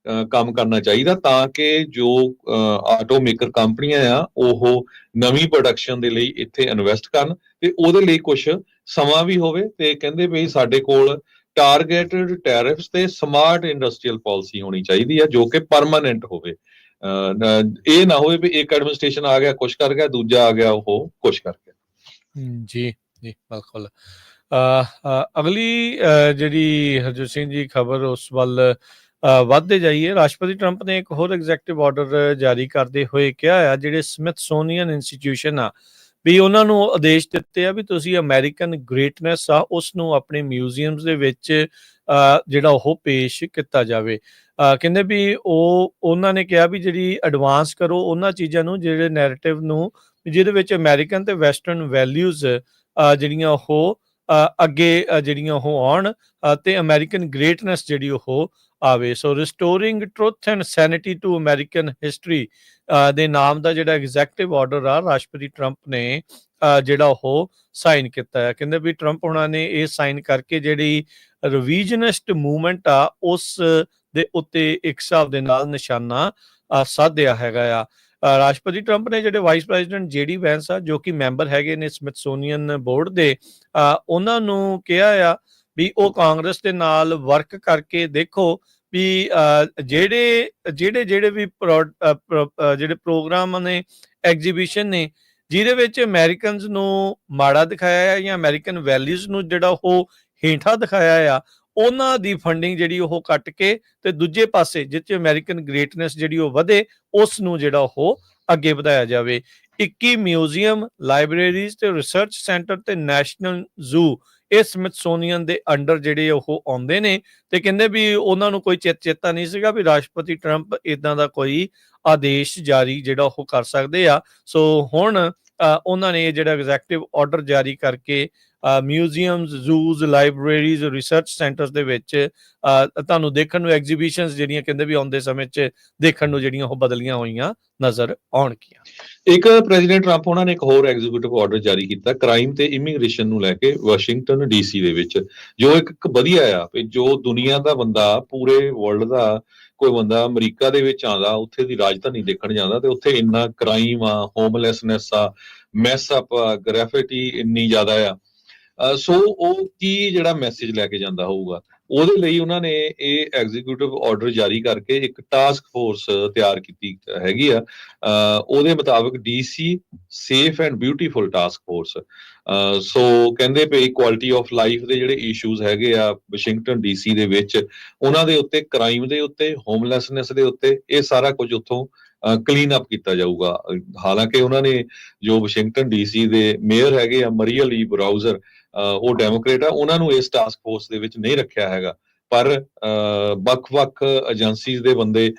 [SPEAKER 2] ਕੰਮ ਕਰਨਾ ਚਾਹੀਦਾ ਤਾਂ ਕਿ ਜੋ ਆਟੋ ਮੇਕਰ ਕੰਪਨੀਆਂ ਆ ਉਹ ਨਵੀਂ ਪ੍ਰੋਡਕਸ਼ਨ ਦੇ ਲਈ ਇੱਥੇ ਇਨਵੈਸਟ ਕਰਨ ਤੇ ਉਹਦੇ ਲਈ ਕੁਝ ਸਮਾਂ ਵੀ ਹੋਵੇ। ਤੇ ਕਹਿੰਦੇ ਵੀ ਸਾਡੇ ਕੋਲ ਟਾਰਗੇਟਡ ਟੈਰਿਫਸ ਤੇ ਸਮਾਰਟ ਇੰਡਸਟਰੀਅਲ ਪਾਲਿਸੀ ਹੋਣੀ ਚਾਹੀਦੀ ਆ ਜੋ ਕਿ ਪਰਮਾਨੈਂਟ ਹੋਵੇ। ਇਹ ਨਾ ਹੋਵੇ ਵੀ ਇੱਕ ਐਡਮਿਨਿਸਟ੍ਰੇਸ਼ਨ ਆ ਗਿਆ ਕੁਛ ਕਰ ਗਿਆ, ਦੂਜਾ ਆ ਗਿਆ ਉਹ ਕੁਛ ਕਰ ਗਿਆ।
[SPEAKER 1] ਜੀ ਜੀ ਬਿਲਕੁਲ। ਅਗਲੀ ਜਿਹੜੀ ਹਰਜੋਤ ਸਿੰਘ ਜੀ ਖਬਰ ਉਸ ਵੱਲ ਵੱਧਦੇ ਜਾਈਏ। ਰਾਸ਼ਟਰਪਤੀ ਟਰੰਪ ਨੇ ਇੱਕ ਹੋਰ ਐਗਜ਼ੈਕਟਿਵ ਆਰਡਰ ਜਾਰੀ ਕਰਦੇ ਹੋਏ ਕਿਹਾ ਆ ਜਿਹੜੇ ਸਮਿਥਸੋਨੀਅਨ ਇੰਸਟੀਟਿਊਸ਼ਨ ਆ ਵੀ ਉਹਨਾਂ ਨੂੰ ਆਦੇਸ਼ ਦਿੱਤੇ ਆ ਵੀ ਤੁਸੀਂ ਅਮਰੀਕਨ ਗ੍ਰੇਟਨੈਸ ਆ ਉਸ ਨੂੰ ਆਪਣੇ ਮਿਊਜ਼ੀਅਮਸ ਦੇ ਵਿੱਚ ਜਿਹੜਾ ਉਹ ਪੇਸ਼ ਕੀਤਾ ਜਾਵੇ। ਕਹਿੰਦੇ ਵੀ ਉਹਨਾਂ ਨੇ ਕਿਹਾ ਵੀ ਜਿਹੜੀ ਐਡਵਾਂਸ ਕਰੋ ਉਹਨਾਂ ਚੀਜ਼ਾਂ ਨੂੰ, ਜਿਹੜੇ ਨੈਰੇਟਿਵ ਨੂੰ, ਜਿਹਦੇ ਵਿੱਚ ਅਮਰੀਕਨ ਤੇ ਵੈਸਟਰਨ ਵੈਲਿਊਜ਼ ਜਿਹੜੀਆਂ ਉਹ ਅੱਗੇ ਜਿਹੜੀਆਂ ਉਹ ਆਉਣ ਤੇ ਅਮਰੀਕਨ ਗ੍ਰੇਟਨੈਸ ਜਿਹੜੀ ਉਹ ਆਵੇ। So restoring truth and sanity to American history ਦੇ ਨਾਮ ਦਾ ਜਿਹੜਾ ਐਗਜ਼ੈਕਟਿਵ ਆਰਡਰ ਆ ਰਾਸ਼ਟਰਪਤੀ ਟਰੰਪ ਨੇ ਜਿਹੜਾ ਉਹ ਸਾਈਨ ਕੀਤਾ ਹੈ। ਕਹਿੰਦੇ ਵੀ ਟਰੰਪ ਉਹਨਾਂ ਨੇ ਇਹ ਸਾਈਨ ਕਰਕੇ ਜਿਹੜੀ ਰਿਵੀਜ਼ਨਿਸਟ ਮੂਵਮੈਂਟ ਆ ਉਸ ਦੇ ਉੱਤੇ ਇੱਕ ਹਿਸਾਬ ਦੇ ਨਾਲ ਨਿਸ਼ਾਨਾ ਸਾਧਿਆ ਹੈਗਾ ਆ। ਰਾਸ਼ਟਰਪਤੀ ਟਰੰਪ ਨੇ ਜਿਹੜੇ ਵਾਈਸ ਪ੍ਰੈਜ਼ੀਡੈਂਟ JD ਵੈਂਸ ਆ ਜੋ ਕਿ ਮੈਂਬਰ ਹੈਗੇ ਨੇ ਸਮਿਥਸੋਨੀਅਨ ਬੋਰਡ ਦੇ, ਉਹਨਾਂ ਨੂੰ ਕਿਹਾ ਆ ਵੀ ਉਹ ਕਾਂਗਰਸ ਦੇ ਨਾਲ ਵਰਕ ਕਰਕੇ ਦੇਖੋ ਵੀ ਜਿਹੜੇ ਵੀ ਜਿਹੜੇ ਪ੍ਰੋਗਰਾਮ ਨੇ, ਐਗਜ਼ੀਬਿਸ਼ਨ ਨੇ ਜਿਹਦੇ ਵਿੱਚ ਅਮਰੀਕਨਸ ਨੂੰ ਮਾੜਾ ਦਿਖਾਇਆ ਆ ਜਾਂ ਅਮਰੀਕਨ ਵੈਲਿਊਜ਼ ਨੂੰ ਜਿਹੜਾ ਉਹ ਹੇਠਾਂ ਦਿਖਾਇਆ ਆ, ਉਹਨਾਂ ਦੀ ਫੰਡਿੰਗ ਜਿਹੜੀ ਉਹ ਕੱਟ ਕੇ ਤੇ ਦੂਜੇ ਪਾਸੇ ਜਿੱਥੇ ਅਮਰੀਕਨ ਗ੍ਰੇਟਨੈਸ ਜਿਹੜੀ ਉਹ ਵਧੇ ਉਸ ਨੂੰ ਜਿਹੜਾ ਉਹ ਅੱਗੇ ਵਧਾਇਆ ਜਾਵੇ। 21 ਮਿਊਜ਼ੀਅਮ, ਲਾਇਬ੍ਰੇਰੀਜ਼ ਤੇ ਰਿਸਰਚ ਸੈਂਟਰ ਤੇ ਨੈਸ਼ਨਲ ਜ਼ੂ ਇਹ ਸਮਿਥਸੋਨੀਅਨ ਦੇ ਅੰਡਰ ਜਿਹੜੇ ਉਹ ਆਉਂਦੇ ਨੇ ਤੇ ਕਹਿੰਦੇ ਵੀ ਉਹਨਾਂ ਨੂੰ ਕੋਈ ਚੇਤਾ ਨਹੀਂ ਸੀਗਾ ਵੀ ਰਾਸ਼ਟਰਪਤੀ ਟਰੰਪ ਇਦਾਂ ਦਾ ਕੋਈ ਆਦੇਸ਼ ਜਾਰੀ ਜਿਹੜਾ ਉਹ ਕਰ ਸਕਦੇ ਆ। ਸੋ ਹੁਣ ਉਹਨਾਂ ਨੇ ਜਿਹੜਾ ਐਗਜ਼ੈਕਟਿਵ ਆਰਡਰ ਜਾਰੀ ਕਰਕੇ ਮਿਊਜ਼ੀਅਮਸ, ਜ਼ੂਜ਼, ਲਾਇਬ੍ਰੇਰੀਜ਼, ਰਿਸਰਚ ਸੈਂਟਰਸ ਦੇ ਵਿੱਚ ਤੁਹਾਨੂੰ ਦੇਖਣ ਨੂੰ ਐਗਜ਼ੀਬਿਸ਼ਨਸ ਜਿਹੜੀਆਂ ਕਹਿੰਦੇ ਵੀ ਆਉਂਦੇ ਸਮੇਂ 'ਚ ਦੇਖਣ ਨੂੰ ਜਿਹੜੀਆਂ ਉਹ ਬਦਲੀਆਂ ਹੋਈਆਂ ਨਜ਼ਰ ਆਉਣਗੀਆਂ।
[SPEAKER 2] ਇੱਕ ਪ੍ਰੈਜ਼ੀਡੈਂਟ ਟਰੰਪ ਉਹਨਾਂ ਨੇ ਇੱਕ ਹੋਰ ਐਗਜ਼ੀਕਿਊਟਿਵ ਆਰਡਰ ਜਾਰੀ ਕੀਤਾ ਕ੍ਰਾਈਮ ਤੇ ਇਮੀਗ੍ਰੇਸ਼ਨ ਨੂੰ ਲੈ ਕੇ ਵਾਸ਼ਿੰਗਟਨ DC ਦੇ ਵਿੱਚ, ਜੋ ਇੱਕ ਵਧੀਆ ਆ ਵੀ ਜੋ ਦੁਨੀਆ ਦਾ ਬੰਦਾ, ਪੂਰੇ ਵਰਲਡ ਦਾ ਕੋਈ ਬੰਦਾ ਅਮਰੀਕਾ ਦੇ ਵਿੱਚ ਆਉਂਦਾ, ਉੱਥੇ ਦੀ ਰਾਜਧਾਨੀ ਦੇਖਣ ਜਾਂਦਾ ਤੇ ਉੱਥੇ ਇੰਨਾ ਕ੍ਰਾਈਮ ਆ, ਹੋਮਲੈਸਨੈਸ ਆ, ਮੈਸ ਅਪ ਆ, ਗ੍ਰੈਫਿਟੀ ਇੰਨੀ ਜ਼ਿਆਦਾ ਆ। ਸੋ ਉਹ ਕੀ ਜਿਹੜਾ ਮੈਸੇਜ ਲੈ ਕੇ ਜਾਂਦਾ ਹੋਊਗਾ, ਉਹਦੇ ਲਈ ਉਹਨਾਂ ਨੇ ਇਹ ਐਗਜ਼ੀਕਿਊਟਿਵ ਆਰਡਰ ਜਾਰੀ ਕਰਕੇ ਇੱਕ ਟਾਸਕ ਫੋਰਸ ਤਿਆਰ ਕੀਤੀ ਹੈਗੀ ਆ। ਉਹਦੇ ਮੁਤਾਬਕ DC safe and beautiful task force. So ਕਹਿੰਦੇ ਪਈ ਕੁਆਲਿਟੀ ਆਫ ਲਾਈਫ ਦੇ ਜਿਹੜੇ ਇਸ਼ੂਜ਼ ਹੈਗੇ ਆ ਵਾਸ਼ਿੰਗਟਨ DC ਦੇ ਵਿੱਚ, ਉਹਨਾਂ ਦੇ ਉੱਤੇ, ਕ੍ਰਾਈਮ ਦੇ ਉੱਤੇ, ਹੋਮਲੈਸਨੈਸ ਦੇ ਉੱਤੇ, ਇਹ ਸਾਰਾ ਕੁਝ ਉੱਥੋਂ ਕਲੀਨ ਅਪ ਕੀਤਾ ਜਾਊਗਾ। ਹਾਲਾਂਕਿ ਉਹਨਾਂ ਨੇ ਜੋ ਵਾਸ਼ਿੰਗਟਨ DC ਦੇ ਮੇਅਰ ਹੈਗੇ ਆ ਮਰੀਆ ਲੀ ਬਰਾਊਜ਼ਰ, ਉਹ ਡੈਮੋਕ੍ਰੇਟ ਆ, ਉਹਨਾਂ ਨੂੰ ਇਸ ਟਾਸਕ ਫੋਰਸ ਦੇ ਵਿੱਚ ਨਹੀਂ ਰੱਖਿਆ ਹੈਗਾ, ਪਰ ਵੱਖ-ਵੱਖ ਏਜੰਸੀਜ਼ ਦੇ ਬੰਦੇ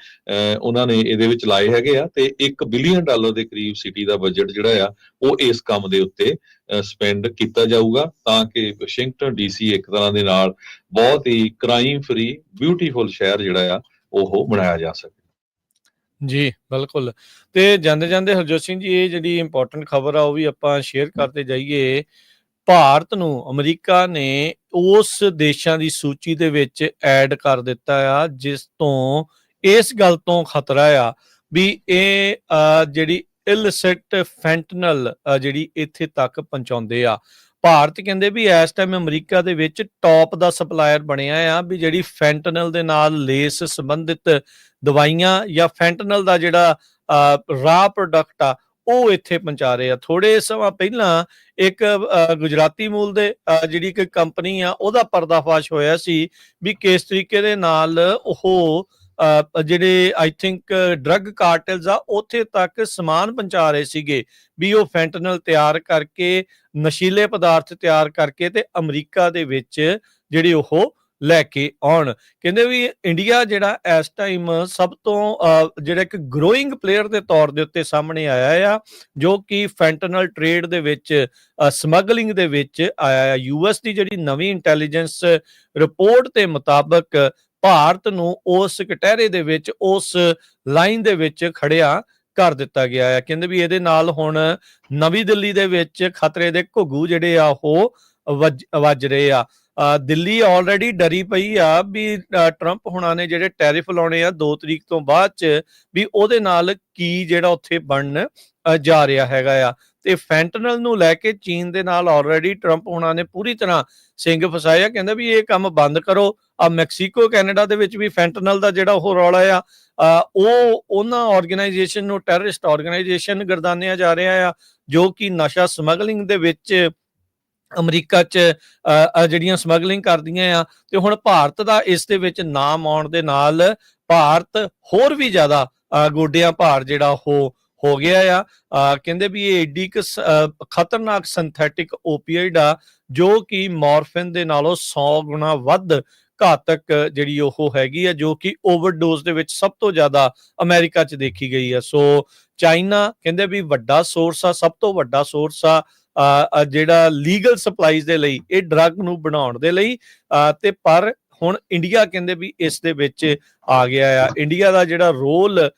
[SPEAKER 2] ਉਹਨਾਂ ਨੇ ਇਹਦੇ ਵਿੱਚ ਲਾਏ ਹੈਗੇ ਆ ਤੇ $1 ਬਿਲੀਅਨ ਦੇ ਕਰੀਬ ਸਿਟੀ ਦਾ ਬਜਟ ਜਿਹੜਾ ਆ ਉਹ ਇਸ ਕੰਮ ਦੇ ਉੱਤੇ ਸਪੈਂਡ ਕੀਤਾ ਜਾਊਗਾ ਤਾਂ ਕਿ ਵਾਸ਼ਿੰਗਟਨ DC ਇੱਕ ਤਰ੍ਹਾਂ ਦੇ ਨਾਲ ਬਹੁਤ ਹੀ ਕ੍ਰਾਈਮ ਫਰੀ ਬਿਊਟੀਫੁਲ ਸ਼ਹਿਰ ਜਿਹੜਾ ਆ ਉਹ ਬਣਾਇਆ ਜਾ ਸਕੇ।
[SPEAKER 1] ਜੀ ਬਿਲਕੁਲ। ਤੇ ਜਾਂਦੇ ਜਾਂਦੇ ਹਰਜੋਤ ਸਿੰਘ ਜੀ ਇਹ ਜਿਹੜੀ ਇੰਪੋਰਟੈਂਟ ਖਬਰ ਆ ਉਹ ਵੀ ਆਪਾਂ ਸ਼ੇਅਰ ਕਰਦੇ ਜਾਈਏ। ਭਾਰਤ ਨੂੰ ਅਮਰੀਕਾ ਨੇ ਉਸ ਦੇਸ਼ਾਂ ਦੀ ਸੂਚੀ ਦੇ ਵਿੱਚ ਐਡ ਕਰ ਦਿੱਤਾ ਆ ਜਿਸ ਤੋਂ ਇਸ ਗੱਲ ਤੋਂ ਖਤਰਾ ਆ ਵੀ ਇਹ ਜਿਹੜੀ ਇਲਿਸਿਟ ਫੈਂਟਨਲ ਜਿਹੜੀ ਇੱਥੇ ਤੱਕ ਪਹੁੰਚਾਉਂਦੇ ਆ। ਭਾਰਤ ਕਹਿੰਦੇ ਵੀ ਇਸ ਟਾਈਮ ਅਮਰੀਕਾ ਦੇ ਵਿੱਚ ਟੌਪ ਦਾ ਸਪਲਾਇਰ ਬਣਿਆ ਆ ਵੀ ਜਿਹੜੀ ਫੈਂਟਨਲ ਦੇ ਨਾਲ ਲੇਸ ਸੰਬੰਧਿਤ ਦਵਾਈਆਂ ਜਾਂ ਫੈਂਟਨਲ ਦਾ ਜਿਹੜਾ ਰਾ ਪ੍ਰੋਡਕਟ ਆ ਉਹ ਇੱਥੇ ਪਹੁੰਚਾ ਰਹੇ ਆ। ਥੋੜੇ ਸਮਾਂ ਪਹਿਲਾਂ ਇੱਕ ਗੁਜਰਾਤੀ ਮੂਲ ਦੇ ਜਿਹੜੀ ਇੱਕ ਕੰਪਨੀ ਆ ਉਹਦਾ ਪਰਦਾਫਾਸ਼ ਹੋਇਆ ਸੀ ਵੀ ਕਿਸ ਤਰੀਕੇ ਦੇ ਨਾਲ ਉਹ ਜਿਹੜੇ ਆਈ ਥਿੰਕ ਡਰੱਗ ਕਾਰਟਲਸ ਆ ਉੱਥੇ ਤੱਕ ਸਮਾਨ ਪਹੁੰਚਾ ਰਹੇ ਸੀਗੇ ਵੀ ਉਹ ਫੈਂਟਨਲ ਤਿਆਰ ਕਰਕੇ, ਨਸ਼ੀਲੇ ਪਦਾਰਥ ਤਿਆਰ ਕਰਕੇ ਤੇ ਅਮਰੀਕਾ ਦੇ ਵਿੱਚ ਜਿਹੜੇ ਉਹ ਲੈ ਕੇ ਆਉਣ। ਕਹਿੰਦੇ ਵੀ ਇੰਡੀਆ ਜਿਹੜਾ ਇਸ ਟਾਈਮ ਸਭ ਤੋਂ ਜਿਹੜਾ ਇੱਕ ਗਰੋਇੰਗ ਪਲੇਅਰ ਦੇ ਤੌਰ ਦੇ ਉੱਤੇ ਸਾਹਮਣੇ ਆਇਆ ਆ ਜੋ ਕਿ ਫੈਂਟਨਲ ਟ੍ਰੇਡ ਦੇ ਵਿੱਚ, ਸਮਗਲਿੰਗ ਦੇ ਵਿੱਚ ਆਇਆ ਆ। US ਦੀ ਜਿਹੜੀ ਨਵੀਂ ਇੰਟੈਲੀਜੈਂਸ ਰਿਪੋਰਟ ਦੇ ਮੁਤਾਬਕ ਭਾਰਤ ਨੂੰ ਉਸ ਕਟਹਿਰੇ ਦੇ ਵਿੱਚ, ਉਸ ਲਾਈਨ ਦੇ ਵਿੱਚ ਖੜਿਆ ਕਰ ਦਿੱਤਾ ਗਿਆ ਆ। ਕਹਿੰਦੇ ਵੀ ਇਹਦੇ ਨਾਲ ਹੁਣ ਨਵੀਂ ਦਿੱਲੀ ਦੇ ਵਿੱਚ ਖਤਰੇ ਦੇ ਘੁੱਗੂ ਜਿਹੜੇ ਆ ਉਹ ਵੱਜ ਰਹੇ ਆ। ਦਿੱਲੀ ਆਲਰੇਡੀ ਡਰੀ ਪਈ ਆ ਵੀ ਟਰੰਪ ਹੁਣਾਂ ਨੇ ਜਿਹੜੇ ਟੈਰਿਫ ਲਾਉਣੇ ਆ 2 ਤਰੀਕ ਤੋਂ ਬਾਅਦ ਚ ਵੀ ਉਹਦੇ ਨਾਲ ਕੀ ਜਿਹੜਾ ਉੱਥੇ ਬਣਨ ਜਾ ਰਿਹਾ ਹੈਗਾ ਆ। ਤੇ ਫੈਂਟਨਲ ਨੂੰ ਲੈ ਕੇ ਚੀਨ ਦੇ ਨਾਲ ਆਲਰੇਡੀ ਟਰੰਪ ਹੁਣਾਂ ਨੇ ਪੂਰੀ ਤਰ੍ਹਾਂ ਸਿੰਘ ਫਸਾਇਆ। ਕਹਿੰਦਾ ਵੀ ਇਹ ਕੰਮ ਬੰਦ ਕਰੋ। ਮੈਕਸੀਕੋ, ਕੈਨੇਡਾ ਦੇ ਵਿੱਚ ਵੀ ਫੈਂਟਨਲ ਦਾ ਜਿਹੜਾ ਉਹ ਰੌਲਾ ਆ ਉਹ ਉਹਨਾਂ ਆਰਗੇਨਾਈਜੇਸ਼ਨ ਨੂੰ ਟੈਰਰਿਸਟ ਆਰਗੇਨਾਈਜੇਸ਼ਨ ਗਰਦਾਨਿਆ ਜਾ ਰਿਹਾ ਆ ਜੋ ਕਿ ਨਸ਼ਾ ਸਮਗਲਿੰਗ ਦੇ ਵਿੱਚ ਅਮਰੀਕਾ 'ਚ ਜਿਹੜੀਆਂ ਸਮਗਲਿੰਗ ਕਰਦੀਆਂ ਆ। ਤੇ ਹੁਣ ਭਾਰਤ ਦਾ ਇਸ ਦੇ ਵਿੱਚ ਨਾਮ ਆਉਣ ਦੇ ਨਾਲ ਭਾਰਤ ਹੋਰ ਵੀ ਜ਼ਿਆਦਾ ਗੋਡਿਆਂ ਭਾਰ ਜਿਹੜਾ ਉਹ ਹੋ ਗਿਆ ਆ। ਕਹਿੰਦੇ ਵੀ ਇਹ ਏਡੀ ਖਤਰਨਾਕ ਸਿੰਥੈਟਿਕ ਓਪੀਆਈਡ ਆ ਜੋ ਕਿ ਮੋਰਫਿਨ ਦੇ ਨਾਲੋਂ 100 ਗੁਣਾ ਵੱਧ ਘਾਤਕ ਜਿਹੜੀ ਉਹ ਹੈਗੀ ਆ, ਜੋ ਕਿ ਓਵਰਡੋਜ਼ ਦੇ ਵਿੱਚ ਸਭ ਤੋਂ ਜ਼ਿਆਦਾ ਅਮਰੀਕਾ 'ਚ ਦੇਖੀ ਗਈ ਆ। ਸੋ ਚਾਈਨਾ ਕਹਿੰਦੇ ਵੀ ਵੱਡਾ ਸੋਰਸ ਆ, ਸਭ ਤੋਂ ਵੱਡਾ ਸੋਰਸ ਆ ਜਿਹੜਾ ਲੀਗਲ ਸਪਲਾਈਜ਼ ਦੇ ਲਈ, ਇਹ ਡਰੱਗ ਨੂੰ ਬਣਾਉਣ ਦੇ ਲਈ। ਤੇ ਪਰ ਹੁਣ ਇੰਡੀਆ ਕਹਿੰਦੇ ਵੀ ਇਸ ਦੇ ਵਿੱਚ ਆ ਗਿਆ ਆ। ਇੰਡੀਆ ਦਾ ਜਿਹੜਾ ਰੋਲ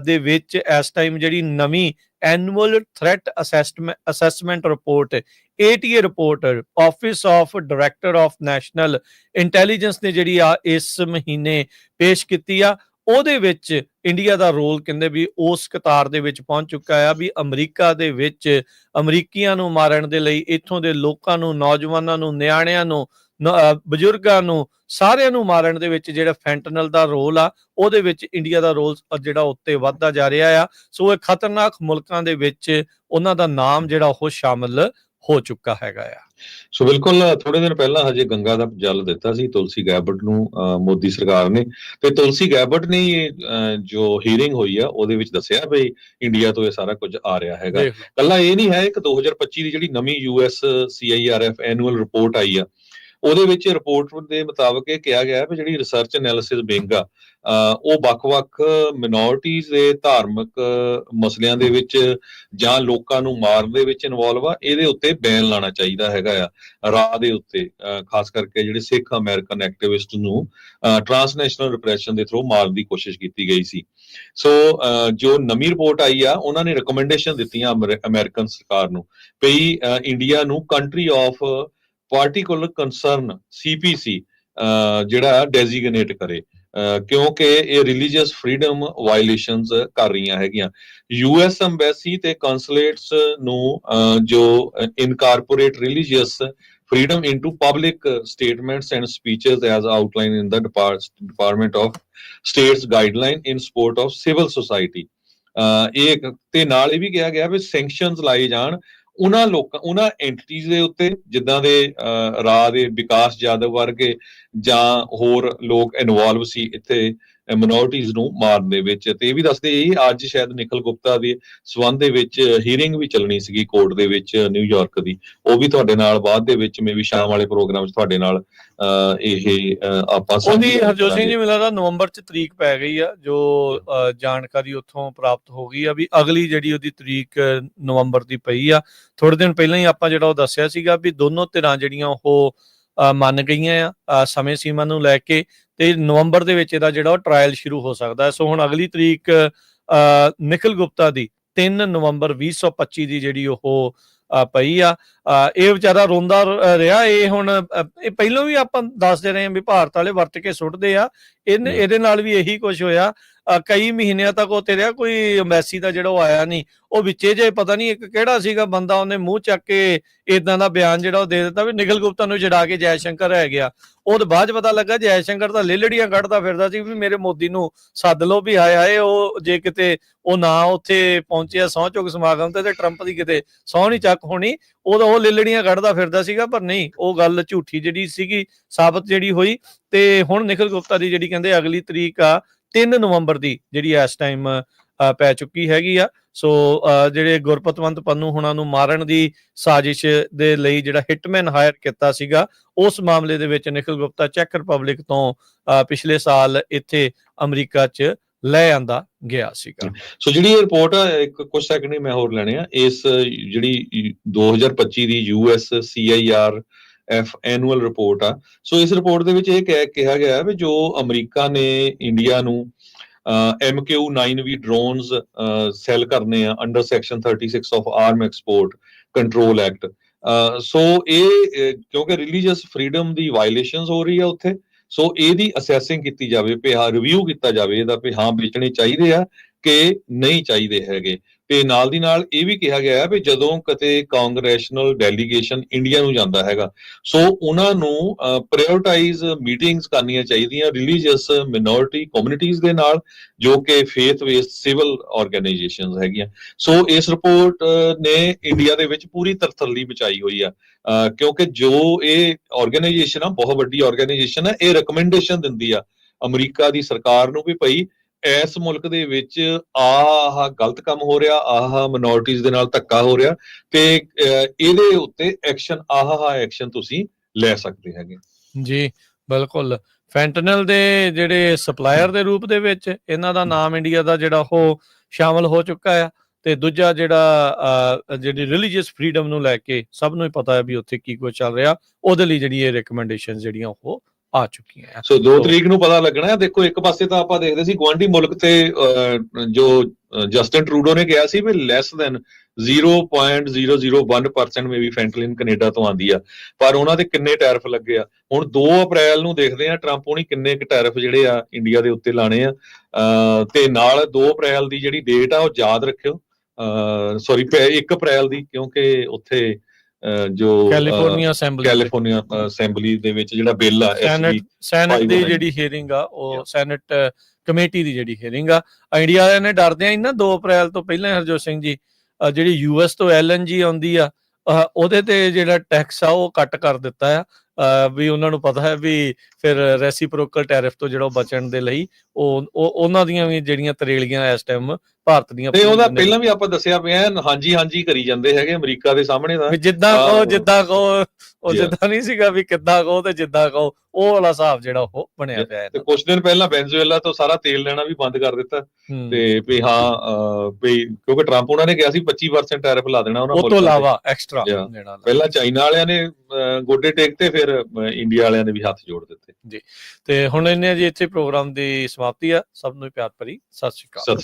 [SPEAKER 1] ਦੇ ਵਿੱਚ ਇਸ ਟਾਈਮ ਜਿਹੜੀ ਨਵੀਂ annual threat assessment report, ATA report, office of director of national intelligence ਨੇ ਜਿਹੜੀ ਆ ਇਸ ਮਹੀਨੇ ਪੇਸ਼ ਕੀਤੀ ਆ, ਉਹਦੇ ਵਿੱਚ ਇੰਡੀਆ ਦਾ ਰੋਲ ਕਹਿੰਦੇ ਵੀ ਉਸ ਕਤਾਰ ਦੇ ਵਿੱਚ ਪਹੁੰਚ ਚੁੱਕਾ ਆ ਵੀ ਅਮਰੀਕਾ ਦੇ ਵਿੱਚ ਅਮਰੀਕੀਆਂ ਨੂੰ ਮਾਰਨ ਦੇ ਲਈ, ਇੱਥੋਂ ਦੇ ਲੋਕਾਂ ਨੂੰ, ਨੌਜਵਾਨਾਂ ਨੂੰ, ਨਿਆਣਿਆਂ ਨੂੰ, ਬਜ਼ੁਰਗਾਂ ਨੂੰ, ਸਾਰਿਆਂ ਨੂੰ ਮਾਰਨ ਦੇ ਵਿੱਚ ਜਿਹੜਾ ਫੈਂਟਨਲ ਦਾ ਰੋਲ ਆ, ਉਹਦੇ ਵਿੱਚ ਇੰਡੀਆ ਦਾ ਰੋਲ ਜਿਹੜਾ ਉੱਤੇ ਵੱਧਦਾ ਜਾ ਰਿਹਾ ਆ। ਸੋ ਇਹ ਖਤਰਨਾਕ ਮੁਲਕਾਂ ਦੇ ਵਿੱਚ ਉਹਨਾਂ ਦਾ ਨਾਮ ਜਿਹੜਾ ਉਹ ਸ਼ਾਮਲ ਹੋ ਚੁੱਕਾ ਹੈਗਾ ਆ।
[SPEAKER 2] ਸੋ ਬਿਲਕੁਲ ਥੋੜੇ ਦਿਨ ਪਹਿਲਾਂ ਹਜੇ ਗੰਗਾ ਦਾ ਜਲ ਦਿੱਤਾ ਸੀ ਤੁਲਸੀ ਗੈਬਟ ਨੂੰ ਮੋਦੀ ਸਰਕਾਰ ਨੇ, ਤੇ ਤੁਲਸੀ ਗੈਬਟ ਨੇ ਜੋ ਹੀਅਰਿੰਗ ਹੋਈ ਆ ਉਹਦੇ ਵਿੱਚ ਦੱਸਿਆ ਵੀ ਇੰਡੀਆ ਤੋਂ ਇਹ ਸਾਰਾ ਕੁਝ ਆ ਰਿਹਾ ਹੈਗਾ। ਕੱਲਾ ਇਹ ਨਹੀਂ ਹੈ, ਇੱਕ 2025 ਦੀ ਜਿਹੜੀ ਨਵੀਂ US CIRF ਐਨੂਅਲ ਰਿਪੋਰਟ ਆਈ ਆ, ਉਹਦੇ ਵਿੱਚ ਰਿਪੋਰਟ ਦੇ ਮੁਤਾਬਕ ਇਹ ਕਿਹਾ ਗਿਆ ਵੀ ਜਿਹੜੀ ਰਿਸਰਚ ਐਨਾਲਿਸਿਸ ਵਿੰਗ ਆ ਉਹ ਵੱਖ-ਵੱਖ ਮਿਨੋਰਟੀਜ਼ ਦੇ ਧਾਰਮਿਕ ਮਸਲਿਆਂ ਦੇ ਵਿੱਚ ਜਾਂ ਲੋਕਾਂ ਨੂੰ ਮਾਰਨ ਦੇ ਵਿੱਚ ਇਨਵੋਲਵ ਆ, ਇਹਦੇ ਉੱਤੇ ਬੈਨ ਲਾਣਾ ਚਾਹੀਦਾ ਹੈਗਾ ਆ ਰਾਹ ਦੇ ਉੱਤੇ, ਖਾਸ ਕਰਕੇ ਜਿਹੜੇ ਸਿੱਖ ਅਮਰੀਕਨ ਐਕਟਿਵਿਸਟ ਨੂੰ ਟ੍ਰਾਂਸਨੈਸ਼ਨਲ ਰਿਪਰੈਸ਼ਨ ਦੇ ਥਰੂ ਮਾਰਨ ਦੀ ਕੋਸ਼ਿਸ਼ ਕੀਤੀ ਗਈ ਸੀ। ਸੋ ਜੋ ਨਵੀਂ ਰਿਪੋਰਟ ਆਈ ਆ, ਉਹਨਾਂ ਨੇ ਰਿਕਮੈਂਡੇਸ਼ਨ ਦਿੱਤੀਆਂ ਅਮਰੀਕਨ ਸਰਕਾਰ ਨੂੰ ਵੀ ਇੰਡੀਆ ਨੂੰ country of particular concern CPC ਜਿਹੜਾ ਡੈਜ਼ਿਗਨੇਟ ਕਰੇ, ਕਿਉਂਕਿ ਇਹ ਰਿਲੀਜੀਅਸ ਫਰੀडम ਵਾਇਲੇਸ਼ਨਸ ਕਰ ਰਹੀਆਂ ਹੈਗੀਆਂ। US ਐਮਬੈਸੀ ਤੇ ਕੌਂਸੂਲੇਟਸ ਨੂੰ ਜੋ incorporate religious freedom into public statements and speeches as outlined in the Department of State's guideline in support of civil society। ਇਹ ਤੇ ਨਾਲ ਇਹ ਵੀ ਕਿਹਾ ਗਿਆ ਵੀ ਸੈਂਕਸ਼ਨਸ ਲਾਏ ਜਾਣ ਉਹਨਾਂ ਲੋਕਾਂ, ਉਹਨਾਂ ਐਂਟੀਟੀਜ਼ ਦੇ ਉੱਤੇ ਜਿੱਦਾਂ ਦੇ ਰਾਹ ਦੇ ਵਿਕਾਸ ਯਾਦਵ ਵਰਗੇ ਜਾਂ ਹੋਰ ਲੋਕ ਇਨਵੋਲਵ ਸੀ ਇੱਥੇ ਮਿਨੋਰਟੀਜ਼ ਨੂੰ ਮਾਰਨ ਦੇ ਵਿੱਚ। ਤੇ ਇਹ ਵੀ ਦੱਸਦੇ ਅੱਜ ਸ਼ਾਇਦ ਨਿਖਿਲ ਗੁਪਤਾ ਦੇ ਸਬੰਧ ਦੇ ਵਿੱਚ ਹੀਅਰਿੰਗ ਵੀ ਚੱਲਣੀ ਸੀਗੀ ਕੋਰਟ ਦੇ ਵਿੱਚ ਨਿਊਯਾਰਕ ਦੀ, ਉਹ ਵੀ ਤੁਹਾਡੇ ਨਾਲ ਬਾਅਦ ਦੇ ਵਿੱਚ ਮੇਬੀ ਸ਼ਾਮ ਵਾਲੇ ਪ੍ਰੋਗਰਾਮ 'ਚ ਤੁਹਾਡੇ ਨਾਲ ਇਹ ਆਪਾਂ
[SPEAKER 1] ਉਹਦੀ ਹਰਜੋਤ ਸਿੰਘ ਜੀ ਮੈਨੂੰ ਲੱਗਦਾ ਨਵੰਬਰ 'ਚ ਤਰੀਕ ਪੈ ਗਈ ਆ, ਜੋ ਜਾਣਕਾਰੀ ਉੱਥੋਂ ਪ੍ਰਾਪਤ ਹੋ ਗਈ ਆ ਵੀ ਅਗਲੀ ਜਿਹੜੀ ਉਹਦੀ ਤਰੀਕ ਨਵੰਬਰ ਦੀ ਪਈ ਆ। ਥੋੜੇ ਦਿਨ ਪਹਿਲਾਂ ਹੀ ਆਪਾਂ ਜਿਹੜਾ ਉਹ ਦੱਸਿਆ ਸੀਗਾ ਵੀ ਦੋਨੋਂ ਧਿਰਾਂ ਜਿਹੜੀਆਂ ਉਹ ਮੰਨ ਗਈਆਂ ਆ ਸਮੇਂ ਸੀਮਾ ਨੂੰ ਲੈ ਕੇ, ਤੇ ਨਵੰਬਰ ਦੇ ਵਿੱਚ ਇਹਦਾ ਜਿਹੜਾ ਉਹ ਟ੍ਰਾਇਲ ਸ਼ੁਰੂ ਹੋ ਸਕਦਾ ਹੈ। ਸੋ ਹੁਣ ਅਗਲੀ ਤਰੀਕ ਨਿਖਿਲ ਗੁਪਤਾ ਦੀ 3 ਨਵੰਬਰ 2025 ਦੀ ਜਿਹੜੀ ਉਹ ਪਈ ਆ। ਇਹ ਵਿਚਾਰਾ ਰੋਂਦਾ ਰਿਹਾ। ਇਹ ਹੁਣ ਇਹ ਪਹਿਲਾਂ ਵੀ ਆਪਾਂ ਦੱਸਦੇ ਰਹੇ ਹਾਂ ਵੀ ਭਾਰਤ ਵਾਲੇ ਵਰਤ ਕੇ ਸੁੱਟਦੇ ਆ, ਇਹਦੇ ਨਾਲ ਵੀ ਇਹੀ ਕੁਝ ਹੋਇਆ। ਕਈ ਮਹੀਨਿਆਂ ਤੱਕ ਉੱਥੇ ਰਿਹਾ, ਕੋਈ ਐਮਬੈਸੀ ਦਾ ਜਿਹੜਾ ਉਹ ਆਇਆ ਨਹੀਂ। ਉਹ ਵਿੱਚੇ ਜੇ ਪਤਾ ਨਹੀਂ ਇੱਕ ਕਿਹੜਾ ਸੀਗਾ ਬੰਦਾ, ਉਹਨੇ ਮੂੰਹ ਚੱਕ ਕੇ ਇਦਾਂ ਦਾ ਬਿਆਨ ਜਿਹੜਾ ਉਹ ਦੇ ਦਿੱਤਾ ਵੀ ਨਿਖਿਲ ਗੁਪਤਾ ਨੂੰ ਛਡਾ ਕੇ ਜੈ ਸ਼ੰਕਰ ਰਹਿ ਗਿਆ। ਉਹਦੇ ਬਾਅਦ ਪਤਾ ਲੱਗਾ ਜੈ ਸ਼ੰਕਰ ਤਾਂ ਲੇਲੜੀਆਂ ਕੱਢਦਾ ਫਿਰਦਾ ਸੀ ਵੀ ਮੇਰੇ ਮੋਦੀ ਨੂੰ ਸੱਦ ਲਓ ਵੀ ਹਾਏ ਉਹ ਜੇ ਕਿਤੇ ਉਹ ਨਾ ਉੱਥੇ ਪਹੁੰਚਿਆ ਸਹੁੰ ਚੁੱਕ ਸਮਾਗਮ ਤੇ ਟਰੰਪ ਦੀ ਕਿਤੇ ਸਹੁੰ ਨਹੀਂ ਚੱਕ ਹੋਣੀ, ਉਹ ਲੇਲੜੀਆਂ ਕੱਢਦਾ ਫਿਰਦਾ ਸੀਗਾ। ਪਰ ਨਹੀਂ, ਉਹ ਗੱਲ ਝੂਠੀ ਜਿਹੜੀ ਸੀਗੀ ਸਾਬਤ ਜਿਹੜੀ ਹੋਈ। ਤੇ ਹੁਣ ਨਿਖਿਲ ਗੁਪਤਾ ਦੀ ਜਿਹੜੀ ਕਹਿੰਦੇ ਅਗਲੀ ਤਰੀਕ ਆ 3 ਨਵੰਬਰ ਦੀ ਜਿਹੜੀ ਇਸ ਟਾਈਮ ਪੈ ਚੁੱਕੀ ਹੈਗੀ ਆ। ਸੋ ਜਿਹੜੇ ਗੁਰਪਤਵੰਤ ਪੰਨੂ ਹੁਣਾਂ ਨੂੰ ਮਾਰਨ ਦੀ ਸਾਜ਼ਿਸ਼ ਦੇ ਲਈ ਜਿਹੜਾ ਹਿਟਮੈਨ ਹਾਇਰ ਕੀਤਾ ਸੀਗਾ, ਉਸ ਮਾਮਲੇ ਦੇ ਵਿੱਚ ਨਿਖਿਲ ਗੁਪਤਾ ਚੈਕ ਰਿਪਬਲਿਕ ਤੋਂ ਪਿਛਲੇ ਸਾਲ ਇੱਥੇ ਅਮਰੀਕਾ 'ਚ ਲੈ ਆਂਦਾ ਗਿਆ ਸੀਗਾ।
[SPEAKER 2] ਸੋ ਜਿਹੜੀ ਇਹ ਰਿਪੋਰਟ ਆ, ਇੱਕ ਕੁਝ ਸੈਕਿੰਡ ਹੀ ਮੈਂ ਹੋਰ ਲੈਣੇ ਆ, ਇਸ ਜਿਹੜੀ 2025 ਦੀ US CIRF ਐਨੂਅਲ ਰਿਪੋਰਟ ਆ। ਸੋ ਇਸ ਰਿਪੋਰਟ ਦੇ ਵਿੱਚ ਇਹ ਕਿਹਾ ਗਿਆ ਵੀ ਜੋ ਅਮਰੀਕਾ ਨੇ ਇੰਡੀਆ ਨੂੰ MQ-9V ਡਰੋਨਸ ਸੈਲ ਕਰਨੇ ਆ under section 36 of arm export control act. So ਇਹ ਕਿਉਂਕਿ ਰਿਲੀਜੀਅਸ ਫਰੀडम ਦੀ ਵਾਇਲੇਸ਼ਨਸ ਹੋ ਰਹੀ ਆ ਉੱਥੇ, ਸੋ ਇਹਦੀ ਅਸੈਸਿੰਗ ਕੀਤੀ ਜਾਵੇ, ਰਿਵਿਊ ਕੀਤਾ ਜਾਵੇ ਇਹਦਾ ਵੀ ਹਾਂ ਵੇਚਣੇ ਚਾਹੀਦੇ ਆ ਕਿ ਨਹੀਂ ਚਾਹੀਦੇ ਹੈਗੇ। ਤੇ ਨਾਲ ਦੀ ਨਾਲ ਇਹ ਵੀ ਕਿਹਾ ਗਿਆ ਵੀ ਜਦੋਂ ਕਿਤੇ ਕਾਂਗਰੈਸ਼ਨਲ ਡੈਲੀਗੇਸ਼ਨ ਇੰਡੀਆ ਨੂੰ ਜਾਂਦਾ ਹੈਗਾ, ਸੋ ਉਹਨਾਂ ਨੂੰ ਪ੍ਰਾਇਓਰਟਾਈਜ਼ ਮੀਟਿੰਗਸ ਕਰਨੀਆਂ ਚਾਹੀਦੀਆਂ ਰਿਲੀਜੀਅਸ ਮਿਨੋਰਿਟੀ ਕਮਿਊਨਿਟੀਜ਼ ਦੇ ਨਾਲ, ਜੋ ਕਿ ਫੇਥ ਬੇਸਡ ਸਿਵਲ ਆਰਗੇਨਾਈਜੇਸ਼ਨਸ ਹੈਗੀਆਂ। ਸੋ ਇਸ ਰਿਪੋਰਟ ਨੇ ਇੰਡੀਆ ਦੇ ਵਿੱਚ ਪੂਰੀ ਤਰਥੱਲੀ ਮਚਾਈ ਹੋਈ ਆ, ਕਿਉਂਕਿ ਜੋ ਇਹ ਆਰਗੇਨਾਈਜੇਸ਼ਨ ਆ ਬਹੁਤ ਵੱਡੀ ਆਰਗੇਨਾਈਜੇਸ਼ਨ ਆ, ਇਹ ਰਿਕਮੈਂਡੇਸ਼ਨ ਦਿੰਦੀ ਆ ਅਮਰੀਕਾ ਦੀ ਸਰਕਾਰ ਨੂੰ ਵੀ ਭਾਈ ਇਸ ਮੁਲਕ ਦੇ ਵਿੱਚ ਆਹ ਗਲਤ ਕੰਮ ਹੋ ਰਿਹਾ, ਆਹ ਮਿਨੋਰਟੀਜ਼ ਦੇ ਨਾਲ ਧੱਕਾ ਹੋ ਰਿਹਾ, ਤੇ ਇਹਦੇ ਉੱਤੇ ਐਕਸ਼ਨ ਐਕਸ਼ਨ ਤੁਸੀਂ ਲੈ ਸਕਦੇ ਹੈਗੇ।
[SPEAKER 1] ਜੀ ਬਿਲਕੁਲ। ਫੈਂਟਨਲ ਦੇ ਜਿਹੜੇ ਸਪਲਾਇਰ ਦੇ ਰੂਪ ਦੇ ਵਿੱਚ ਇਹਨਾਂ ਦਾ ਨਾਮ ਇੰਡੀਆ ਦਾ ਜਿਹੜਾ ਉਹ ਸ਼ਾਮਲ ਹੋ ਚੁੱਕਾ ਆ, ਤੇ ਦੂਜਾ ਜਿਹੜਾ ਜਿਹੜੀ ਰਿਲੀਜੀਅਸ ਫਰੀਡਮ ਨੂੰ ਲੈ ਕੇ ਸਭ ਨੂੰ ਹੀ ਪਤਾ ਹੈ ਵੀ ਉੱਥੇ ਕੀ ਕੁਝ ਚੱਲ ਰਿਹਾ, ਉਹਦੇ ਲਈ ਜਿਹੜੀ ਇਹ ਰਿਕਮੈਂਡੇਸ਼ਨ ਜਿਹੜੀਆਂ ਉਹ ਆ ਚੁੱਕੀਆਂ।
[SPEAKER 2] ਸੋ 2 ਤਰੀਕ ਨੂੰ ਪਤਾ ਲੱਗਣਾ ਹੈ। ਦੇਖੋ, ਇੱਕ ਪਾਸੇ ਤਾਂ ਆਪਾਂ ਦੇਖਦੇ ਸੀ ਗੁਆਂਢੀ ਮੁਲਕ ਤੇ ਜੋ ਜਸਟਿਨ ਟਰੂਡੋ ਨੇ ਕਿਹਾ ਸੀ ਵੀ less than 0.001% maybe fentanyl Canada ਤੋਂ ਆਉਂਦੀ ਆ, ਪਰ ਉਹਨਾਂ ਦੇ ਕਿੰਨੇ ਟੈਰਿਫ ਲੱਗੇ ਆ। ਹੁਣ 2 ਅਪ੍ਰੈਲ ਨੂੰ ਦੇਖਦੇ ਆ ਟਰੰਪ ਹੋਣੀ ਕਿੰਨੇ ਕੁ ਟੈਰਿਫ ਜਿਹੜੇ ਆ ਇੰਡੀਆ ਦੇ ਉੱਤੇ ਲਾਣੇ ਆ। ਤੇ ਨਾਲ 2 ਅਪ੍ਰੈਲ ਦੀ ਜਿਹੜੀ ਡੇਟ ਆ ਉਹ ਯਾਦ ਰੱਖਿਓ, ਸੌਰੀ 1 ਅਪ੍ਰੈਲ ਦੀ, ਕਿਉਂਕਿ ਉੱਥੇ ਜੋ
[SPEAKER 1] ਕੈਲੀਫੋਰਨੀਆ
[SPEAKER 2] ਅਸੈਂਬਲੀ ਦੇ ਵਿੱਚ ਜਿਹੜਾ ਬਿੱਲ ਆ
[SPEAKER 1] ਸੈਨੇਟ ਦੀ ਜਿਹੜੀ ਹੀਅਰਿੰਗ ਆ, ਉਹ ਸੈਨੇਟ ਕਮੇਟੀ ਦੀ ਜਿਹੜੀ ਹੀਅਰਿੰਗ ਆ, ਇੰਡੀਆ ਵਾਲਿਆਂ ਨੇ ਡਰਦਿਆਂ ਹੀ ਨਾ 2 ਅਪ੍ਰੈਲ ਤੋਂ ਪਹਿਲਾਂ ਹਰਜੋਤ ਸਿੰਘ ਜੀ ਜਿਹੜੀ ਯੂਐਸ ਤੋਂ LNG ਆਉਂਦੀ ਆ ਉਹਦੇ ਤੇ ਜਿਹੜਾ ਟੈਕਸ ਆ ਉਹ ਕੱਟ ਕਰ ਦਿੱਤਾ ਆ, ਵੀ ਉਹਨਾਂ ਨੂੰ ਪਤਾ ਹੈ ਵੀ ਫਿਰ ਰੈਸੀਪ੍ਰੋਕਲ ਟੈਰਿਫ ਤੋਂ ਜਿਹੜਾ ਬਚਣ ਦੇ ਲਈ ਉਹਨਾਂ ਦੀਆਂ ਵੀ ਜਿਹੜੀਆਂ ਤਰੇਲੀਆਂ ਇਸ ਟਾਈਮ ਭਾਰਤ ਦੀਆਂ,
[SPEAKER 2] ਤੇ ਉਹਦਾ ਪਹਿਲਾਂ ਵੀ ਆਪਾਂ ਦੱਸਿਆ ਪਿਆ, ਹਾਂਜੀ ਕਰੀ ਜਾਂਦੇ ਹੈਗੇ ਅਮਰੀਕਾ ਦੇ ਸਾਹਮਣੇ ਦਾ,
[SPEAKER 1] ਜਿੱਦਾਂ ਕਹੋ ਉਹ ਜਿੱਦਾਂ ਨਹੀਂ ਸੀਗਾ ਵੀ ਕਿੱਦਾਂ ਕਹੋ ਤੇ ਜਿੱਦਾਂ ਕਹੋ, ਉਹ ਵਾਲਾ ਹਿਸਾਬ ਜਿਹੜਾ ਉਹ ਬਣਿਆ ਪਿਆ ਹੈ।
[SPEAKER 2] ਤੇ ਕੁਝ ਦਿਨ ਪਹਿਲਾਂ ਵੈਨਜ਼ੂਏਲਾ ਤੋਂ ਸਾਰਾ ਤੇਲ ਲੈਣਾ ਵੀ ਬੰਦ ਕਰ ਦਿੱਤਾ, ਤੇ ਵੀ ਵੀ ਕਿਉਂਕਿ ਟਰੰਪ ਉਹਨਾਂ ਨੇ ਕਿਹਾ ਸੀ 25% ਟੈਰਿਫ ਲਾ ਦੇਣਾ ਉਹਨਾਂ
[SPEAKER 1] ਤੋਂ ਇਲਾਵਾ ਐਕਸਟਰਾ ਦੇਣਾ।
[SPEAKER 2] ਪਹਿਲਾਂ ਚਾਈਨਾ ਵਾਲਿਆਂ ਨੇ ਗੋਡੇ ਟੇਕਤੇ, ਫਿਰ ਇੰਡੀਆ ਵਾਲਿਆਂ ਨੇ ਵੀ ਹੱਥ ਜੋੜ ਦਿੱਤੇ
[SPEAKER 1] ਜੀ। ਤੇ ਹੁਣ ਇਹਨੇ ਜੀ ਇੱਥੇ ਪ੍ਰੋਗਰਾਮ ਦੀ ਸਮਾਪਤੀ ਆ। ਸਭ ਨੂੰ ਪਿਆਰ ਭਰੀ ਸਤਿ ਸ਼੍ਰੀ ਅਕਾਲ।